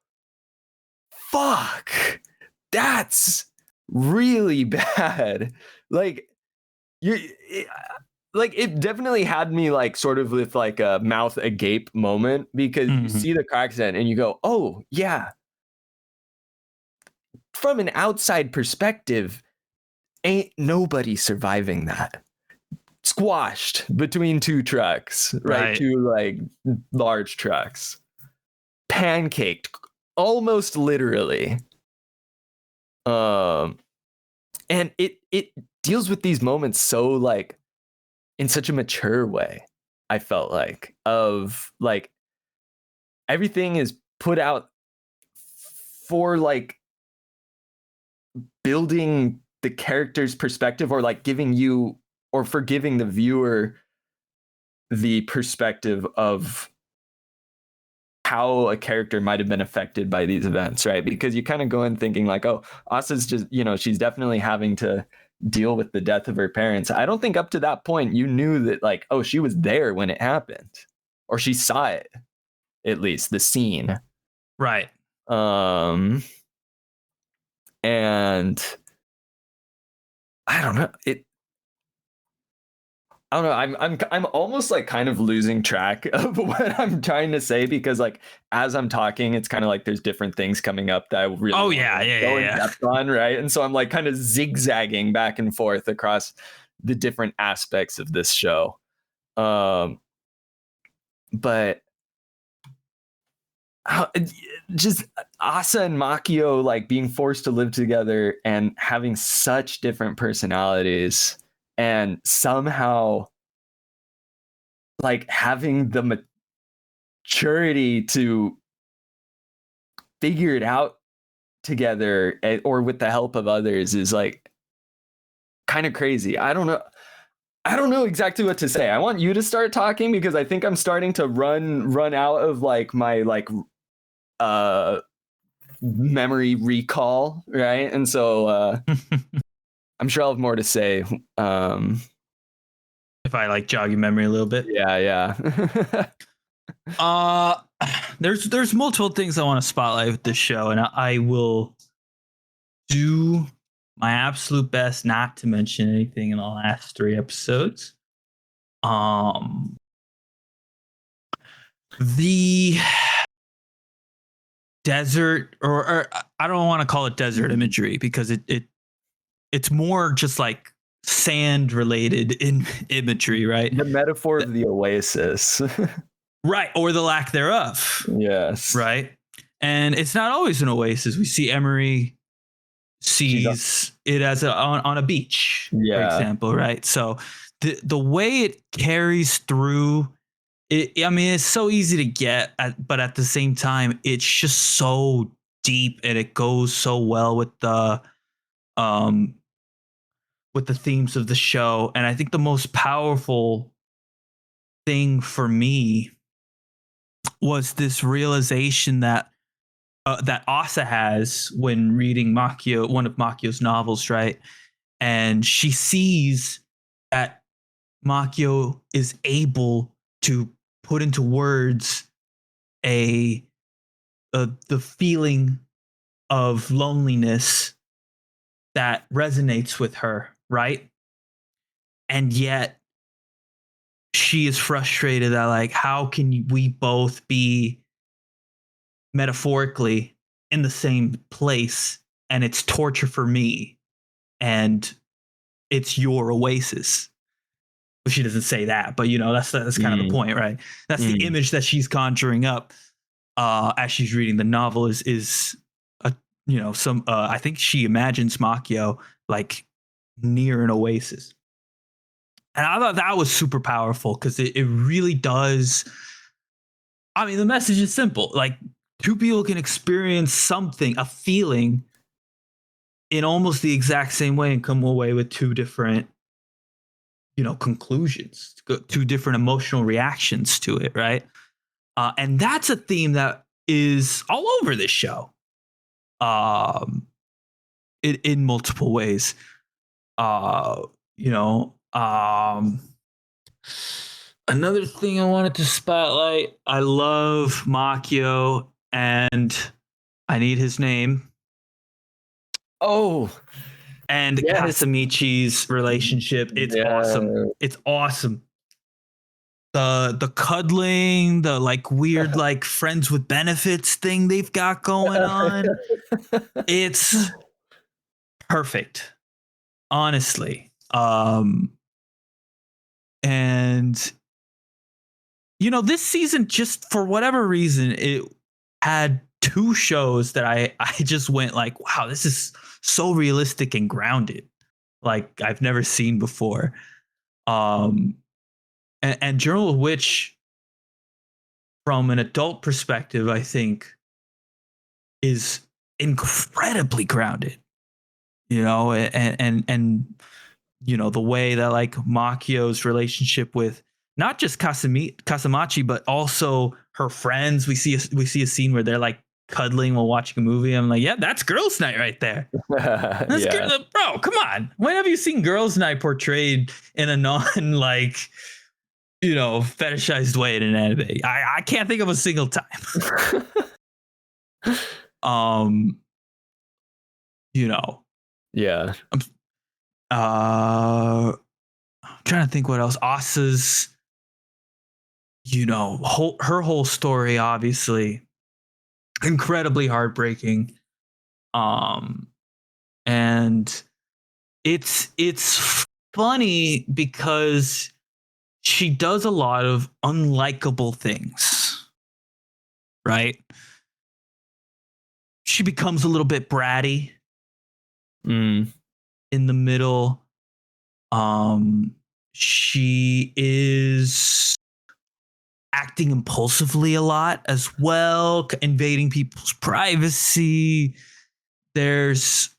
fuck, that's really bad. Like, it definitely had me like sort of with like a mouth agape moment, because you see the car accident and you go, oh yeah, from an outside perspective, ain't nobody surviving that. Squashed between 2 trucks, right? 2 like large trucks, pancaked almost literally. And it deals with these moments so like in such a mature way. I felt like, of like, everything is put out for like building the character's perspective, or like giving you, or for giving the viewer the perspective of how a character might have been affected by these events, right? Because you kind of go in thinking like, oh, Asa's just, she's definitely having to deal with the death of her parents. I don't think up to that point you knew that, like, oh, she was there when it happened, or she saw it, at least the scene. Right. And I don't know. I don't know. I'm almost like kind of losing track of what I'm trying to say, because like as I'm talking, it's kind of like there's different things coming up that I really Oh want yeah, to yeah, go yeah, in depth on, right? And so I'm like kind of zigzagging back and forth across the different aspects of this show. But just Asa and Makio like being forced to live together and having such different personalities, and somehow like having the maturity to figure it out together, or with the help of others, is like kind of crazy. I don't know exactly what to say. I want you to start talking, because I think I'm starting to run out of like my like memory recall, right? And so I'm sure I'll have more to say. If I like jog your memory a little bit. Yeah. There's multiple things I want to spotlight with this show, and I will do my absolute best not to mention anything in the last 3 episodes. The desert, or I don't want to call it desert imagery, because it's more just like sand related imagery, right? The metaphor of the oasis. Right, or the lack thereof. Yes. Right. And it's not always an oasis. We see Emery sees it as on a beach, for example, right? So the way it carries through it, I mean, it's so easy to get at, but at the same time, it's just so deep, and it goes so well with the themes of the show. And I think the most powerful thing for me was this realization that that Asa has when reading one of Makio's novels, right? And she sees that Makio is able to put into words the feeling of loneliness that resonates with her, right? And yet she is frustrated that, like, how can we both be metaphorically in the same place, and it's torture for me and it's your oasis. Well, she doesn't say that, but that's kind of the point, right? That's the image that she's conjuring up as she's reading the novel is some I think she imagines Makio like near an oasis. And I thought that was super powerful, because it really does. I mean, the message is simple. Like, 2 people can experience something, a feeling, in almost the exact same way and come away with 2 different, conclusions, 2 different emotional reactions to it, right? And that's a theme that is all over this show, in multiple ways. Another thing I wanted to spotlight, I love Makio, and I need his name. Oh, and yes. Kasamichi's relationship. It's awesome. It's awesome. The cuddling, the like weird like friends with benefits thing they've got going on. It's perfect, honestly. And this season, just for whatever reason, it had 2 shows that I just went like, wow, this is so realistic and grounded, like I've never seen before. And Journal of Witch, from an adult perspective, I think is incredibly grounded, and the way that like Makio's relationship with not just Kasamachi, but also her friends. We see a scene where they're like cuddling while watching a movie. I'm like, yeah, that's girls' night right there. That's bro, come on. When have you seen girls' night portrayed in a non like, fetishized way in an anime? I can't think of a single time. Yeah. I'm trying to think what else. Asa's, her whole story, obviously incredibly heartbreaking. And it's funny because she does a lot of unlikable things, right? She becomes a little bit bratty in the middle. She is acting impulsively a lot as well, invading people's privacy. There's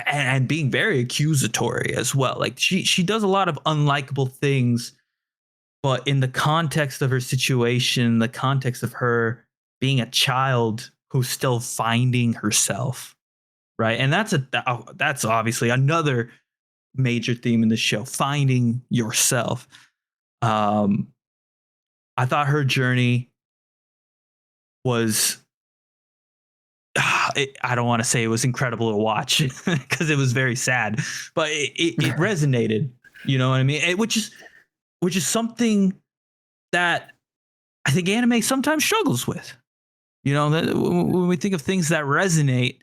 and being very accusatory as well. Like she does a lot of unlikable things, but in the context of her situation, the context of her being a child who's still finding herself, right? And that's obviously another major theme in the show, finding yourself. I thought her journey was I don't want to say it was incredible to watch because it was very sad, but it resonated. You know what I mean? Which is something that I think anime sometimes struggles with. When we think of things that resonate,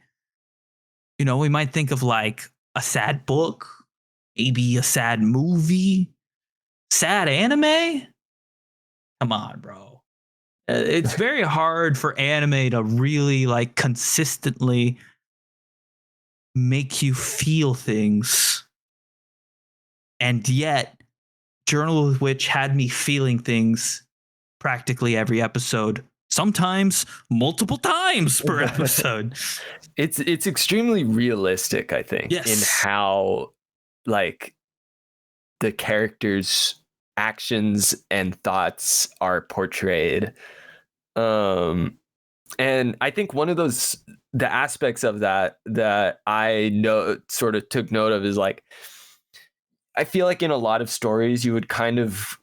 we might think of like a sad book, maybe a sad movie, sad anime. Come on, bro. It's very hard for anime to really like consistently make you feel things. And yet, Journal of Witch had me feeling things practically every episode, sometimes multiple times per episode. It's extremely realistic, I think, yes, in how like the characters' actions and thoughts are portrayed. And I think one of the aspects of that I know sort of took note of is like, I feel like in a lot of stories you would kind of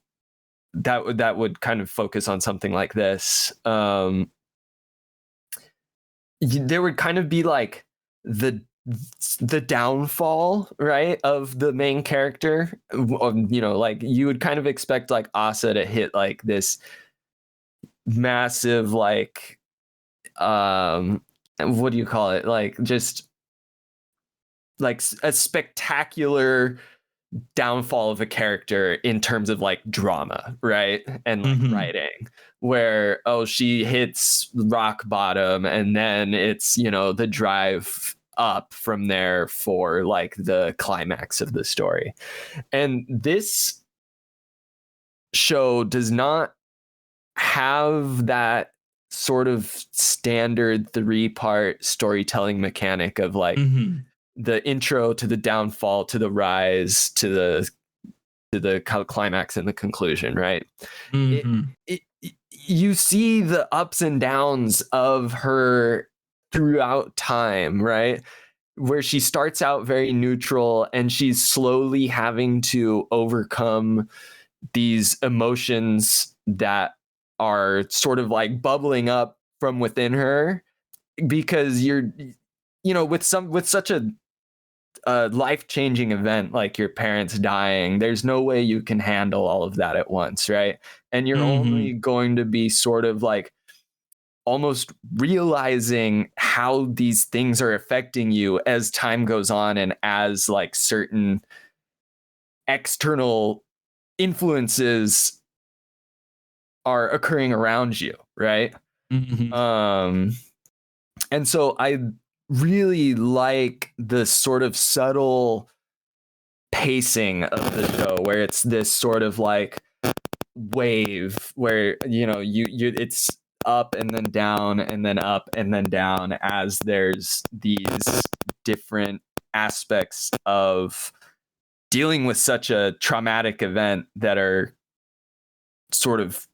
that would kind of focus on something like this. There would kind of be like the downfall, right, of the main character. Like you would kind of expect like Asa to hit like this massive like what do you call it, like just like a spectacular downfall of a character in terms of like drama, right, and like writing, where she hits rock bottom and then it's the drive up from there for like the climax of the story. And this show does not have that sort of standard 3-part storytelling mechanic of like the intro to the downfall to the rise to the climax and the conclusion, right? You see the ups and downs of her throughout time, right? Where she starts out very neutral and she's slowly having to overcome these emotions that are sort of like bubbling up from within her, because you're with such a life-changing event like your parents dying, there's no way you can handle all of that at once, right? And you're only going to be sort of like almost realizing how these things are affecting you as time goes on and as like certain external influences are occurring around you, right? And so I really like the sort of subtle pacing of the show, where it's this sort of like wave where you it's up and then down and then up and then down as there's these different aspects of dealing with such a traumatic event that are sort of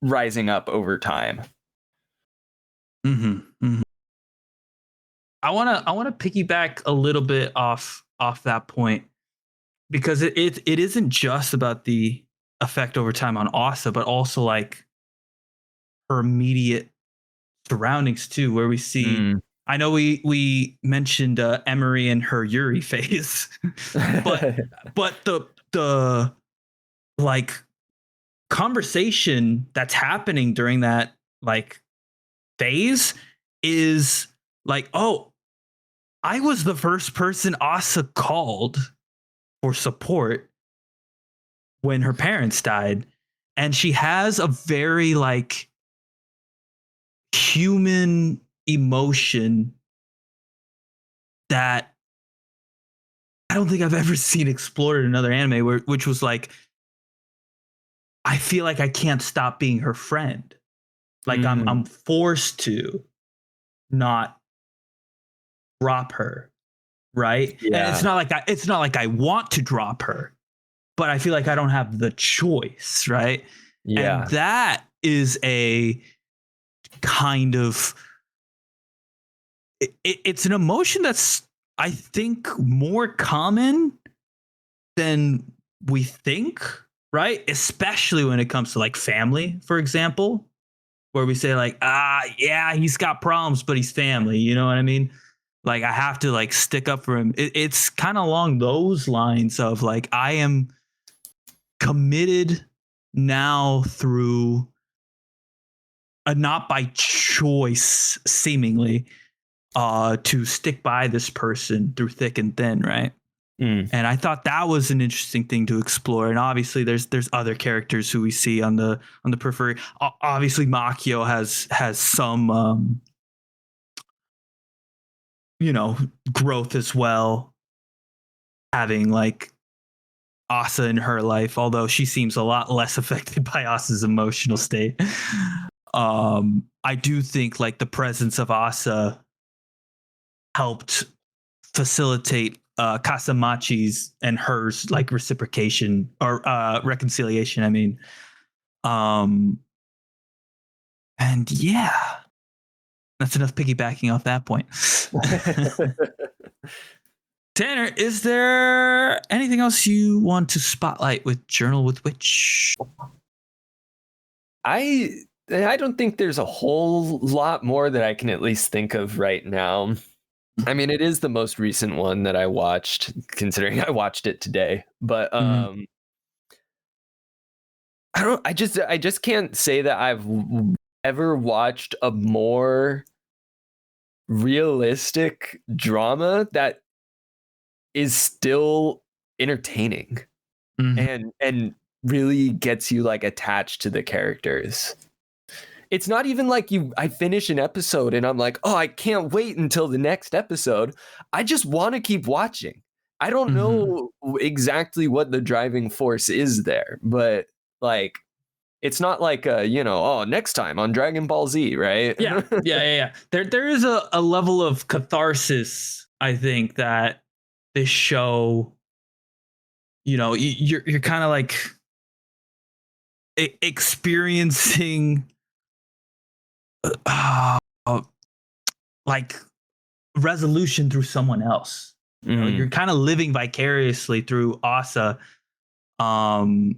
rising up over time. I wanna piggyback a little bit off that point, because it isn't just about the effect over time on Asa, but also like her immediate surroundings too, where we see. I know we mentioned Emery and her Yuri phase, but the like conversation that's happening during that like phase is like, oh, I was the first person Asa called for support when her parents died, and she has a very like human emotion that I don't think I've ever seen explored in another anime, which was like, I feel like I can't stop being her friend. Like I'm forced to not drop her, right? Yeah. And it's not like I want to drop her, but I feel like I don't have the choice, right? Yeah. And that is a kind of it's an emotion that's, I think, more common than we think, right? Especially when it comes to like family, for example, where we say like, yeah, he's got problems, but he's family. You know what I mean? Like, I have to like stick up for him. It's kind of along those lines of like, I am committed now through a not by choice, seemingly, to stick by this person through thick and thin, right? And I thought that was an interesting thing to explore. And obviously, there's other characters who we see on the periphery. Obviously, Makio has some growth as well, having like Asa in her life, although she seems a lot less affected by Asa's emotional state. I do think like the presence of Asa helped facilitate Kasamachi's and hers like reciprocation or reconciliation. I mean, and yeah, that's enough piggybacking off that point. Tanner, is there anything else you want to spotlight with Journal with Witch? I don't think there's a whole lot more that I can at least think of right now. I mean, it is the most recent one that I watched, considering I watched it today. But I just can't say that I've ever watched a more realistic drama that is still entertaining and really gets you like attached to the characters. It's not even like I finish an episode and I'm like, oh, I can't wait until the next episode. I just want to keep watching. I don't know exactly what the driving force is there, but like, it's not like next time on Dragon Ball Z, right? Yeah. There is a level of catharsis, I think, that this show, you're kind of like experiencing like resolution through someone else. You're kind of living vicariously through Asa, in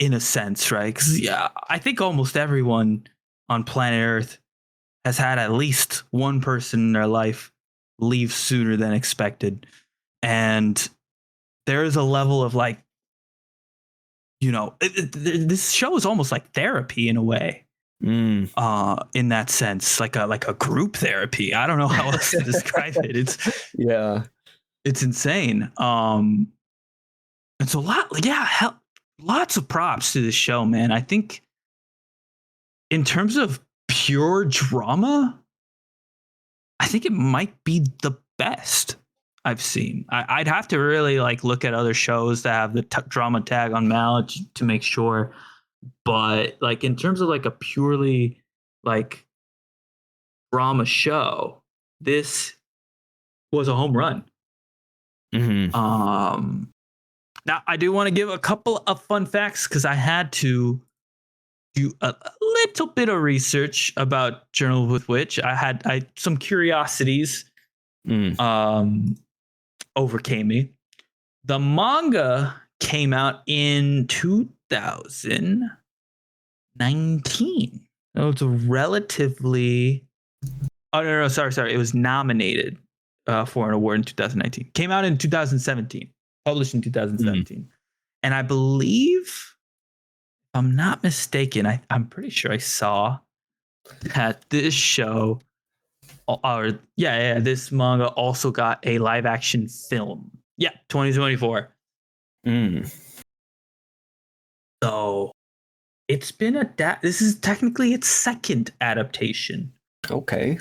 a sense, right? Because I think almost everyone on planet Earth has had at least one person in their life leave sooner than expected, and there is a level of like, this show is almost like therapy in a way. In that sense, like a group therapy. I don't know how else to describe it. It's insane. And so lots of props to this show, man. I think in terms of pure drama, I think it might be the best I've seen. I'd have to really like look at other shows that have the drama tag on Mallet to make sure. But like in terms of like a purely like drama show, this was a home run. Now I do want to give a couple of fun facts because I had to do a little bit of research about Journal with Witch. I had some curiosities overcame me. The manga came out in 2019. It was a relatively. Oh no, sorry. It was nominated for an award in 2019. Came out in 2017. Published in 2017. And I believe, if I'm not mistaken, I'm pretty sure I saw that this show, this manga also got a live action film. Yeah, 2024. So it's been this is technically its second adaptation. Okay.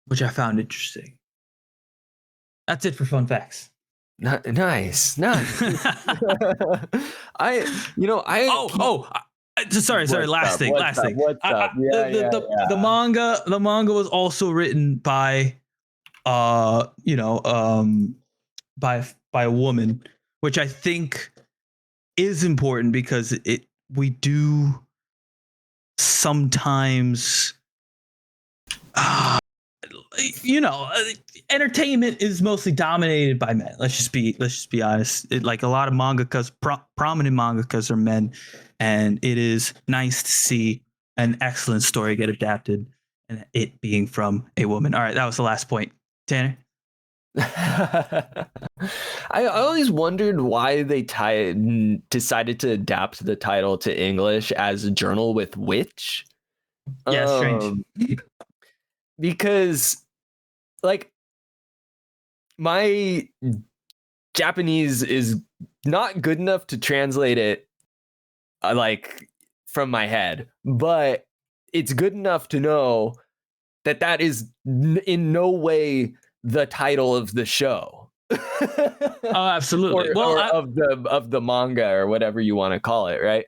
Which I found interesting. That's it for fun facts. Nice. Sorry. Last thing. What's up? The manga was also written by, by a woman, which I think is important because we do sometimes, entertainment is mostly dominated by men. Let's just be honest. Like a lot of mangakas, prominent mangakas are men, and it is nice to see an excellent story get adapted, and it being from a woman. All right, that was the last point. Tanner? I always wondered why they decided to adapt the title to English as Journal with Witch. Yeah, strange. Because, like, my Japanese is not good enough to translate it, from my head, but it's good enough to know that is in no way the title of the show. Oh, absolutely. of the manga or whatever you want to call it, right?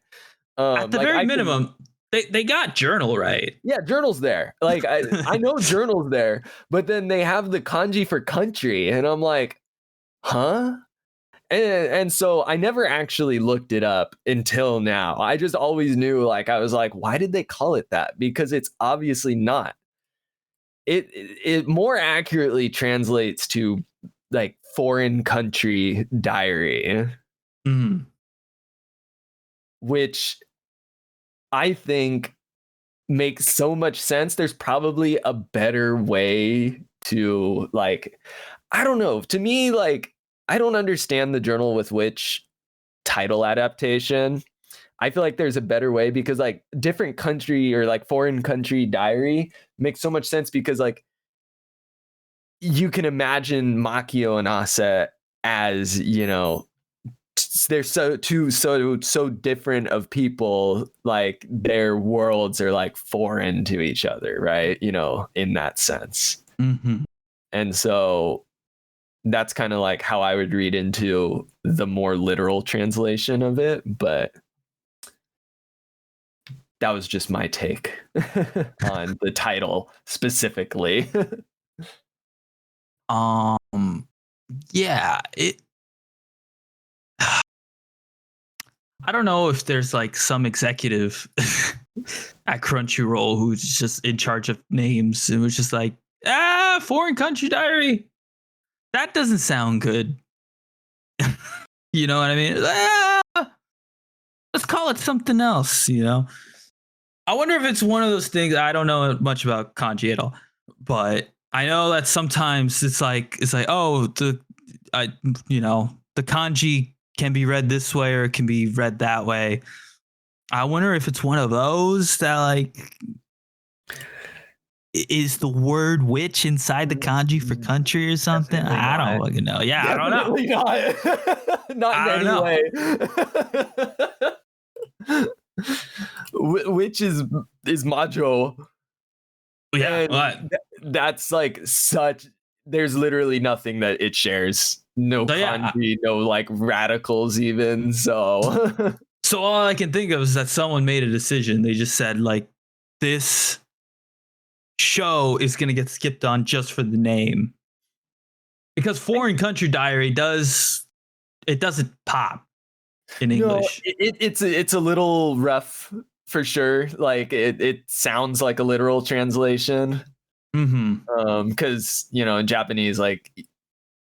At the very minimum, they got Journal right. Yeah, Journal's there. Like I know Journal's there, but then they have the kanji for country, and I'm like, huh? And so I never actually looked it up until now. I just always knew, I was like, why did they call it that? Because it's obviously not. It more accurately translates to foreign country diary, which I think makes so much sense. There's probably a better way to I don't know. To me, I don't understand the Journal with Witch title adaptation. I feel like there's a better way because different country or foreign country diary makes so much sense because you can imagine Makio and Asa as, they're so different of people, their worlds are foreign to each other, right? In that sense. And so that's kind of how I would read into the more literal translation of it, but that was just my take on the title specifically. Yeah, I don't know if there's some executive at Crunchyroll who's just in charge of names and was just foreign country diary. That doesn't sound good. You know what I mean? Let's call it something else, I wonder if it's one of those things. I don't know much about kanji at all, but I know that sometimes it's the kanji can be read this way or it can be read that way. I wonder if it's one of those that is the word witch inside the kanji for country or something? I don't fucking know. Yeah, I don't know. Not in any way. Which is majo. Yeah, that's such. There's literally nothing that it shares. No kanji, no radicals even. So, so all I can think of is that someone made a decision. They just said this show is gonna get skipped on just for the name because foreign country diary doesn't pop. in English. It's a little rough for sure. Like it sounds like a literal translation. Because in Japanese, like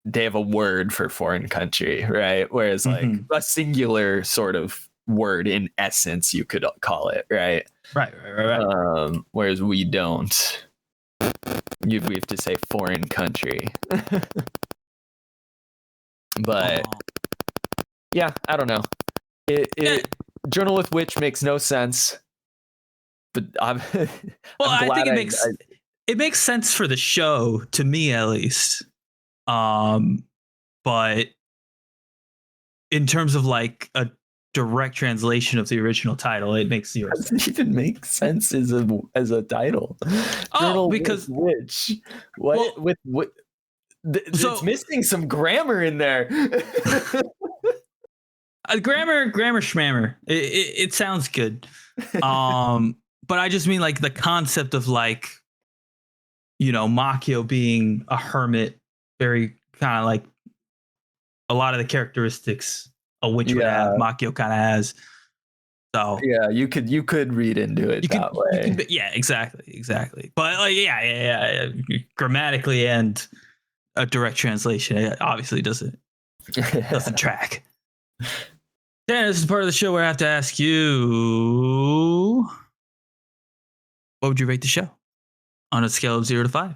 they have a word for foreign country, right? Whereas like a singular sort of word in essence, you could call it, right? Right. Whereas we don't. We have to say foreign country. But yeah, I don't know. Journal with Witch makes no sense. But I think it makes sense for the show, to me at least. But in terms of like a direct translation of the original title, it makes zero sense. Doesn't even make sense as a title. Because Witch. What with what? It's missing some grammar in there. Grammar schmammer. It sounds good. But I just mean like the concept of like, Makio being a hermit, very kind of like a lot of the characteristics a witch would have, Makio kind of has. So yeah, you could read into it that way. Yeah, exactly. But like, yeah. Grammatically and a direct translation, it obviously doesn't track. Dan, this is part of the show where I have to ask you, what would you rate the show on a scale of 0 to 5?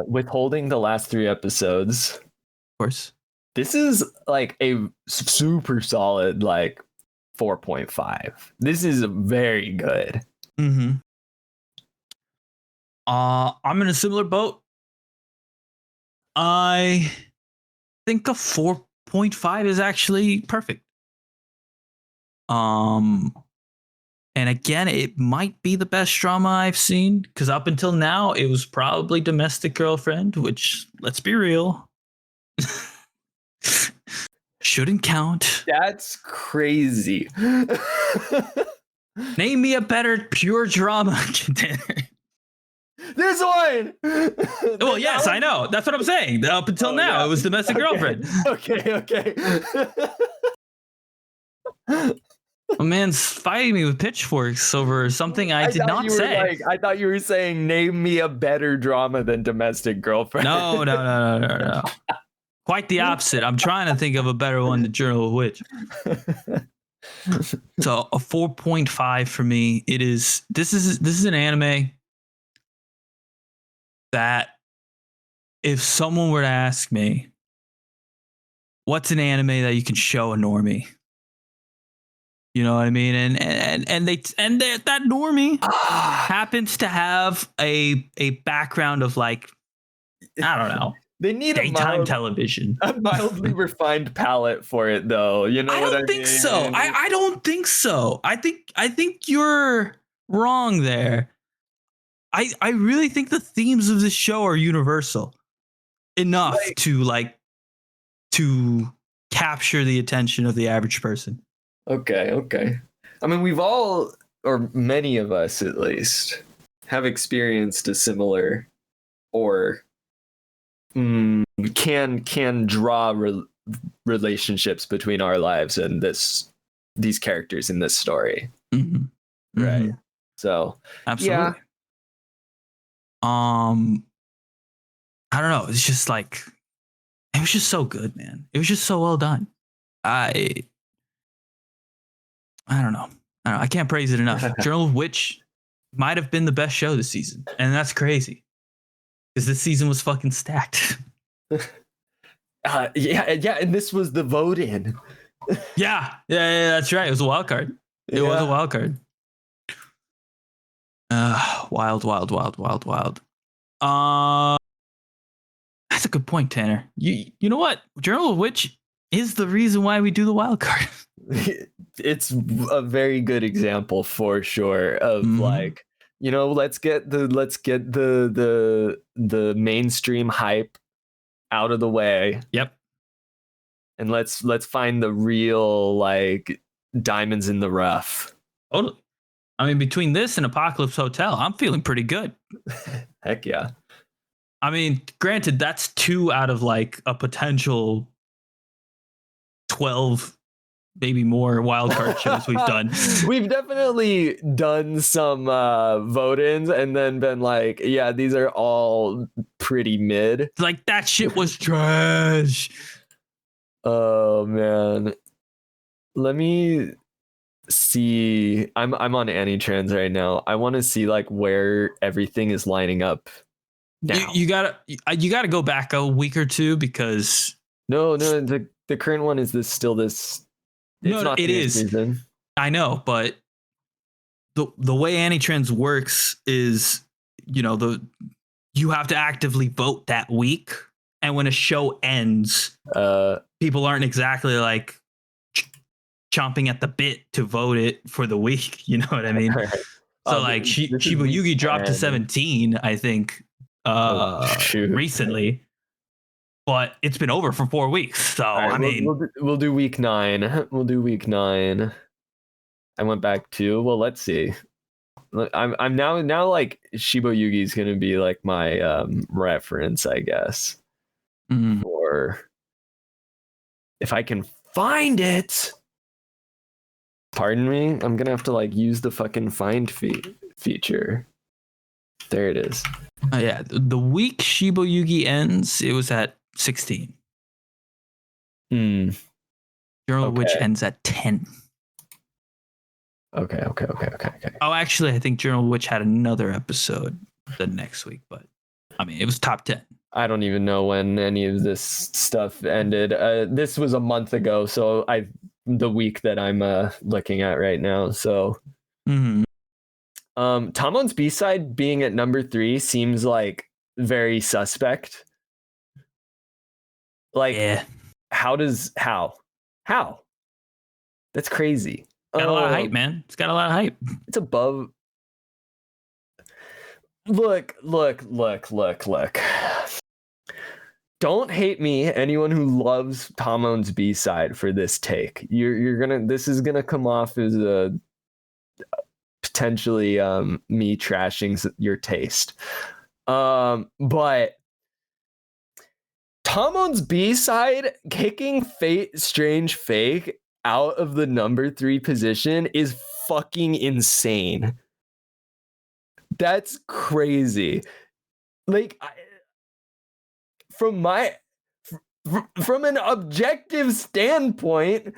Withholding the last 3 episodes, of course. This is like a super solid like 4.5. This is very good. I'm in a similar boat. I think a 4.5 is actually perfect. And again, it might be the best drama I've seen, because up until now, it was probably Domestic Girlfriend, which, let's be real, shouldn't count. That's crazy. Name me a better pure drama contender. There's one. Well, yes, I know. That's what I'm saying. Up until now, it was Domestic Girlfriend. Okay. A man's fighting me with pitchforks over something I did not say. I thought you were saying, name me a better drama than Domestic Girlfriend. No. Quite the opposite. I'm trying to think of a better one than Journal of Witch. So a 4.5 for me. This is an anime that if someone were to ask me, what's an anime that you can show a normie? You know what I mean? And that normie happens to have a background of like, I don't know. They need daytime television. A mildly refined palette for it, though. You know what I mean? I don't think so. I don't think so. I think you're wrong there. I really think the themes of this show are universal enough to capture the attention of the average person. Okay. I mean, we've all, or many of us at least, have experienced a similar or can draw relationships between our lives and these characters in this story. Mm-hmm. Right. Mm-hmm. So absolutely. Yeah. I don't know. It's just like, it was just so good, man. It was just so well done. I don't know. I can't praise it enough. Journal of Witch might have been the best show this season, and that's crazy because this season was fucking stacked. Yeah, and this was the vote in. yeah, that's right. It was a wild card. It was a wild card. Wild. That's a good point, Tanner. You know what? Journal of Witch is the reason why we do the wild card. It's a very good example for sure of like, let's get the mainstream hype out of the way. Yep. And let's find the real like diamonds in the rough. Totally. I mean, between this and Apocalypse Hotel, I'm feeling pretty good. Heck yeah. I mean, granted, that's 2 out of like a potential 12, maybe more wild card shows we've done. We've definitely done some vote-ins and then been like, yeah, these are all pretty mid. Like, that shit was trash. Oh man. Let me see. I'm on AniTrans right now. I want to see like where everything is lining up now. You gotta go back a week or two because No, the current one is still this. No, it is. Season. I know, but the way AniTrans works is, you have to actively vote that week, and when a show ends, people aren't exactly like chomping at the bit to vote it for the week. You know what I mean? So like Shiboyugi dropped to 17, I think, recently. But it's been over for 4 weeks, so right, I mean, we'll do week 9. We'll do week 9. I went back to let's see. I'm now like Shiboyugi is gonna be like my reference, I guess, or if I can find it. Pardon me, I'm gonna have to like use the fucking find feature. There it is. Yeah, the week Shiboyugi ends, it was at 16. Journal of Witch ends at 10. Okay. Oh, actually, I think Journal of Witch had another episode the next week, but I mean, it was top 10. I don't even know when any of this stuff ended. This was a month ago, so the week that I'm looking at right now. So, Tamon's B-side being at number 3 seems like very suspect. Like, yeah. How? That's crazy. Got a lot of hype, man. It's got a lot of hype. It's above. Look. Don't hate me, anyone who loves Tamon's B-side, for this take. This is gonna come off as a potentially me trashing your taste. But Tamon's B-side kicking Fate Strange Fake out of the number 3 position is fucking insane. That's crazy. Like, from an objective standpoint,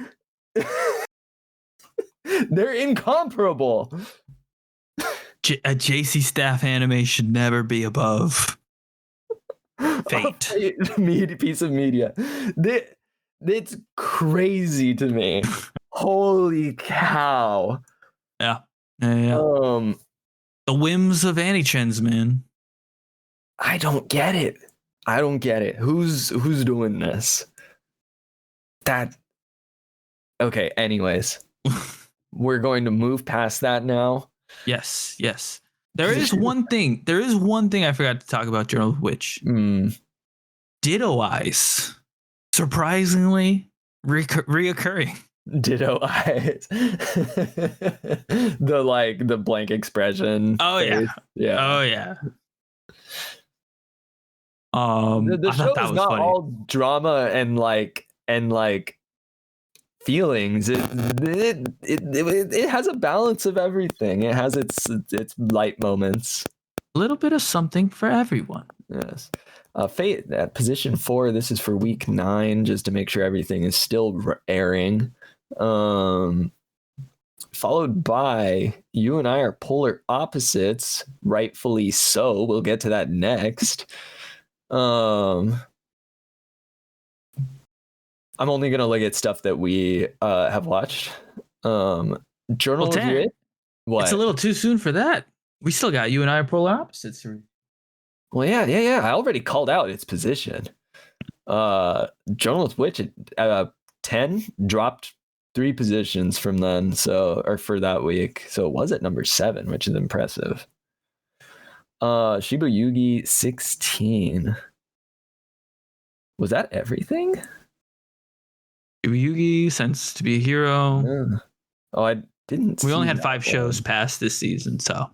they're incomparable. A JC staff anime should never be above Fate. Piece of media. It's crazy to me. Holy cow. Yeah. The whims of AniTrans, man. I don't get it. Who's doing this? Okay, anyways. We're going to move past that now. Yes. There is one thing I forgot to talk about Journal of Witch. Ditto Eyes. Surprisingly reoccurring. Ditto Eyes. the blank expression. Oh face. Yeah. Oh yeah. The show is not funny. All drama and feelings. It has a balance of everything. It has its light moments. A little bit of something for everyone. Yes. Fate at position 4. This is for week 9, just to make sure everything is still airing. Followed by You and I Are Polar Opposites, rightfully so. We'll get to that next. I'm only gonna look at stuff that we have watched. Journal of Witch. What? It's a little too soon for that. We still got You and I Are Polar Opposites. Well, yeah. I already called out its position. Journal of Witch at 10 dropped 3 positions from then, or for that week. So it was at number 7, which is impressive. Shiboyugi 16. Was that everything? Shiboyugi, Sense to be a Hero. Yeah. Oh, I didn't. We only had 5 shows past this season, so.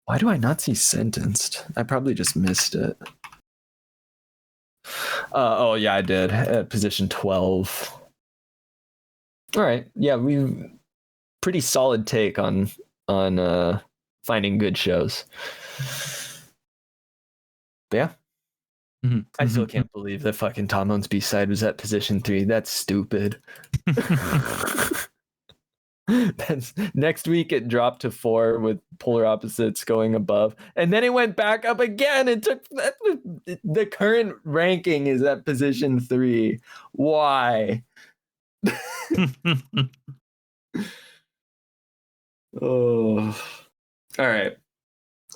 Why do I not see Sentenced? I probably just missed it. Oh yeah, I did. At position 12. All right. Yeah, we've pretty solid take on finding good shows. But yeah. Mm-hmm. I still can't believe that fucking Tomlin's B-side was at position 3. That's stupid. That's, next week it dropped to 4 with Polar Opposites going above, and then it went back up again. It took the current ranking is at position 3. Why? Oh, all right.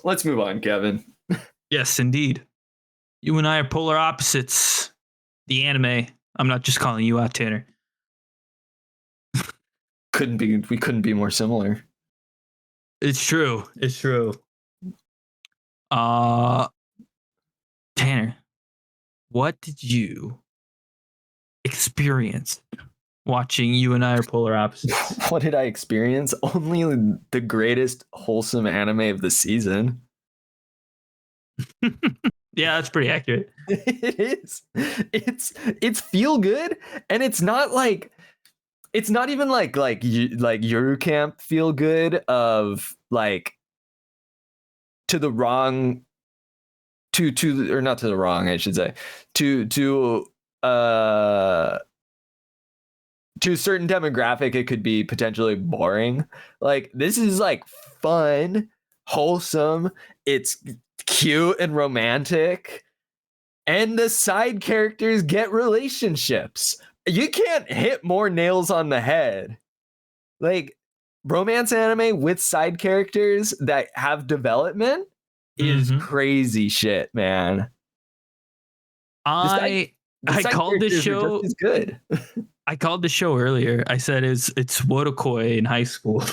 Let's move on, Kevin. Yes, indeed. You and I are polar opposites. The anime. I'm not just calling you out, Tanner. We couldn't be more similar. It's true. It's true. Tanner, what did you experience watching You and I Are Polar Opposites? What did I experience? Only the greatest wholesome anime of the season. Yeah, that's pretty accurate. It is. It's feel good, and it's not like, it's not even like Yuru Camp feel good of like to the wrong or not to the wrong, I should say, to a certain demographic it could be potentially boring. Like, this is like fun, wholesome, it's cute and romantic, and the side characters get relationships. You can't hit more nails on the head. Like, romance anime with side characters that have development is crazy shit, man. I called this show is good. I called the show earlier. I said it's Wodokoi in high school.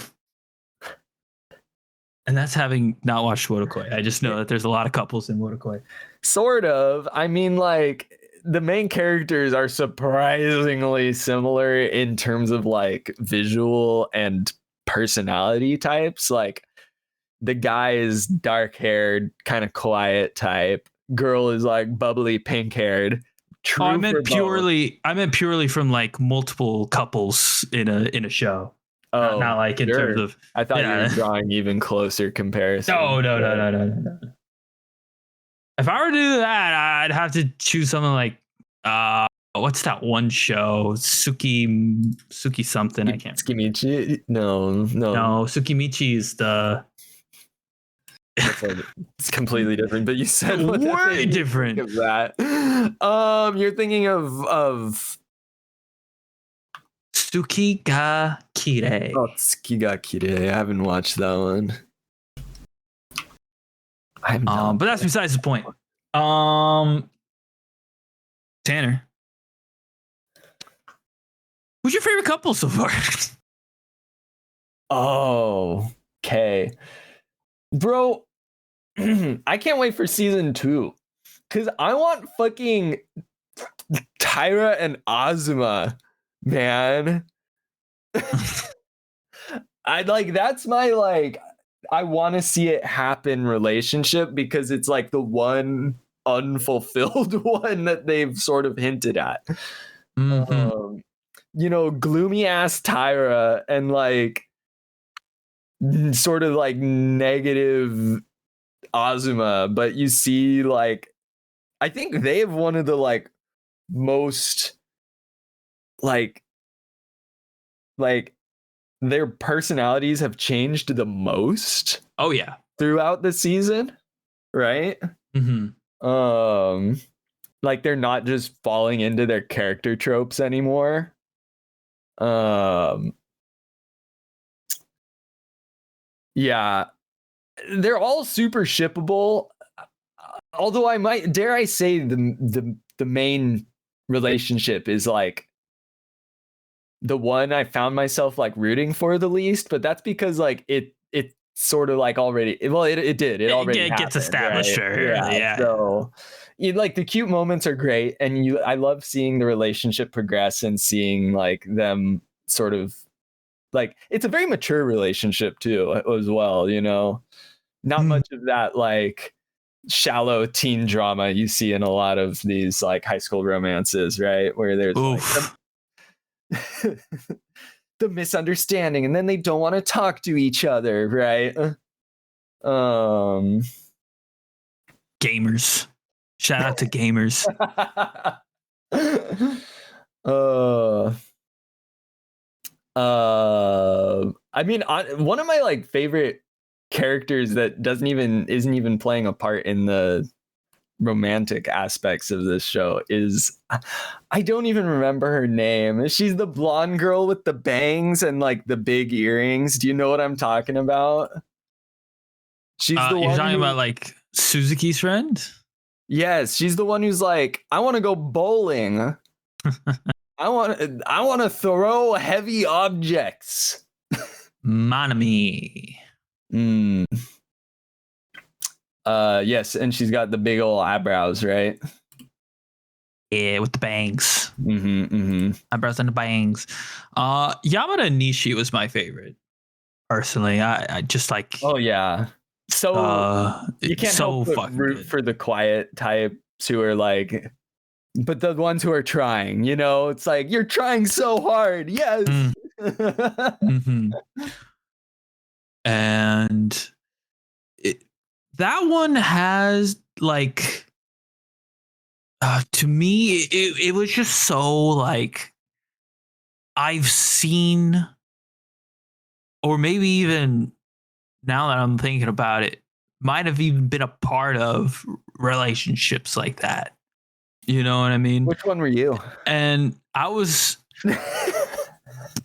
And that's having not watched Wodokoi. I just know that there's a lot of couples in Wodokoi. Sort of. I mean, like, the main characters are surprisingly similar in terms of like visual and personality types. Like, the guy is dark haired, kind of quiet type. Girl is like bubbly pink haired. Oh, I meant purely from like multiple couples in a show. Oh, not like in terms of. I thought you were drawing even closer comparison. No. If I were to do that, I'd have to choose something like what's that one show? Suki something. I can't. Tsukimichi? No. Tsukimichi is the. It's completely different, but you said way different. Of that. You're thinking of Tsuki ga Kirei. Oh, Tsuki ga Kirei. I haven't watched that one. But that's besides the point. Tanner, who's your favorite couple so far? Oh, okay. Bro, I can't wait for season 2 because I want fucking Tyra and Azuma, man. That's my like, I want to see it happen relationship because it's like the one unfulfilled one that they've sort of hinted at. Gloomy ass Tyra and like sort of like negative Azuma, but you see, like, I think they have one of the like most like their personalities have changed the most. Oh yeah, throughout the season, right? Like, they're not just falling into their character tropes anymore. Yeah, they're all super shippable. Although dare I say the main relationship is like the one I found myself like rooting for the least, but that's because like it sort of like already it already gets established, right? sure. Yeah. So like the cute moments are great, and I love seeing the relationship progress and seeing like them sort of like, it's a very mature relationship too as well, not much of that like shallow teen drama you see in a lot of these like high school romances, right? Where there's like the misunderstanding, and then they don't want to talk to each other, right? Gamers. Shout out to gamers. I mean, one of my like favorite characters that isn't even playing a part in the romantic aspects of this show is, I don't even remember her name. She's the blonde girl with the bangs and like the big earrings. Do you know what I'm talking about? She's the one you're talking about like Suzuki's friend? Yes, she's the one who's like, I want to go bowling. I want to throw heavy objects. Manami. Yes, and she's got the big old eyebrows, right? Yeah, with the bangs. Eyebrows and the bangs. Yamada Nishi was my favorite. Personally, I just like. Oh yeah. So you can't help but root for the quiet types who are like, but the ones who are trying, you know, it's like, you're trying so hard. Yes. And that one has like, to me, it was just so like, I've seen, or maybe even now that I'm thinking about it, might have even been a part of relationships like that. You know what I mean? Which one were you? And I was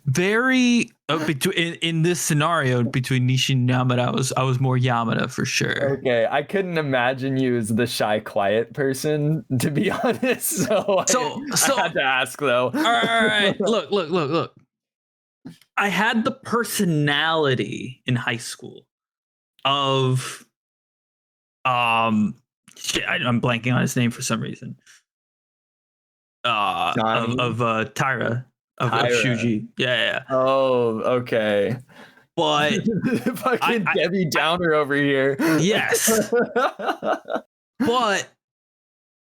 very in this scenario between Nishi and Yamada. I was more Yamada for sure. Okay, I couldn't imagine you as the shy, quiet person, to be honest. So I had to ask though. All right. Look. I had the personality in high school of I'm blanking on his name for some reason. Of Tyra of Shuji. Yeah. Oh, okay. But fucking Debbie Downer over here. Yes. But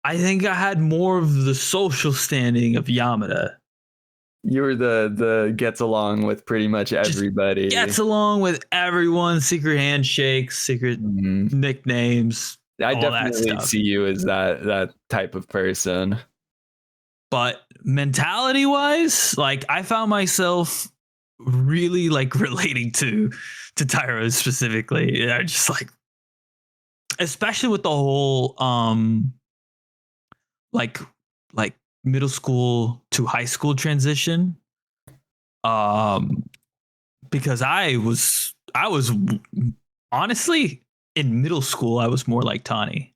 I think I had more of the social standing of Yamada. You were the gets along with pretty much everybody. Just gets along with everyone. Secret handshakes, secret nicknames. I definitely see you as that type of person. But mentality wise, like I found myself really like relating to Tyra specifically. I just like, especially with the whole like middle school to high school transition. Because I was honestly in middle school, I was more like Tani.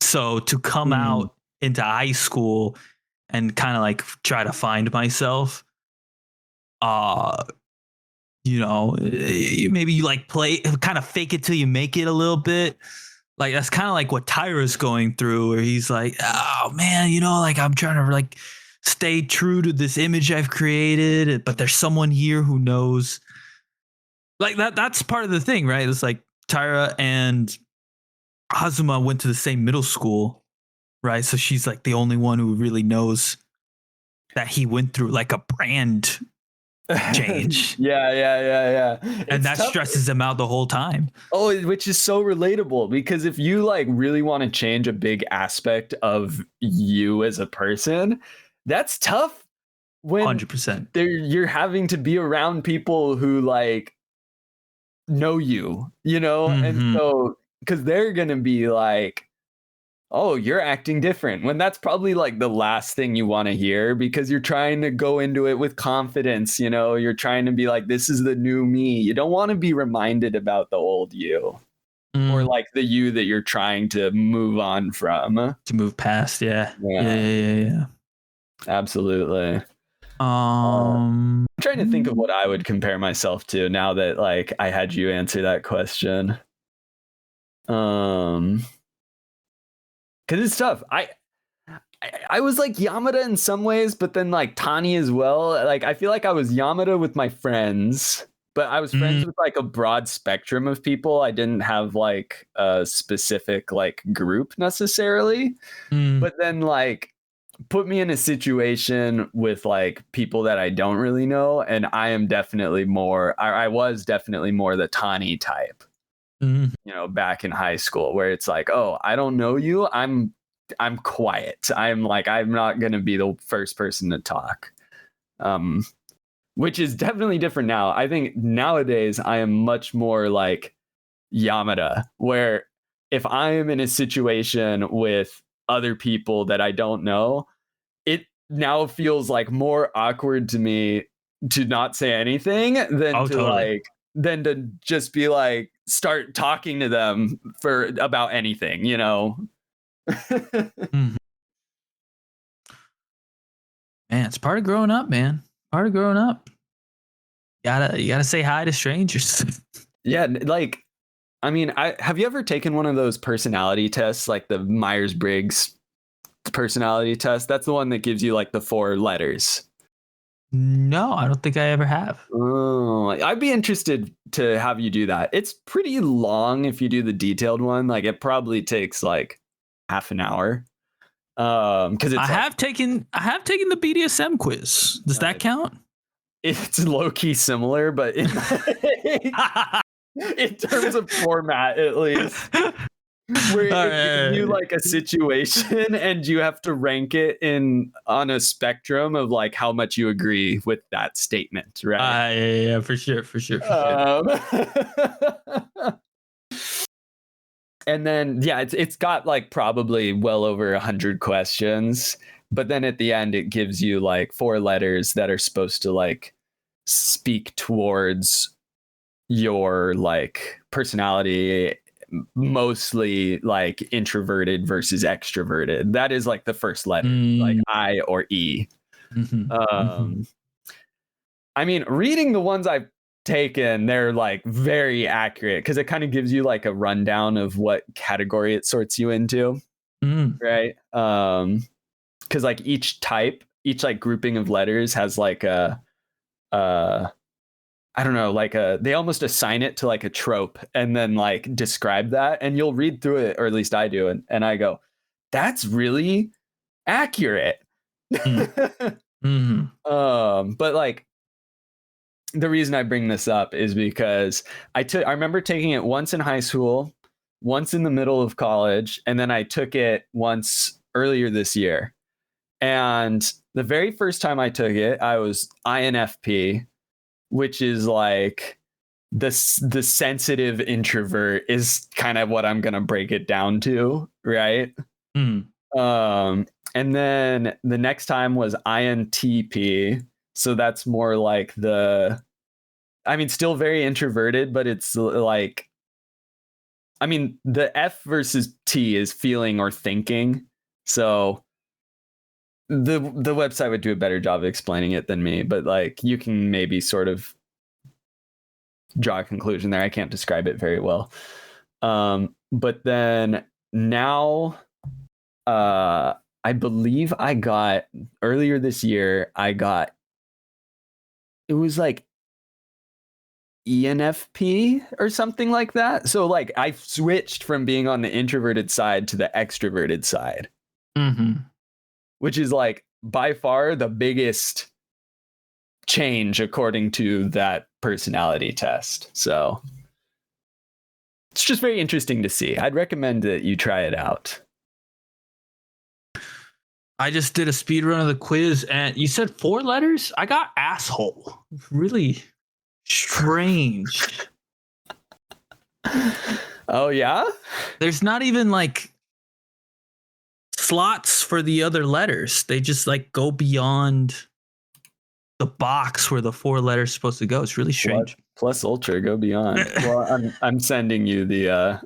So to come out into high school and kind of like try to find myself, you know, maybe you like play kind of fake it till you make it a little bit. Like that's kind of like what Tyra's going through, where he's like, oh man, you know, like I'm trying to like stay true to this image I've created, but there's someone here who knows. Like that's part of the thing, right? It's like Tyra and Hazuma went to the same middle school, right? So she's like the only one who really knows that he went through like a brand change. Yeah. And that stresses him out the whole time. Oh, which is so relatable, because if you like really want to change a big aspect of you as a person, that's tough when 100%. you're having to be around people who like know you, you know? And so, because they're gonna be like, oh, you're acting different, when that's probably like the last thing you want to hear, because you're trying to go into it with confidence, you know, you're trying to be like, this is the new me. You don't want to be reminded about the old you or like the you that you're trying to move on from, to move past. Yeah. Absolutely. I'm trying to think of what I would compare myself to now that like I had you answer that question. Because it's tough. I was like Yamada in some ways, but then like Tani as well. Like I feel like I was Yamada with my friends, but I was friends with like a broad spectrum of people. I didn't have like a specific like group necessarily. But then like put me in a situation with like people that I don't really know, and I am definitely more. I was definitely more the Tani type. Mhm. You know, back in high school, where it's like, oh, I don't know you. I'm quiet. I'm not gonna be the first person to talk. Which is definitely different now. I think nowadays I am much more like Yamada, where if I am in a situation with other people that I don't know, it now feels like more awkward to me to not say anything than Totally. than to just be like start talking to them about anything, you know. Mhm. Man, it's part of growing up, man. Part of growing up. You gotta say hi to strangers. Yeah, like I mean, have you ever taken one of those personality tests, like the Myers-Briggs personality test? That's the one that gives you like the 4 letters. No, I don't think I ever have. Oh, I'd be interested to have you do that. It's pretty long if you do the detailed one. Like it probably takes like half an hour. Because I have taken the BDSM quiz. Does that count? It's low key similar, but in terms of format, at least. Where it gives you like a situation and you have to rank it on a spectrum of like how much you agree with that statement, right? Yeah, for sure. And then it's got like probably well over 100 questions, but then at the end it gives you like 4 letters that are supposed to like speak towards your like personality, mostly like introverted versus extroverted. That is like the first letter, like I or E. I mean, reading the ones I've taken, they're like very accurate because it kind of gives you like a rundown of what category it sorts you into, right? Because like each like grouping of letters has like a I don't know, like they almost assign it to like a trope and then like describe that, and you'll read through it, or at least I do, and I go, that's really accurate. But like the reason I bring this up is because I remember taking it once in high school, once in the middle of college, and then I took it once earlier this year. And the very first time I took it, I was INFP, which is like the sensitive introvert is kind of what I'm gonna break it down to, right? And then the next time was INTP, so that's more like still very introverted, but it's like, I mean, the F versus T is feeling or thinking, so the website would do a better job of explaining it than me, but like you can maybe sort of draw a conclusion there. I can't describe it very well. But then now, I believe I got earlier this year, it was like ENFP or something like that. So like I switched from being on the introverted side to the extroverted side, which is like by far the biggest change according to that personality test. So it's just very interesting to see. I'd recommend that you try it out. I just did a speed run of the quiz, and you said 4 letters? I got asshole. Really strange. Oh, yeah? There's not even like slots for the other letters. They just like go beyond the box where the 4 letters supposed to go. It's really strange. Plus ultra, go beyond. Well, I'm sending you the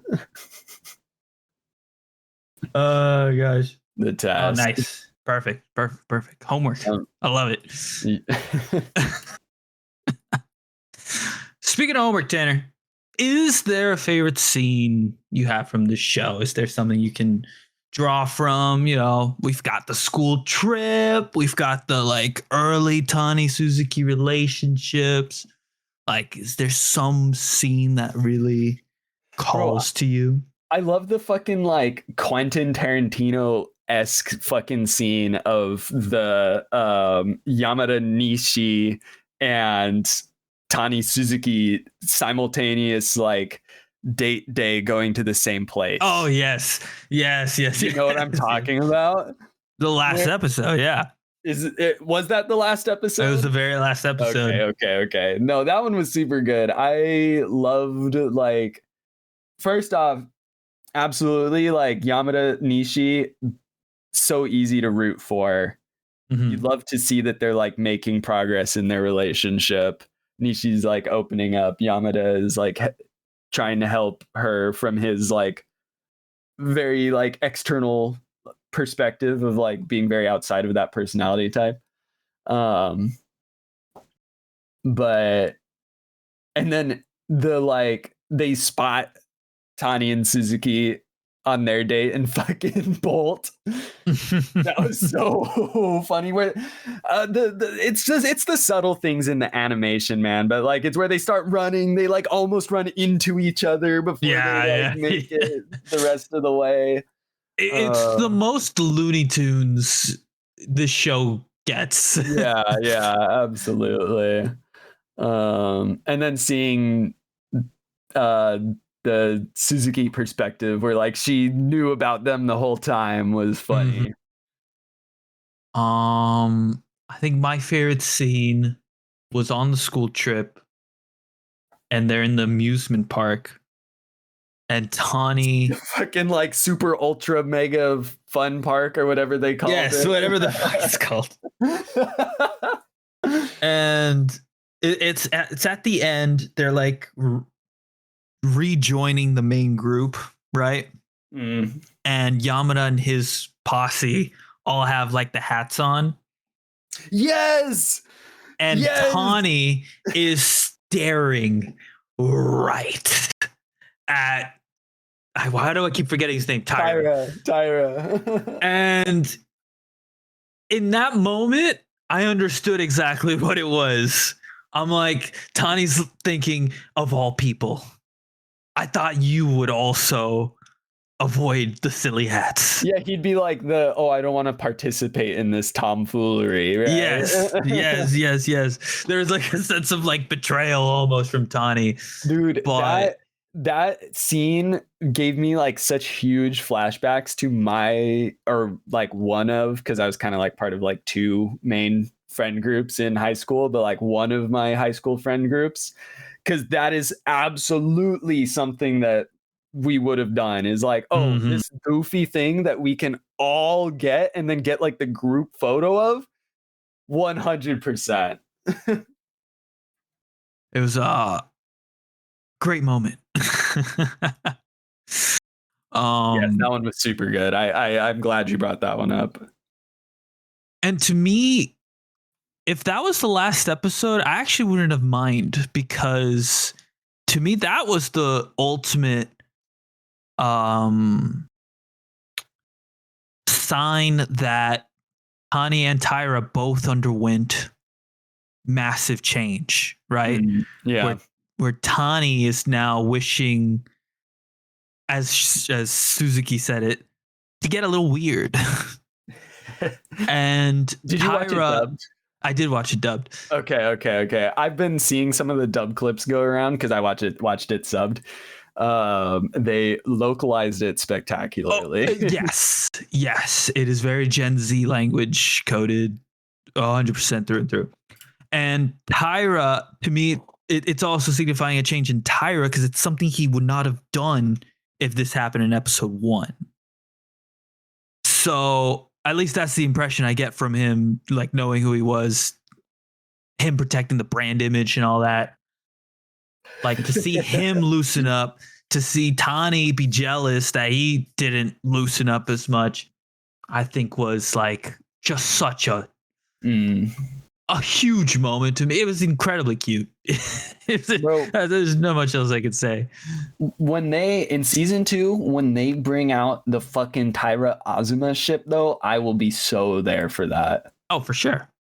oh gosh. The test. Oh, nice. Perfect. Homework. I love it. Speaking of homework, Tanner, is there a favorite scene you have from this show? Is there something you can draw from? You know, we've got the school trip. We've got the like early Tani Suzuki relationships. Like, is there some scene that really calls to you? I love the fucking like Quentin Tarantino esque fucking scene of the Yamada Nishi and Tani Suzuki simultaneous like date day going to the same place. Oh yes. You know what I'm talking about? The last Where- episode, yeah. Was that the last episode? It was the very last episode. Okay. No, that one was super good. I loved, like, first off, absolutely, like, Yamada Nishi, so easy to root for. Mhm. You'd love to see that they're, like, making progress in their relationship. Nishi's, like, opening up. Yamada is, like, trying to help her from his, like, very, like, external perspective of, like, being very outside of that personality type. But and then they spot Tani and Suzuki on their date and fucking bolt. That was so funny. Where it's the subtle things in the animation, man. But like it's where they start running, they like almost run into each other before they make it the rest of the way. It's the most Looney Tunes this show gets. yeah, absolutely. And then seeing the Suzuki perspective where like she knew about them the whole time was funny. I think my favorite scene was on the school trip and they're in the amusement park and Tani Fucking like super ultra mega fun park or whatever they call it. Yes, whatever the fuck it's called. And it's at the end. They're like rejoining the main group, right? Mm. And Yamada and his posse all have like the hats on. Yes. And Tani is staring right at. Why do I keep forgetting his name? Tyra. And in that moment, I understood exactly what it was. I'm like, Tani's thinking, of all people, I thought you would also avoid the silly hats. Yeah, he'd be like I don't want to participate in this tomfoolery, right? Yes. There's like a sense of like betrayal almost from Tani. Dude, but that scene gave me like such huge flashbacks to because I was kind of like part of like two main friend groups in high school, but like one of my high school friend groups, because that is absolutely something that we would have done is like, this goofy thing that we can all get and then get like the group photo of 100%. It was a great moment. Yes, that one was super good. I'm glad you brought that one up. And to me, if that was the last episode, I actually wouldn't have minded, because to me that was the ultimate sign that Tani and Tyra both underwent massive change, right? Yeah. Where Tani is now wishing, as Suzuki said it, to get a little weird. And did Tyra, you watch it dubbed? I did watch it dubbed. Okay. I've been seeing some of the dub clips go around because I watched it subbed. They localized it spectacularly. Yes, it is very Gen Z language coded, 100% through and through. And Tyra, to me, it's also signifying a change in Tyra because it's something he would not have done if this happened in episode 1. So at least that's the impression I get from him, like knowing who he was, him protecting the brand image and all that. Like to see him loosen up, to see Tani be jealous that he didn't loosen up as much, I think was like just such a huge moment to me. It was incredibly cute. Bro, there's not much else I could say. When they, in season 2, when they bring out the fucking Tyra Azuma ship, though, I will be so there for that. Oh, for sure.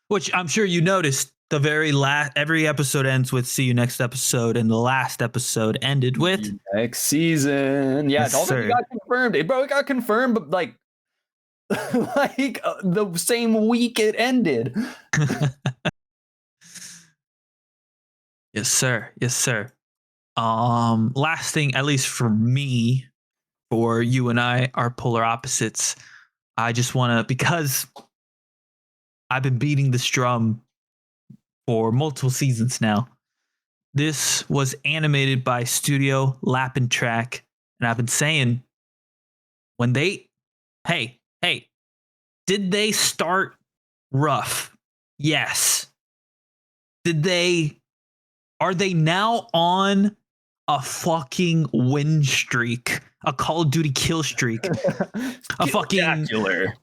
Which I'm sure you noticed. The very last, every episode ends with "see you next episode," and the last episode ended with next season. Yeah, yes, it already got confirmed. It got confirmed, but like like the same week it ended. Yes, sir. Yes, sir. Last thing, at least for me, for you and I are polar opposites. I just want to, because I've been beating this drum for multiple seasons now. This was animated by Studio Lap and Track, and I've been saying, when they, hey, did they start rough? Yes. Are they now on a fucking win streak, a Call of Duty kill streak, a fucking Spectacular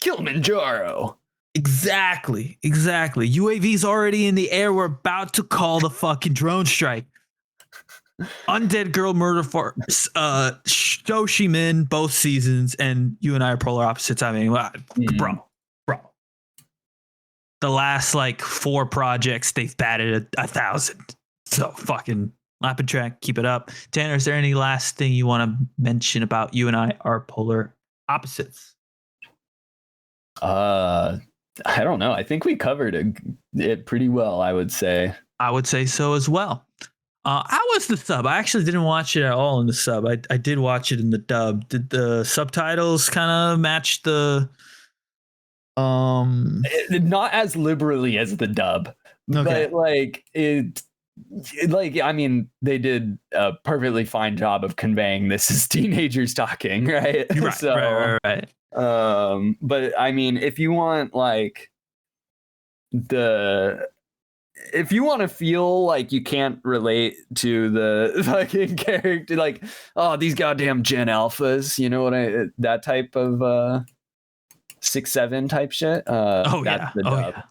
Kilimanjaro? Exactly. UAV's already in the air. We're about to call the fucking drone strike. Undead Girl Murder for Shoshimin both seasons, and you and I are polar opposites. I mean, bro. The last like 4 projects, they've batted 1,000. So fucking Lap and Track, keep it up. Tanner, is there any last thing you want to mention about you and I are polar opposites? I don't know. I think we covered it pretty well, I would say. I would say so as well. How was the sub? I actually didn't watch it at all in the sub. I did watch it in the dub. Did the subtitles kind of match the not as liberally as the dub, okay. but like I mean, they did a perfectly fine job of conveying this is teenagers talking, right? Right, So, right. But I mean, if you want like if you want to feel like you can't relate to the fucking character, like, oh, these goddamn Gen Alphas, you know what that type of 6-7 type shit. That's the dub.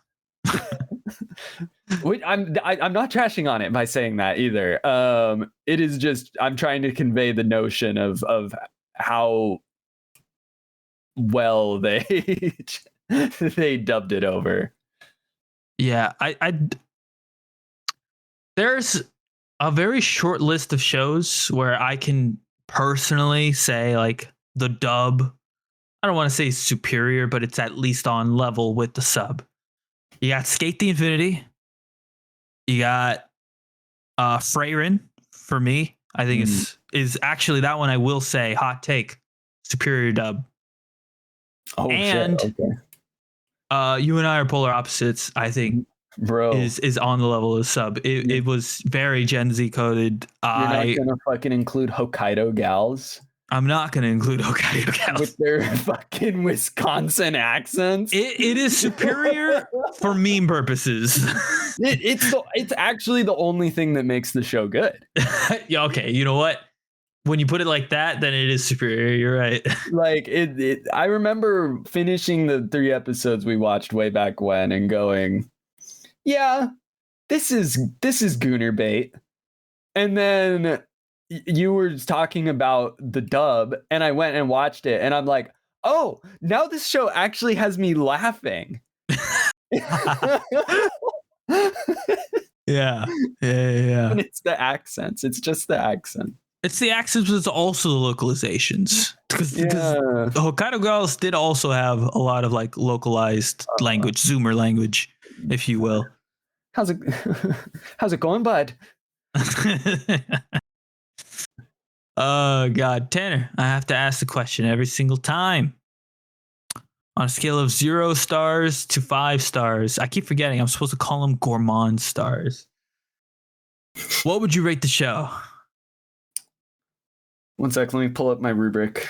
Which I'm not trashing on it by saying that either. It is just I'm trying to convey the notion of how well they they dubbed it over. Yeah, there's a very short list of shows where I can personally say like the dub, I don't want to say superior, but it's at least on level with the sub. You got Skate the Infinity. You got Freyrin for me. I think is actually that one I will say, hot take, superior dub. Oh, and shit. Okay. You and I are polar opposites, I think. Bro, is on the level of sub. It was very Gen Z coded. You're not gonna fucking include Hokkaido gals? I'm not gonna include Hokkaido gals with their fucking Wisconsin accents. It is superior for meme purposes. It's actually the only thing that makes the show good. Yeah, okay, you know what? When you put it like that, then it is superior. You're right. Like I remember finishing the 3 episodes we watched way back when and going, yeah, this is Gooner bait. And then you were talking about the dub, and I went and watched it, and I'm like, oh, now this show actually has me laughing. Yeah. And it's the accents. It's just the accent. It's the accents, but it's also the localizations. Because Hokkaido Girls did also have a lot of like localized language, Zoomer language, if you will. How's it going, bud? Oh God, Tanner, I have to ask the question every single time. On a scale of 0 stars to 5 stars, I keep forgetting I'm supposed to call them gourmand stars. What would you rate the show? One sec, let me pull up my rubric.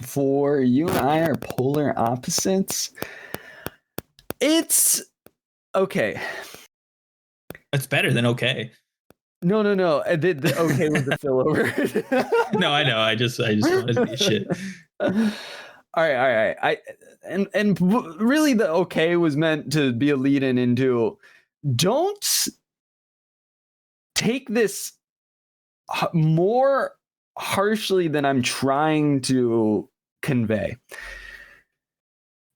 For you and I are polar opposites. It's okay. It's better than okay. No. The okay was the filler. No, I know. I just wanted to be shit. All right. And really the okay was meant to be a lead-in into don't take this more harshly than I'm trying to convey.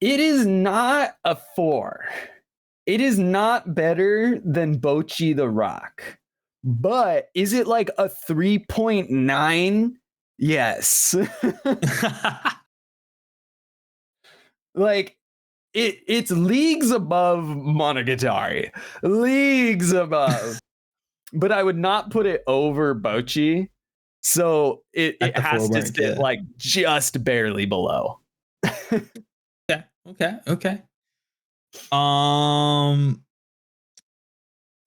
It is not a 4. It is not better than Bocchi the Rock. But is it like a 3.9 Yes. Like it's leagues above Monogatari. Leagues above. But I would not put it over Bochi. So it At the has to forward, sit yeah. like just barely below. Okay.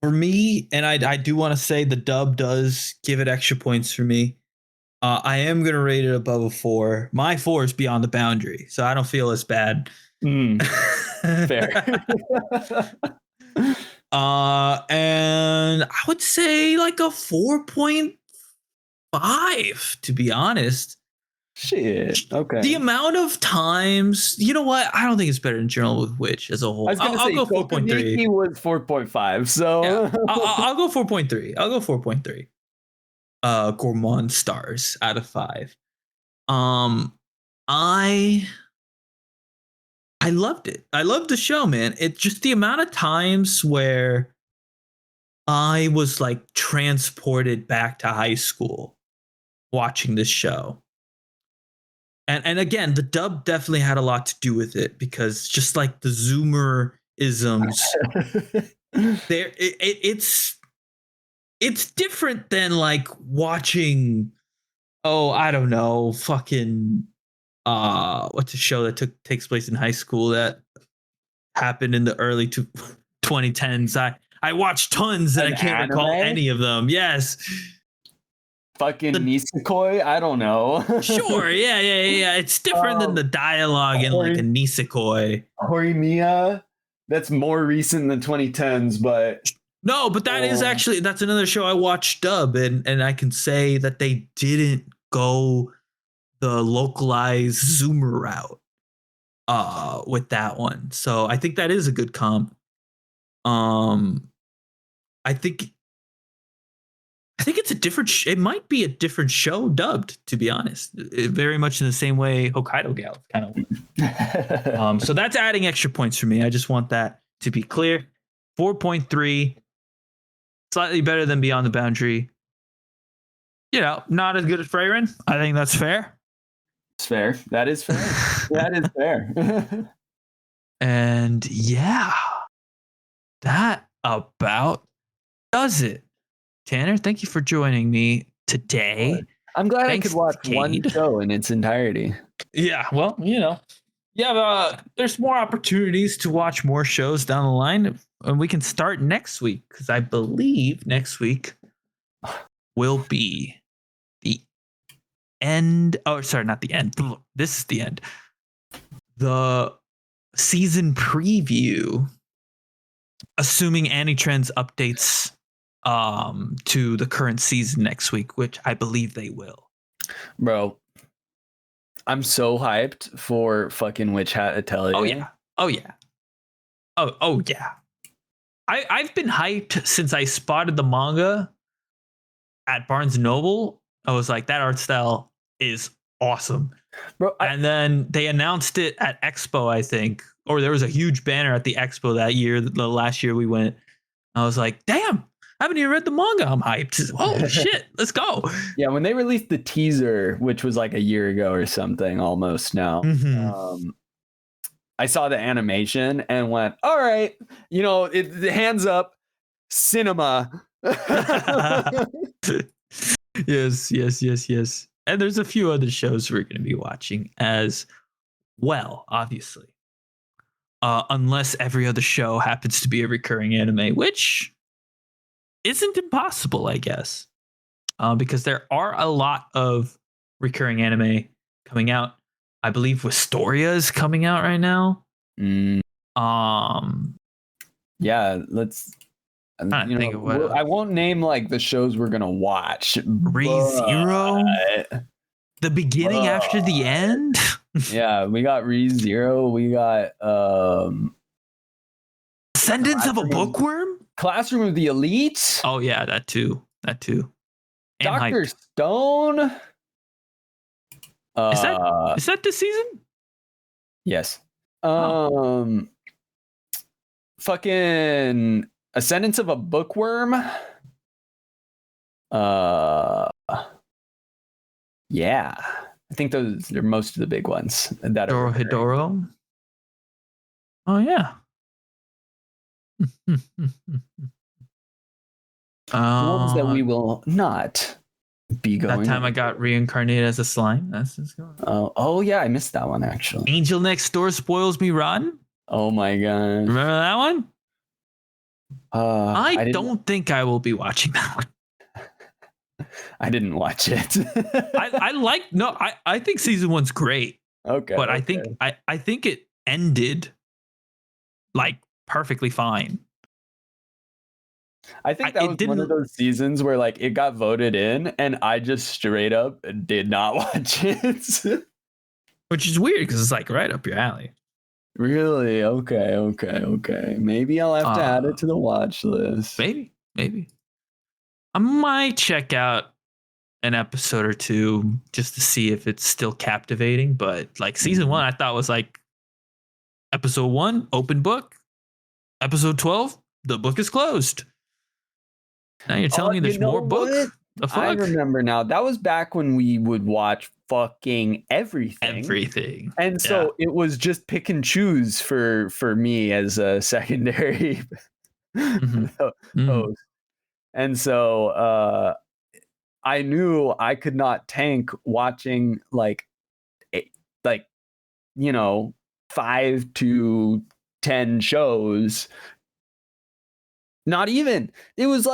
For me, and I do want to say the dub does give it extra points for me. I am gonna rate it above a 4. My 4 is Beyond the Boundary, so I don't feel as bad. Fair. And I would say like a 4.5, to be honest. Shit. Okay. The amount of times, you know what? I don't think it's better than Journal with Witch as a whole. I was gonna say I'll go 4.3. Kokomiki was 4.5. So Yeah, I'll go 4.3. I'll go 4.3. Gourmand stars out of 5. I loved it. I loved the show, man. It's just the amount of times where I was like transported back to high school watching this show. And again, the dub definitely had a lot to do with it, because just like the Zoomer isms, it's different than like watching, I don't know, fucking what's a show that takes place in high school that happened in the early 2010s. I watched tons and I can't recall any of them. Yes. Fucking Nisekoi? I don't know. Sure, yeah. It's different than the dialogue in like a Nisekoi. Horimiya? That's more recent than 2010s, but no, but that is actually, that's another show I watched dub, and I can say that they didn't go the localized Zoomer route with that one. So I think that is a good comp. I think it's a different. It might be a different show dubbed, to be honest. Very much in the same way Hokkaido Gal kind of. So that's adding extra points for me. I just want that to be clear. 4.3, slightly better than Beyond the Boundary. You know, not as good as Freyrin. I think that's fair. It's fair. That is fair. That is fair. And yeah, that about does it. Tanner, thank you for joining me today. I'm glad Thanks, I could watch Cade. one show in its entirety. Yeah, well, you know, there's more opportunities to watch more shows down the line, and we can start next week, because I believe next week will be the end. Oh, sorry, not the end. This is the end. The season preview, assuming Anitrends updates to the current season next week, which I believe they will. Bro, I'm so hyped for fucking Witch Hat Atelier. Oh yeah. I've been hyped since I spotted the manga at Barnes & Noble. I was like, that art style is awesome. Bro, and then they announced it at Expo, I think, or there was a huge banner at the Expo that year, the last year we went. I was like, damn, I haven't even read the manga. I'm hyped. Oh shit, let's go. Yeah, when they released the teaser, which was like a year ago or something almost now, I saw the animation and went, all right, you know, the hands up, cinema. Yes. And there's a few other shows we're going to be watching as well, obviously. Unless every other show happens to be a recurring anime, which isn't impossible, I guess. Because there are a lot of recurring anime coming out. I believe Wistoria is coming out right now. Yeah, let's. I won't name like the shows we're gonna watch. ReZero, the beginning after the end. Yeah, we got ReZero. We got Descendants of a Bookworm. Classroom of the Elite. Oh yeah, that too. Dr. Stone. Is that this season? Yes. Fucking Ascendance of a Bookworm. Yeah, I think those are most of the big ones that are recurring. Dorohedoro. Oh yeah. Ones that we will not be going. That time I got reincarnated as a slime. That's just going. Oh yeah, I missed that one actually. Angel Next Door spoils me rotten. Oh my god! Remember that one? I didn't- don't think I will be watching that one. I didn't watch it. I think season 1's great. Okay, But I think it ended like perfectly fine. I think that was one of those seasons where like it got voted in, and I just straight up did not watch it. Which is weird because it's like right up your alley. Really? Okay. Maybe I'll have to add it to the watch list. Maybe. I might check out an episode or two just to see if it's still captivating. But like season 1, I thought was like episode 1, open book. Episode 12, the book is closed. Now you're telling me there's more book? The fuck? I remember now. That was back when we would watch fucking everything. And so it was just pick and choose for me as a secondary host. And so I knew I could not tank watching like 5 to 10 shows. Not even. It was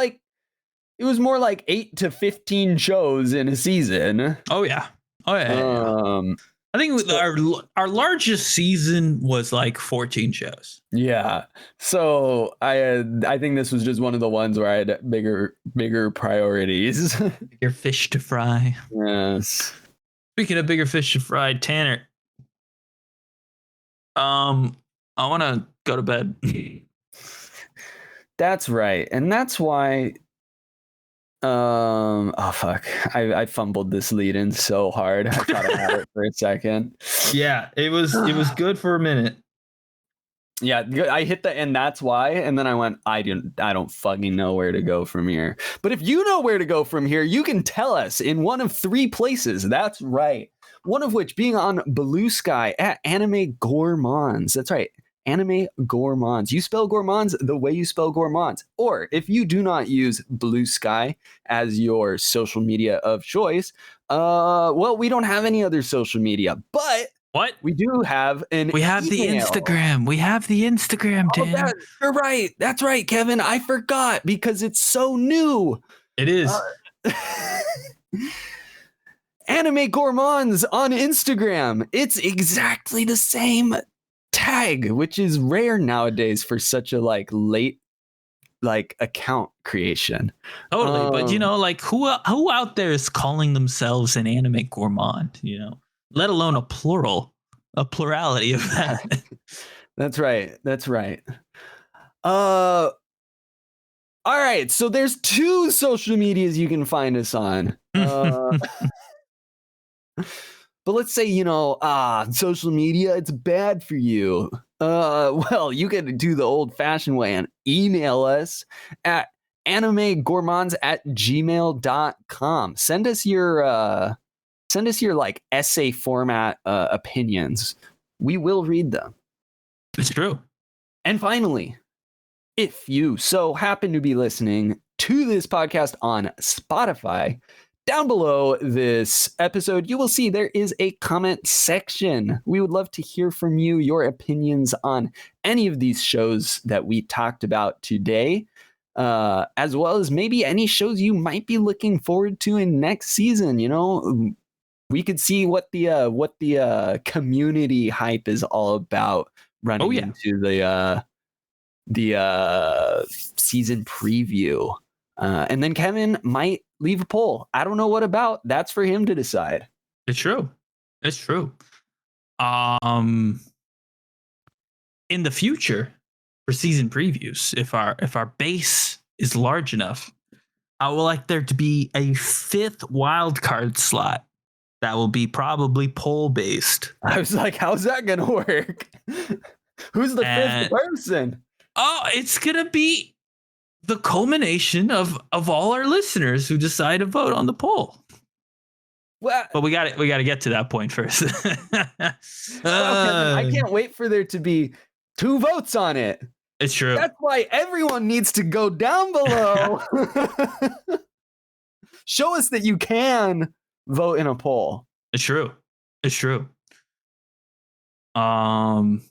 more like 8 to 15 shows in a season. Oh yeah. I think our largest season was like 14 shows. Yeah. So I think this was just one of the ones where I had bigger priorities. Bigger fish to fry. Yes. Speaking of bigger fish to fry, Tanner. I want to go to bed. That's right. And that's why oh fuck. I fumbled this lead in so hard. I thought I had it for a second. Yeah, it was good for a minute. Yeah, I hit the and that's why, and then I went, I don't fucking know where to go from here. But if you know where to go from here, you can tell us in one of 3 places. That's right. One of which being on Blue Sky at Anime Gourmands. That's right. Anime Gourmands. You spell gourmands the way you spell gourmands. Or if you do not use Blue Sky as your social media of choice, well, we don't have any other social media, but what we do have we have the Instagram. We have the Instagram, Dan. You're right. That's right, Kevin. I forgot because it's so new. It is. Anime Gourmands on Instagram. It's exactly the same tag, which is rare nowadays for such a late account creation. Totally, but who out there is calling themselves an anime gourmand? Let alone a plurality of that. That's right. All right, so there's 2 social medias you can find us on. But let's say, social media, it's bad for you. Well, you can do the old-fashioned way and email us at animegourmands@gmail.com. Send us your essay format opinions. We will read them. It's true. And finally, if you so happen to be listening to this podcast on Spotify, down below this episode, you will see there is a comment section. We would love to hear from you, your opinions on any of these shows that we talked about today, as well as maybe any shows you might be looking forward to in next season. We could see what the community hype is all about running into the season preview. And then Kevin might leave a poll. I don't know what about. That's for him to decide. It's true. In the future, for season previews, if our base is large enough, I would like there to be a 5th wildcard slot that will be probably poll based. I was like, how's that gonna work? Who's the 5th person? Oh, it's gonna be the culmination of all our listeners who decide to vote on the poll. Well, But we got to get to that point first. I can't wait for there to be 2 votes on it. It's true. That's why everyone needs to go down below. Show us that you can vote in a poll. It's true. It's true. Tanner,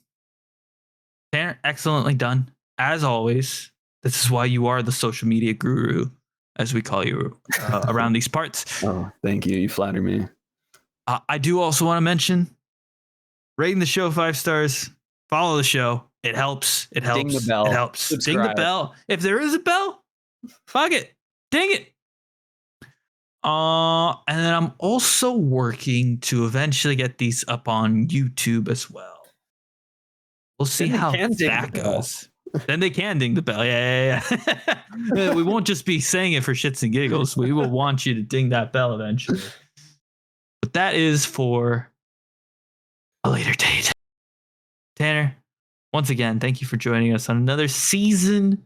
excellently done. As always, this is why you are the social media guru, as we call you around these parts. Oh, thank you. You flatter me. I do also want to mention rating the show 5 stars. Follow the show. It helps. It helps. Ding the bell. It helps. Subscribe. Ding the bell. If there is a bell, fuck it. Ding it. And then I'm also working to eventually get these up on YouTube as well. We'll see how that goes. Then they can ding the bell. Yeah. We won't just be saying it for shits and giggles. We will want you to ding that bell eventually. But that is for a later date. Tanner, once again, thank you for joining us on another season-long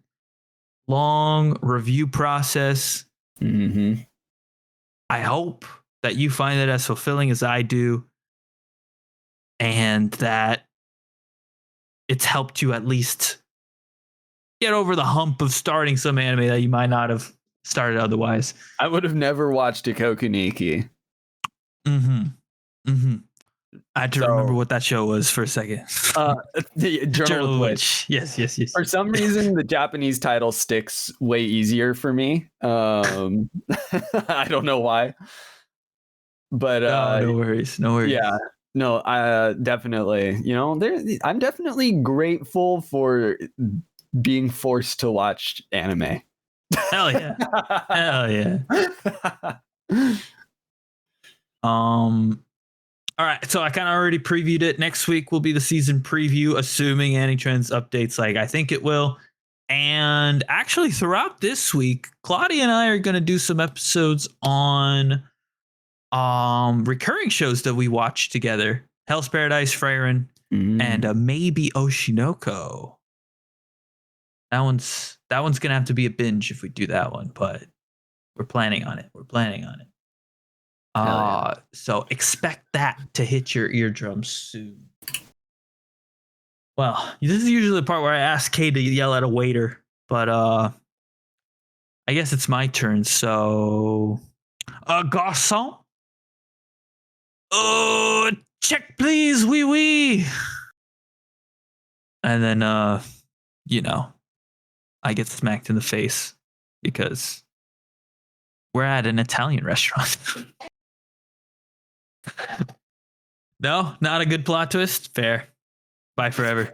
review process. Mm-hmm. I hope that you find it as fulfilling as I do, and that it's helped you at least get over the hump of starting some anime that you might not have started otherwise. I would have never watched a Kokoniki. I had to remember what that show was for a second. The Journal of Witch. Yes. For some reason, the Japanese title sticks way easier for me. I don't know why. But no worries. Yeah. No, definitely. You know, I'm definitely grateful for being forced to watch anime. Hell yeah. Hell yeah. All right, so I kind of already previewed it. Next week will be the season preview, assuming Anitrends updates like I think it will. And actually, throughout this week, Claudia and I are going to do some episodes on recurring shows that we watch together. Hell's Paradise, Freyren, and maybe Oshinoko. That one's going to have to be a binge if we do that one, but we're planning on it. So expect that to hit your eardrums soon. Well, this is usually the part where I ask Kay to yell at a waiter, but I guess it's my turn. So, garçon, check please, oui oui. And then I get smacked in the face because we're at an Italian restaurant. No, not a good plot twist. Fair. Bye forever.